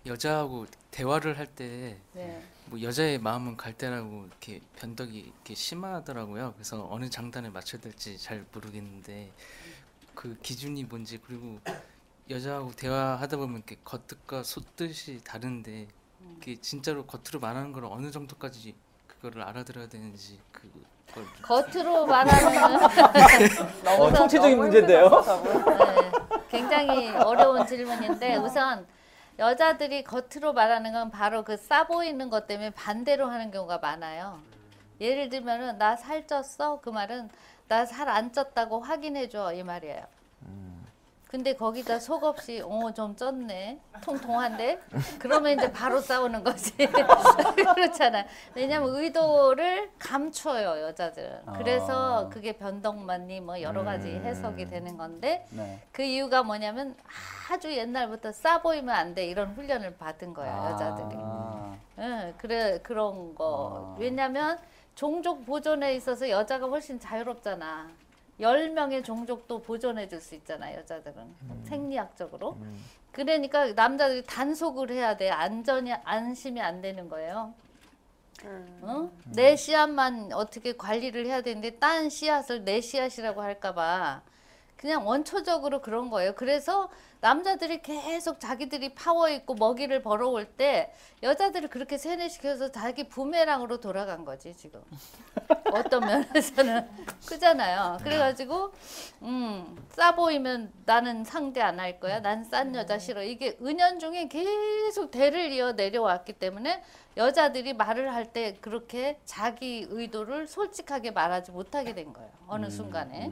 여자하고 대화를 할 때 네. 뭐 여자의 마음은 갈대라고 이렇게 변덕이 이렇게 심하더라고요. 그래서 어느 장단에 맞춰야 될지 잘 모르겠는데 그 기준이 뭔지 그리고 여자하고 대화하다 보면 이렇게 겉뜻과 속뜻이 다른데 이게 진짜로 겉으로 말하는 걸 어느 정도까지 그거를 알아들어야 되는지 그걸 좀 겉으로 말하는 총체적인 문제인데요. 네, 굉장히 어려운 질문인데 우선 여자들이 겉으로 말하는 건 바로 그 싸 보이는 것 때문에 반대로 하는 경우가 많아요. 예를 들면은 나 살쪘어? 그 말은 나 살 안 쪘다고 확인해줘 이 말이에요. 근데 거기다 속 없이 좀 쪘네 통통한데 그러면 이제 바로 싸우는 거지. 그렇잖아. 왜냐면 의도를 감춰요 여자들은. 그래서 그게 변덕만이 뭐 여러 가지 해석이 되는 건데 네. 그 이유가 뭐냐면 아주 옛날부터 싸 보이면 안 돼 이런 훈련을 받은 거야 여자들이. 응, 그래 그런 거. 왜냐면 종족 보존에 있어서 여자가 훨씬 자유롭잖아. 10명의 종족도 보존해 줄 수 있잖아 여자들은 생리학적으로. 그러니까 남자들이 단속을 해야 돼. 안심이 안 되는 거예요. 어? 내 씨앗만 어떻게 관리를 해야 되는데 딴 씨앗을 내 씨앗이라고 할까 봐 그냥 원초적으로 그런 거예요. 그래서 남자들이 계속 자기들이 파워 있고 먹이를 벌어올 때 여자들을 그렇게 세뇌시켜서 자기 부메랑으로 돌아간 거지 지금. 어떤 면에서는 그잖아요. 그래가지고 싸 보이면 나는 상대 안 할 거야. 난 싼 여자 싫어. 이게 은연중에 계속 대를 이어 내려왔기 때문에 여자들이 말을 할 때 그렇게 자기 의도를 솔직하게 말하지 못하게 된 거예요. 어느 순간에.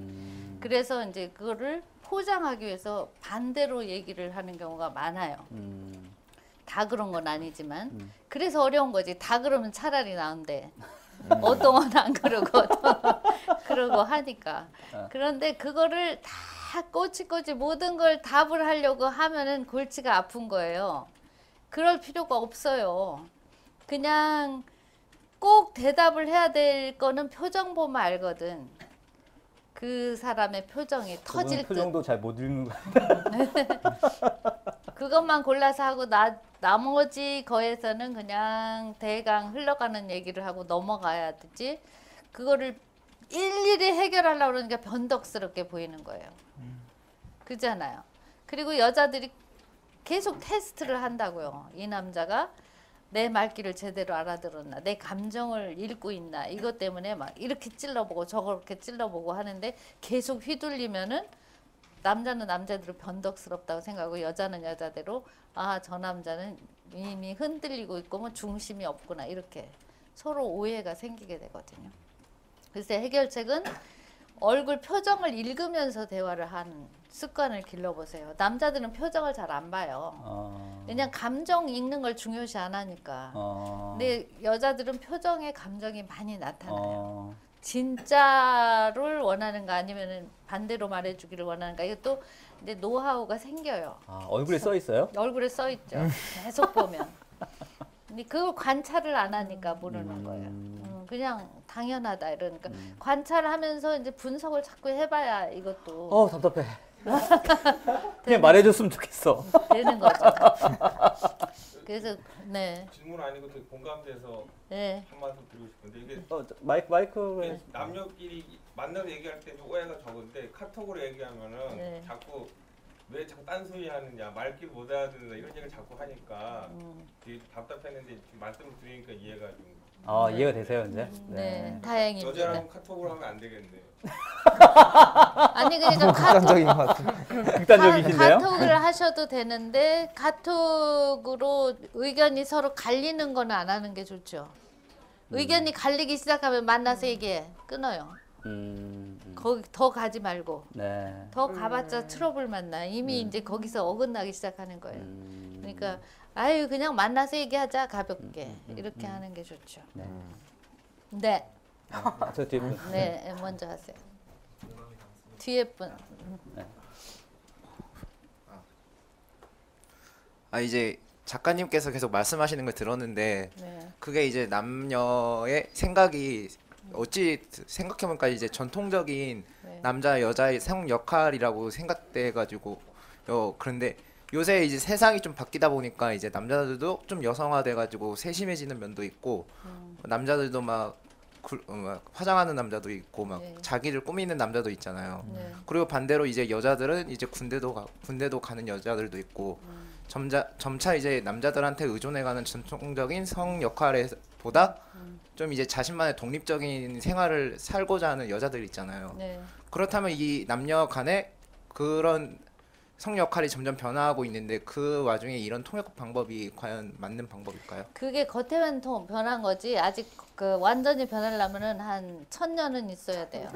그래서 이제 그거를 포장하기 위해서 반대로 얘기를 하는 경우가 많아요. 다 그런 건 아니지만 그래서 어려운 거지. 다 그러면 차라리 나은데 어떤 건 안 그러고 그러고 하니까. 그런데 그거를 다 꼬치꼬치 모든 걸 답을 하려고 하면은 골치가 아픈 거예요. 그럴 필요가 없어요. 그냥 꼭 대답을 해야 될 거는 표정 보면 알거든. 그 사람의 표정이 터질 듯. 표정도 잘 못 읽는 거. 그것만 골라서 하고 나머지 거에서는 그냥 대강 흘러가는 얘기를 하고 넘어가야 되지. 그거를 일일이 해결하려고 그러니까 변덕스럽게 보이는 거예요. 그잖아요. 그리고 여자들이 계속 테스트를 한다고요. 이 남자가 내 말귀를 제대로 알아들었나, 내 감정을 읽고 있나, 이것 때문에 막 이렇게 찔러보고 저렇게 찔러보고 하는데 계속 휘둘리면은 남자는 남자대로 변덕스럽다고 생각하고 여자는 여자대로 아, 저 남자는 이미 흔들리고 있고 뭐 중심이 없구나, 이렇게 서로 오해가 생기게 되거든요. 그래서 해결책은 얼굴 표정을 읽으면서 대화를 하는 습관을 길러보세요. 남자들은 표정을 잘 안 봐요. 왜냐면 감정 읽는 걸 중요시 안 하니까. 근데 여자들은 표정에 감정이 많이 나타나요. 진짜를 원하는가 아니면 반대로 말해주기를 원하는가, 이것도 이제 노하우가 생겨요. 얼굴에 써 있어요? 얼굴에 써 있죠. 계속 보면. 근데 그걸 관찰을 안 하니까 모르는 거예요. 그냥 당연하다 이러니까 관찰하면서 이제 분석을 자꾸 해봐야 이것도 답답해. 그냥 말해줬으면 좋겠어. 되는 거죠. 그래서 네. 질문 아니고 되게 공감돼서 네. 한 말씀 드리고 싶은데 이게 마이크 남녀끼리 만나서 얘기할 때 오해가 적은데 카톡으로 얘기하면은 네. 자꾸 왜 자꾸 딴소리 하느냐, 말귀를 못 알아듣는다 이런 얘기를 자꾸 하니까 되게 답답했는데 지금 말씀 드리니까 이해가 좀. 이해가 되세요 이제? 네, 다행입니다. 여자랑 카톡으로 하면 안 되겠네요. 아니 그러니까 극단적인 것 같아요. 극단적이신데요? 카톡을 하셔도 되는데 카톡으로 의견이 서로 갈리는 거는 안 하는 게 좋죠. 의견이 갈리기 시작하면 만나서 얘기해. 끊어요. 거기 더 가지 말고. 네. 더 가봤자 트러블 만나. 이미 이제 거기서 어긋나기 시작하는 거예요. 그러니까 아유 그냥 만나서 얘기하자 가볍게. 이렇게 하는 게 좋죠. 네. 저 뒤에 분. 네, 먼저 하세요. 뒤에 분. 이제 작가님께서 계속 말씀하시는 걸 들었는데 네. 그게 이제 남녀의 생각이 어찌 생각해보니까 이제 전통적인 네. 남자 여자의 성 역할이라고 생각돼가지고 그런데 요새 이제 세상이 좀 바뀌다 보니까 이제 남자들도 좀 여성화돼가지고 세심해지는 면도 있고 남자들도 막 화장하는 남자도 있고 막 네. 자기를 꾸미는 남자도 있잖아요. 네. 그리고 반대로 이제 여자들은 이제 군대도 가는 여자들도 있고 점차 이제 남자들한테 의존해가는 전통적인 성 역할보다 좀 이제 자신만의 독립적인 생활을 살고자 하는 여자들 있잖아요. 네. 그렇다면 이 남녀 간에 그런 성 역할이 점점 변화하고 있는데 그 와중에 이런 통역 방법이 과연 맞는 방법일까요? 그게 겉에만 변한 거지 아직 그 완전히 변하려면은 한 1000년은 있어야 돼요.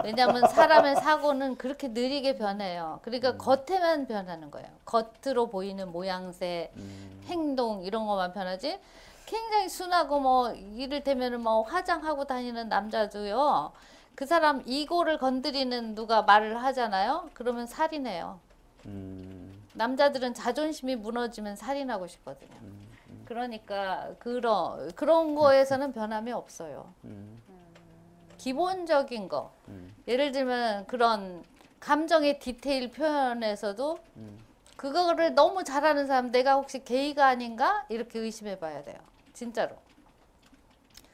왜냐하면 사람의 사고는 그렇게 느리게 변해요. 그러니까 겉에만 변하는 거예요. 겉으로 보이는 모양새, 행동 이런 것만 변하지. 굉장히 순하고 뭐 이를테면은 뭐 화장하고 다니는 남자도요. 그 사람 이고를 건드리는 누가 말을 하잖아요. 그러면 살인해요. 남자들은 자존심이 무너지면 살인하고 싶거든요. 그러니까 그런 거에서는 변함이 없어요. 기본적인 거. 예를 들면 그런 감정의 디테일 표현에서도 그거를 너무 잘하는 사람 내가 혹시 게이가 아닌가? 이렇게 의심해 봐야 돼요. 진짜로.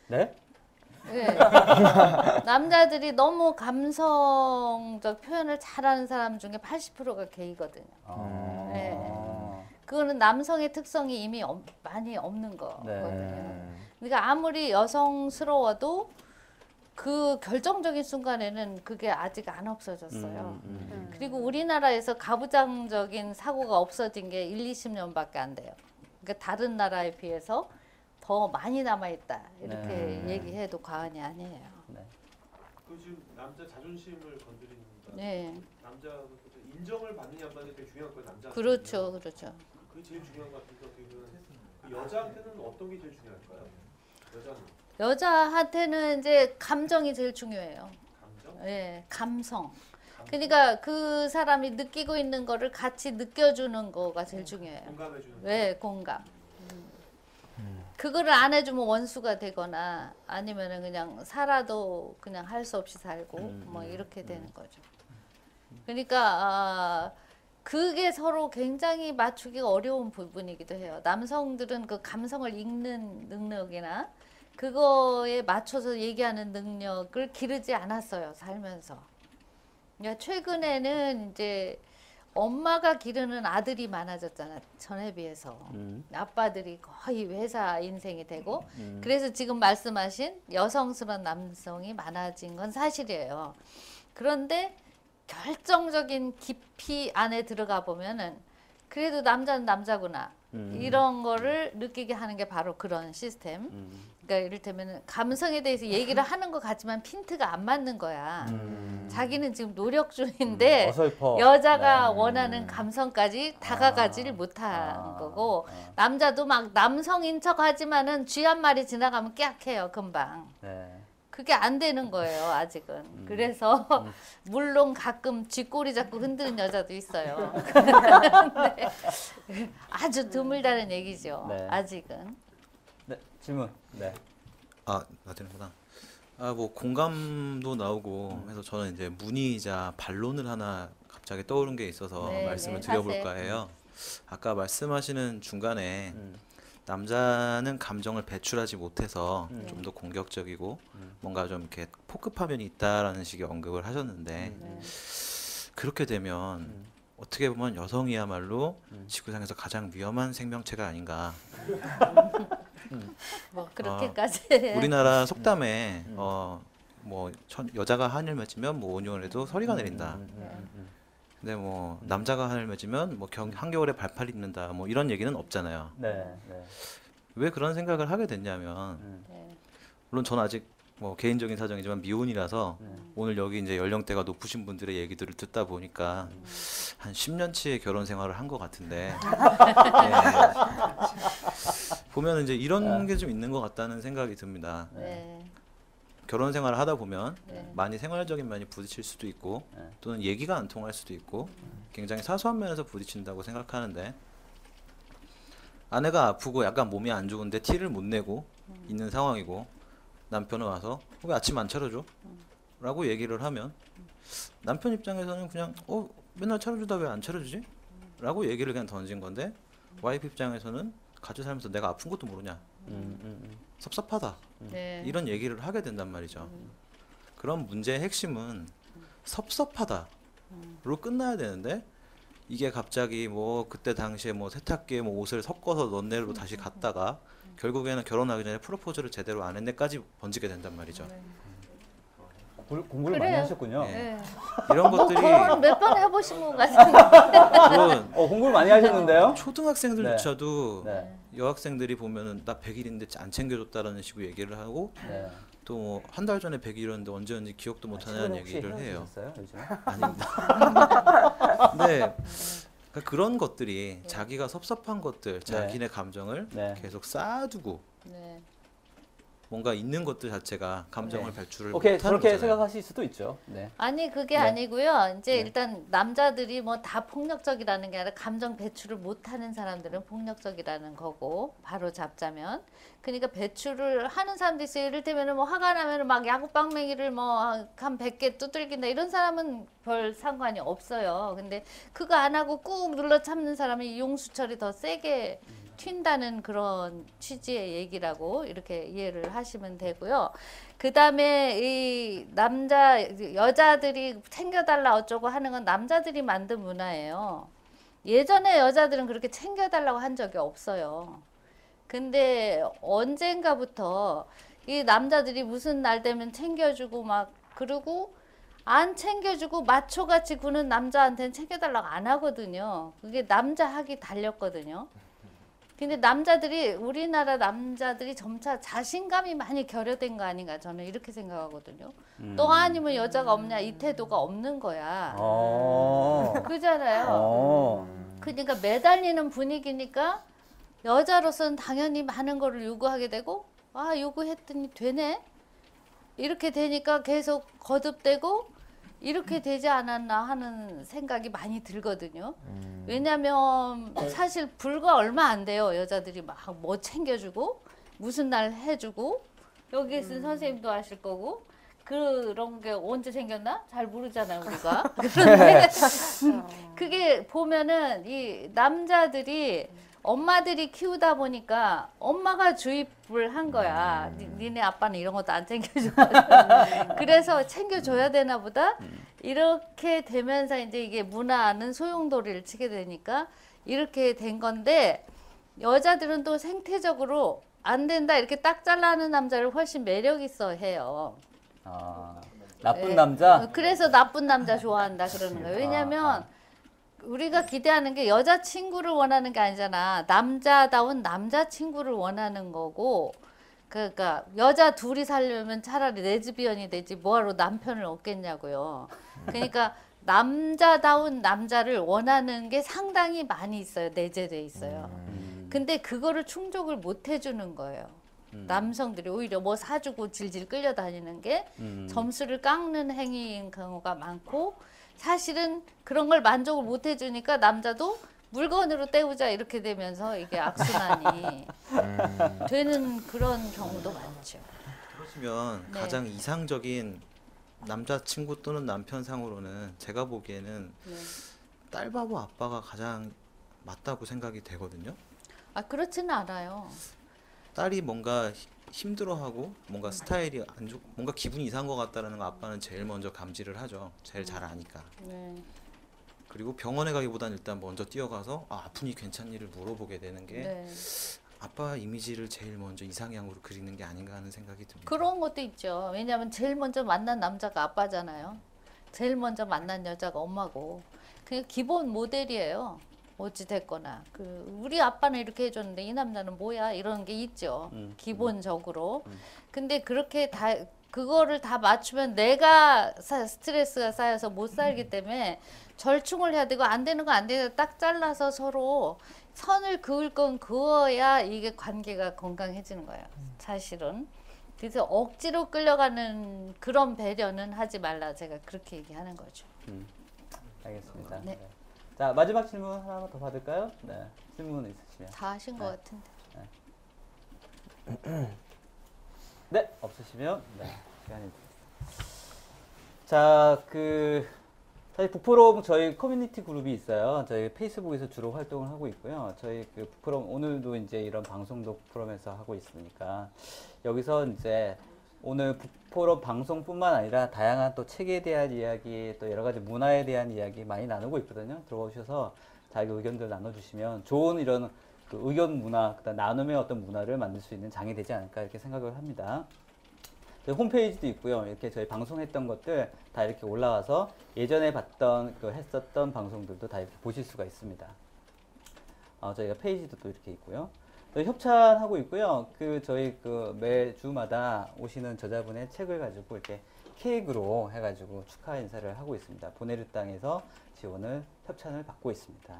네? 네. 남자들이 너무 감성적 표현을 잘하는 사람 중에 80%가 게이거든요. 네. 그거는 남성의 특성이 이미 많이 없는 거거든요. 그러니까 아무리 여성스러워도 그 결정적인 순간에는 그게 아직 안 없어졌어요. 그리고 우리나라에서 가부장적인 사고가 없어진 게 1-20년밖에 안 돼요. 그러니까 다른 나라에 비해서 더 많이 남아있다 이렇게 얘기해도 과언이 아니에요. 그 지금 남자 자존심을 건드리는 거. 네. 남자 인정을 받느냐 안 받느냐 되게 중요한 거예요. 남자. 그렇죠, 그렇죠. 그게 제일 중요한 것 같은데 어떻게 보면 여자한테는 어떤 게 제일 중요할까요? 여자는. 여자한테는 이제 감정이 제일 중요해요. 감정? 네, 감성. 그러니까 그 사람이 느끼고 있는 거를 같이 느껴주는 거가 제일 중요해요. 공감해주는. 네, 공감. 그거를 안 해주면 원수가 되거나 아니면은 그냥 살아도 그냥 할 수 없이 살고 뭐 이렇게 되는 거죠. 그러니까 그게 서로 굉장히 맞추기가 어려운 부분이기도 해요. 남성들은 그 감성을 읽는 능력이나 그거에 맞춰서 얘기하는 능력을 기르지 않았어요, 살면서. 그러니까 최근에는 이제 엄마가 기르는 아들이 많아졌잖아, 전에 비해서. 아빠들이 거의 회사 인생이 되고 그래서 지금 말씀하신 여성스러운 남성이 많아진 건 사실이에요. 그런데 결정적인 깊이 안에 들어가 보면은 그래도 남자는 남자구나 이런 거를 느끼게 하는 게 바로 그런 시스템. 그러니까 이를테면 감성에 대해서 얘기를 하는 것 같지만 핀트가 안 맞는 거야. 자기는 지금 노력 중인데 어설퍼. 여자가 네. 원하는 감성까지 다가가지를 못한 거고 남자도 막 남성인 척 하지만은 쥐 한 마리 지나가면 깨악해요, 금방. 네. 그게 안 되는 거예요, 아직은. 그래서 물론 가끔 쥐꼬리 잡고 흔드는 여자도 있어요. 근데 아주 드물다는 얘기죠, 네. 아직은. 네, 질문. 네. 아, 나 되는구나. 아, 뭐 공감도 나오고 해서 저는 이제 문의이자 반론을 하나 갑자기 떠오른 게 있어서 네, 말씀을 네, 드려볼까 하세요. 해요. 아까 말씀하시는 중간에 남자는 감정을 배출하지 못해서 좀 더 공격적이고 뭔가 좀 이렇게 포크 파면이 있다라는 식의 언급을 하셨는데 그렇게 되면 어떻게 보면 여성이야말로 지구상에서 가장 위험한 생명체가 아닌가. 뭐 그렇게까지. 우리나라 속담에 여자가 한을 맺으면 뭐 5년에도 해도 서리가 내린다. 근데 뭐 남자가 한을 맺으면 뭐 한겨울에 발팔 입는다. 뭐 이런 얘기는 없잖아요. 네. 네. 왜 그런 생각을 하게 됐냐면 물론 저는 아직 뭐 개인적인 사정이지만 미혼이라서 오늘 여기 이제 연령대가 높으신 분들의 얘기들을 듣다 보니까 한 10년치의 결혼 생활을 한 것 같은데 보면 이제 이런 게 좀 있는 것 같다는 생각이 듭니다. 네. 결혼 생활을 하다 보면 많이 생활적인 면이 부딪힐 수도 있고 또는 얘기가 안 통할 수도 있고 굉장히 사소한 면에서 부딪힌다고 생각하는데 아내가 아프고 약간 몸이 안 좋은데 티를 못 내고 있는 상황이고 남편은 와서 왜 아침 안 차려줘? 라고 얘기를 하면 남편 입장에서는 그냥 맨날 차려주다 왜 안 차려주지? 라고 얘기를 그냥 던진 건데 와이프 입장에서는 같이 살면서 내가 아픈 것도 모르냐? 섭섭하다. 네. 이런 얘기를 하게 된단 말이죠. 그런 문제의 핵심은 섭섭하다로 끝나야 되는데 이게 갑자기 뭐 그때 당시에 뭐 세탁기에 뭐 옷을 섞어서 넣네로 다시 갔다가 결국에는 결혼하기 전에 프로포즈를 제대로 안 했네까지 번지게 된단 말이죠. 공부를 많이 하셨군요. 네. 이런 것들이 결혼 몇 번 해보신 것 같은데. 물론 공부를 많이 하셨는데요. 초등학생들조차도 여학생들이 보면은 나 100일인데 안 챙겨줬다라는 식으로 얘기를 하고 또 한 달 전에 100일이었는데 언제였는지 기억도 못하는 얘기를 해요. 아닙니다. 네. 그러니까 그런 것들이 자기가 섭섭한 것들, 자기네 감정을 계속 쌓아두고 뭔가 있는 것들 자체가 감정을 배출을 오케이, 못하는 그렇게 거잖아요. 생각하실 수도 있죠. 네. 아니 그게 아니고요. 이제 일단 남자들이 뭐 다 폭력적이라는 게 아니라 감정 배출을 못하는 사람들은 폭력적이라는 거고 바로 잡자면 그러니까 배출을 하는 사람도 있어요. 이를테면은 뭐 화가 나면은 막 야구방맹이를 뭐 한 100개 두들긴다 이런 사람은 별 상관이 없어요. 근데 그거 안 하고 꾹 눌러 참는 사람이 용수철이 더 세게 튄다는 그런 취지의 얘기라고 이렇게 이해를 하시면 되고요. 그 다음에 이 여자들이 챙겨달라 어쩌고 하는 건 남자들이 만든 문화예요. 예전에 여자들은 그렇게 챙겨달라고 한 적이 없어요. 근데 언젠가부터 이 남자들이 무슨 날 되면 챙겨주고 막 그러고 안 챙겨주고 마초같이 구는 남자한테는 챙겨달라고 안 하거든요. 그게 남자학이 달렸거든요. 근데 우리나라 남자들이 점차 자신감이 많이 결여된 거 아닌가 저는 이렇게 생각하거든요. 또 아니면 여자가 없냐 이 태도가 없는 거야. 그잖아요. 그러니까 매달리는 분위기니까 여자로서는 당연히 많은 거를 요구하게 되고 요구했더니 되네. 이렇게 되니까 계속 거듭되고 이렇게 되지 않았나 하는 생각이 많이 들거든요. 왜냐면 사실 불과 얼마 안 돼요. 여자들이 막 뭐 챙겨주고 무슨 날 해주고 여기 있는 선생님도 아실 거고 그런 게 언제 생겼나? 잘 모르잖아요, 우리가. 그런데 그게 보면은 이 남자들이 엄마들이 키우다 보니까 엄마가 주입을 한 거야. 니네 아빠는 이런 것도 안 챙겨줘. 그래서 챙겨줘야 되나 보다. 이렇게 되면서 이제 이게 문화는 소용돌이를 치게 되니까 이렇게 된 건데 여자들은 또 생태적으로 안 된다 이렇게 딱 잘라는 남자를 훨씬 매력 있어 해요. 나쁜 네. 남자? 그래서 나쁜 남자 좋아한다 그러는 거예요. 왜냐면 우리가 기대하는 게 여자친구를 원하는 게 아니잖아. 남자다운 남자친구를 원하는 거고 그러니까 여자 둘이 살려면 차라리 레즈비언이 되지 뭐하러 남편을 얻겠냐고요. 그러니까 남자다운 남자를 원하는 게 상당히 많이 있어요. 내재돼 있어요. 근데 그거를 충족을 못 해주는 거예요. 남성들이 오히려 뭐 사주고 질질 끌려다니는 게 점수를 깎는 행위인 경우가 많고 사실은 그런 걸 만족을 못 해주니까 남자도 물건으로 때우자 이렇게 되면서 이게 악순환이 되는 그런 경우도 많죠. 그러시면 네. 가장 이상적인 남자친구 또는 남편상으로는 제가 보기에는 네. 딸바보 아빠가 가장 맞다고 생각이 되거든요. 아 그렇지는 않아요. 딸이 뭔가 힘들어하고 뭔가 스타일이 안 좋고 뭔가 기분이 이상한 것 같다는 거 아빠는 제일 먼저 감지를 하죠. 제일 잘 아니까. 네. 그리고 병원에 가기보다는 일단 먼저 뛰어가서 아프니 괜찮니를 물어보게 되는 게 네. 아빠 이미지를 제일 먼저 이상향으로 그리는 게 아닌가 하는 생각이 듭니다. 그런 것도 있죠. 왜냐하면 제일 먼저 만난 남자가 아빠잖아요. 제일 먼저 만난 여자가 엄마고. 그냥 기본 모델이에요. 어찌 됐거나 우리 아빠는 이렇게 해줬는데 이 남자는 뭐야 이런 게 있죠. 기본적으로. 근데 그렇게 다 그거를 다 맞추면 내가 스트레스가 쌓여서 못 살기 때문에 절충을 해야 되고 안 되는 거 안 되는 거 딱 잘라서 서로 선을 그을 건 그어야 이게 관계가 건강해지는 거예요. 사실은. 그래서 억지로 끌려가는 그런 배려는 하지 말라 제가 그렇게 얘기하는 거죠. 알겠습니다. 네. 자 마지막 질문 하나만 더 받을까요? 네. 질문 있으시면. 다 하신 것 같은데. 네, 없으시면 시간이. 자, 사실 북포럼 저희 커뮤니티 그룹이 있어요. 저희 페이스북에서 주로 활동을 하고 있고요. 저희 북포럼 오늘도 이제 이런 방송도 북포럼에서 하고 있으니까 여기서 이제 오늘 북포럼 방송뿐만 아니라 다양한 또 책에 대한 이야기, 또 여러 가지 문화에 대한 이야기 많이 나누고 있거든요. 들어오셔서 자기 의견들 나눠주시면 좋은 이런 의견 문화, 그다음 나눔의 어떤 문화를 만들 수 있는 장이 되지 않을까 이렇게 생각을 합니다. 저희 홈페이지도 있고요. 이렇게 저희 방송했던 것들 다 이렇게 올라와서 예전에 봤던 했었던 방송들도 다 이렇게 보실 수가 있습니다. 저희가 페이지도 또 이렇게 있고요. 저희 협찬하고 있고요. 저희 매주마다 오시는 저자분의 책을 가지고 이렇게 케이크로 해가지고 축하 인사를 하고 있습니다. 보네르 땅에서 지원을 협찬을 받고 있습니다.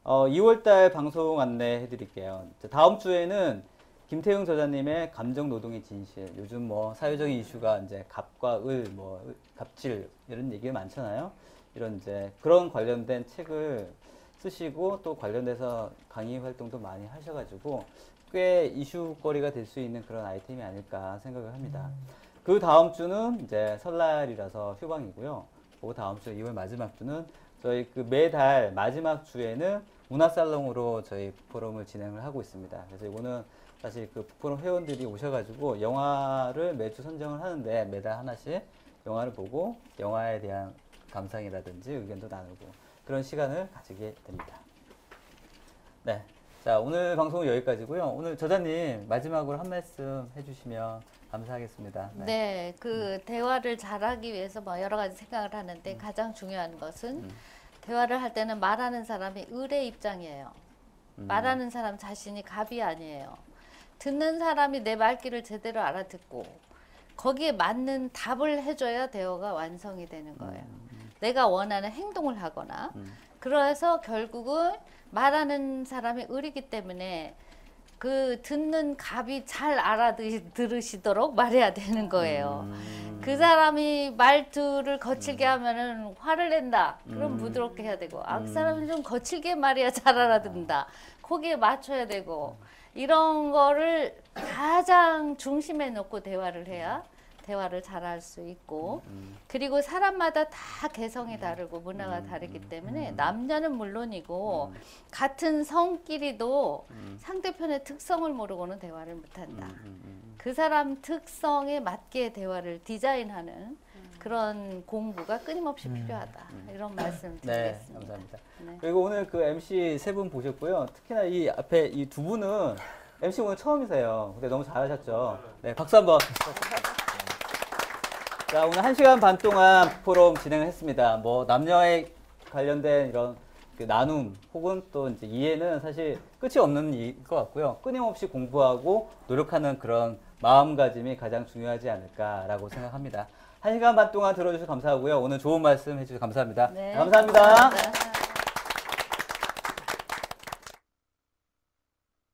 2월달 방송 안내해 드릴게요. 다음 주에는 김태웅 저자님의 감정 노동의 진실. 요즘 사회적인 이슈가 이제 갑과 을, 갑질 이런 얘기가 많잖아요. 이런 이제 그런 관련된 책을 쓰시고 또 관련돼서 강의 활동도 많이 하셔가지고 꽤 이슈거리가 될 수 있는 그런 아이템이 아닐까 생각을 합니다. 그 다음 주는 이제 설날이라서 휴방이고요. 그 다음 주 2월 마지막 주는 저희 매달 마지막 주에는 문화살롱으로 저희 북포럼을 진행을 하고 있습니다. 그래서 이거는 사실 북포럼 회원들이 오셔가지고 영화를 매주 선정을 하는데 매달 하나씩 영화를 보고 영화에 대한 감상이라든지 의견도 나누고 그런 시간을 가지게 됩니다. 네. 자, 오늘 방송은 여기까지고요. 오늘 저자님 마지막으로 한 말씀 해주시면 감사하겠습니다. 네, 대화를 잘하기 위해서 여러 가지 생각을 하는데 가장 중요한 것은 대화를 할 때는 말하는 사람이 을의 입장이에요. 말하는 사람 자신이 갑이 아니에요. 듣는 사람이 내 말귀를 제대로 알아듣고 거기에 맞는 답을 해줘야 대화가 완성이 되는 거예요. 내가 원하는 행동을 하거나 그래서 결국은 말하는 사람이 을이기 때문에 듣는 갑이 잘 알아들으시도록 말해야 되는 거예요. 그 사람이 말투를 거칠게 하면은 화를 낸다. 그럼 부드럽게 해야 되고, 그 사람이 좀 거칠게 말해야 잘 알아듣는다. 거기에 맞춰야 되고, 이런 거를 가장 중심에 놓고 대화를 해야 대화를 잘할 수 있고, 그리고 사람마다 다 개성이 다르고 문화가 다르기 때문에 남녀는 물론이고 같은 성끼리도 상대편의 특성을 모르고는 대화를 못한다. 그 사람 특성에 맞게 대화를 디자인하는 그런 공부가 끊임없이 필요하다. 이런 말씀 드리겠습니다. 네, 감사합니다. 네. 그리고 오늘 그 MC 세 분 보셨고요. 특히나 이 앞에 이 두 분은 MC 오늘 처음이세요. 근데 너무 잘하셨죠. 네, 박수 한번. 자, 오늘 1시간 반 동안 포럼 진행을 했습니다. 뭐 남녀에 관련된 이런 그 나눔 혹은 또 이제 이해는 사실 끝이 없는 일일 것 같고요. 끊임없이 공부하고 노력하는 그런 마음가짐이 가장 중요하지 않을까라고 생각합니다. 1시간 반 동안 들어주셔서 감사하고요. 오늘 좋은 말씀 해주셔서 감사합니다. 네, 감사합니다. 감사합니다.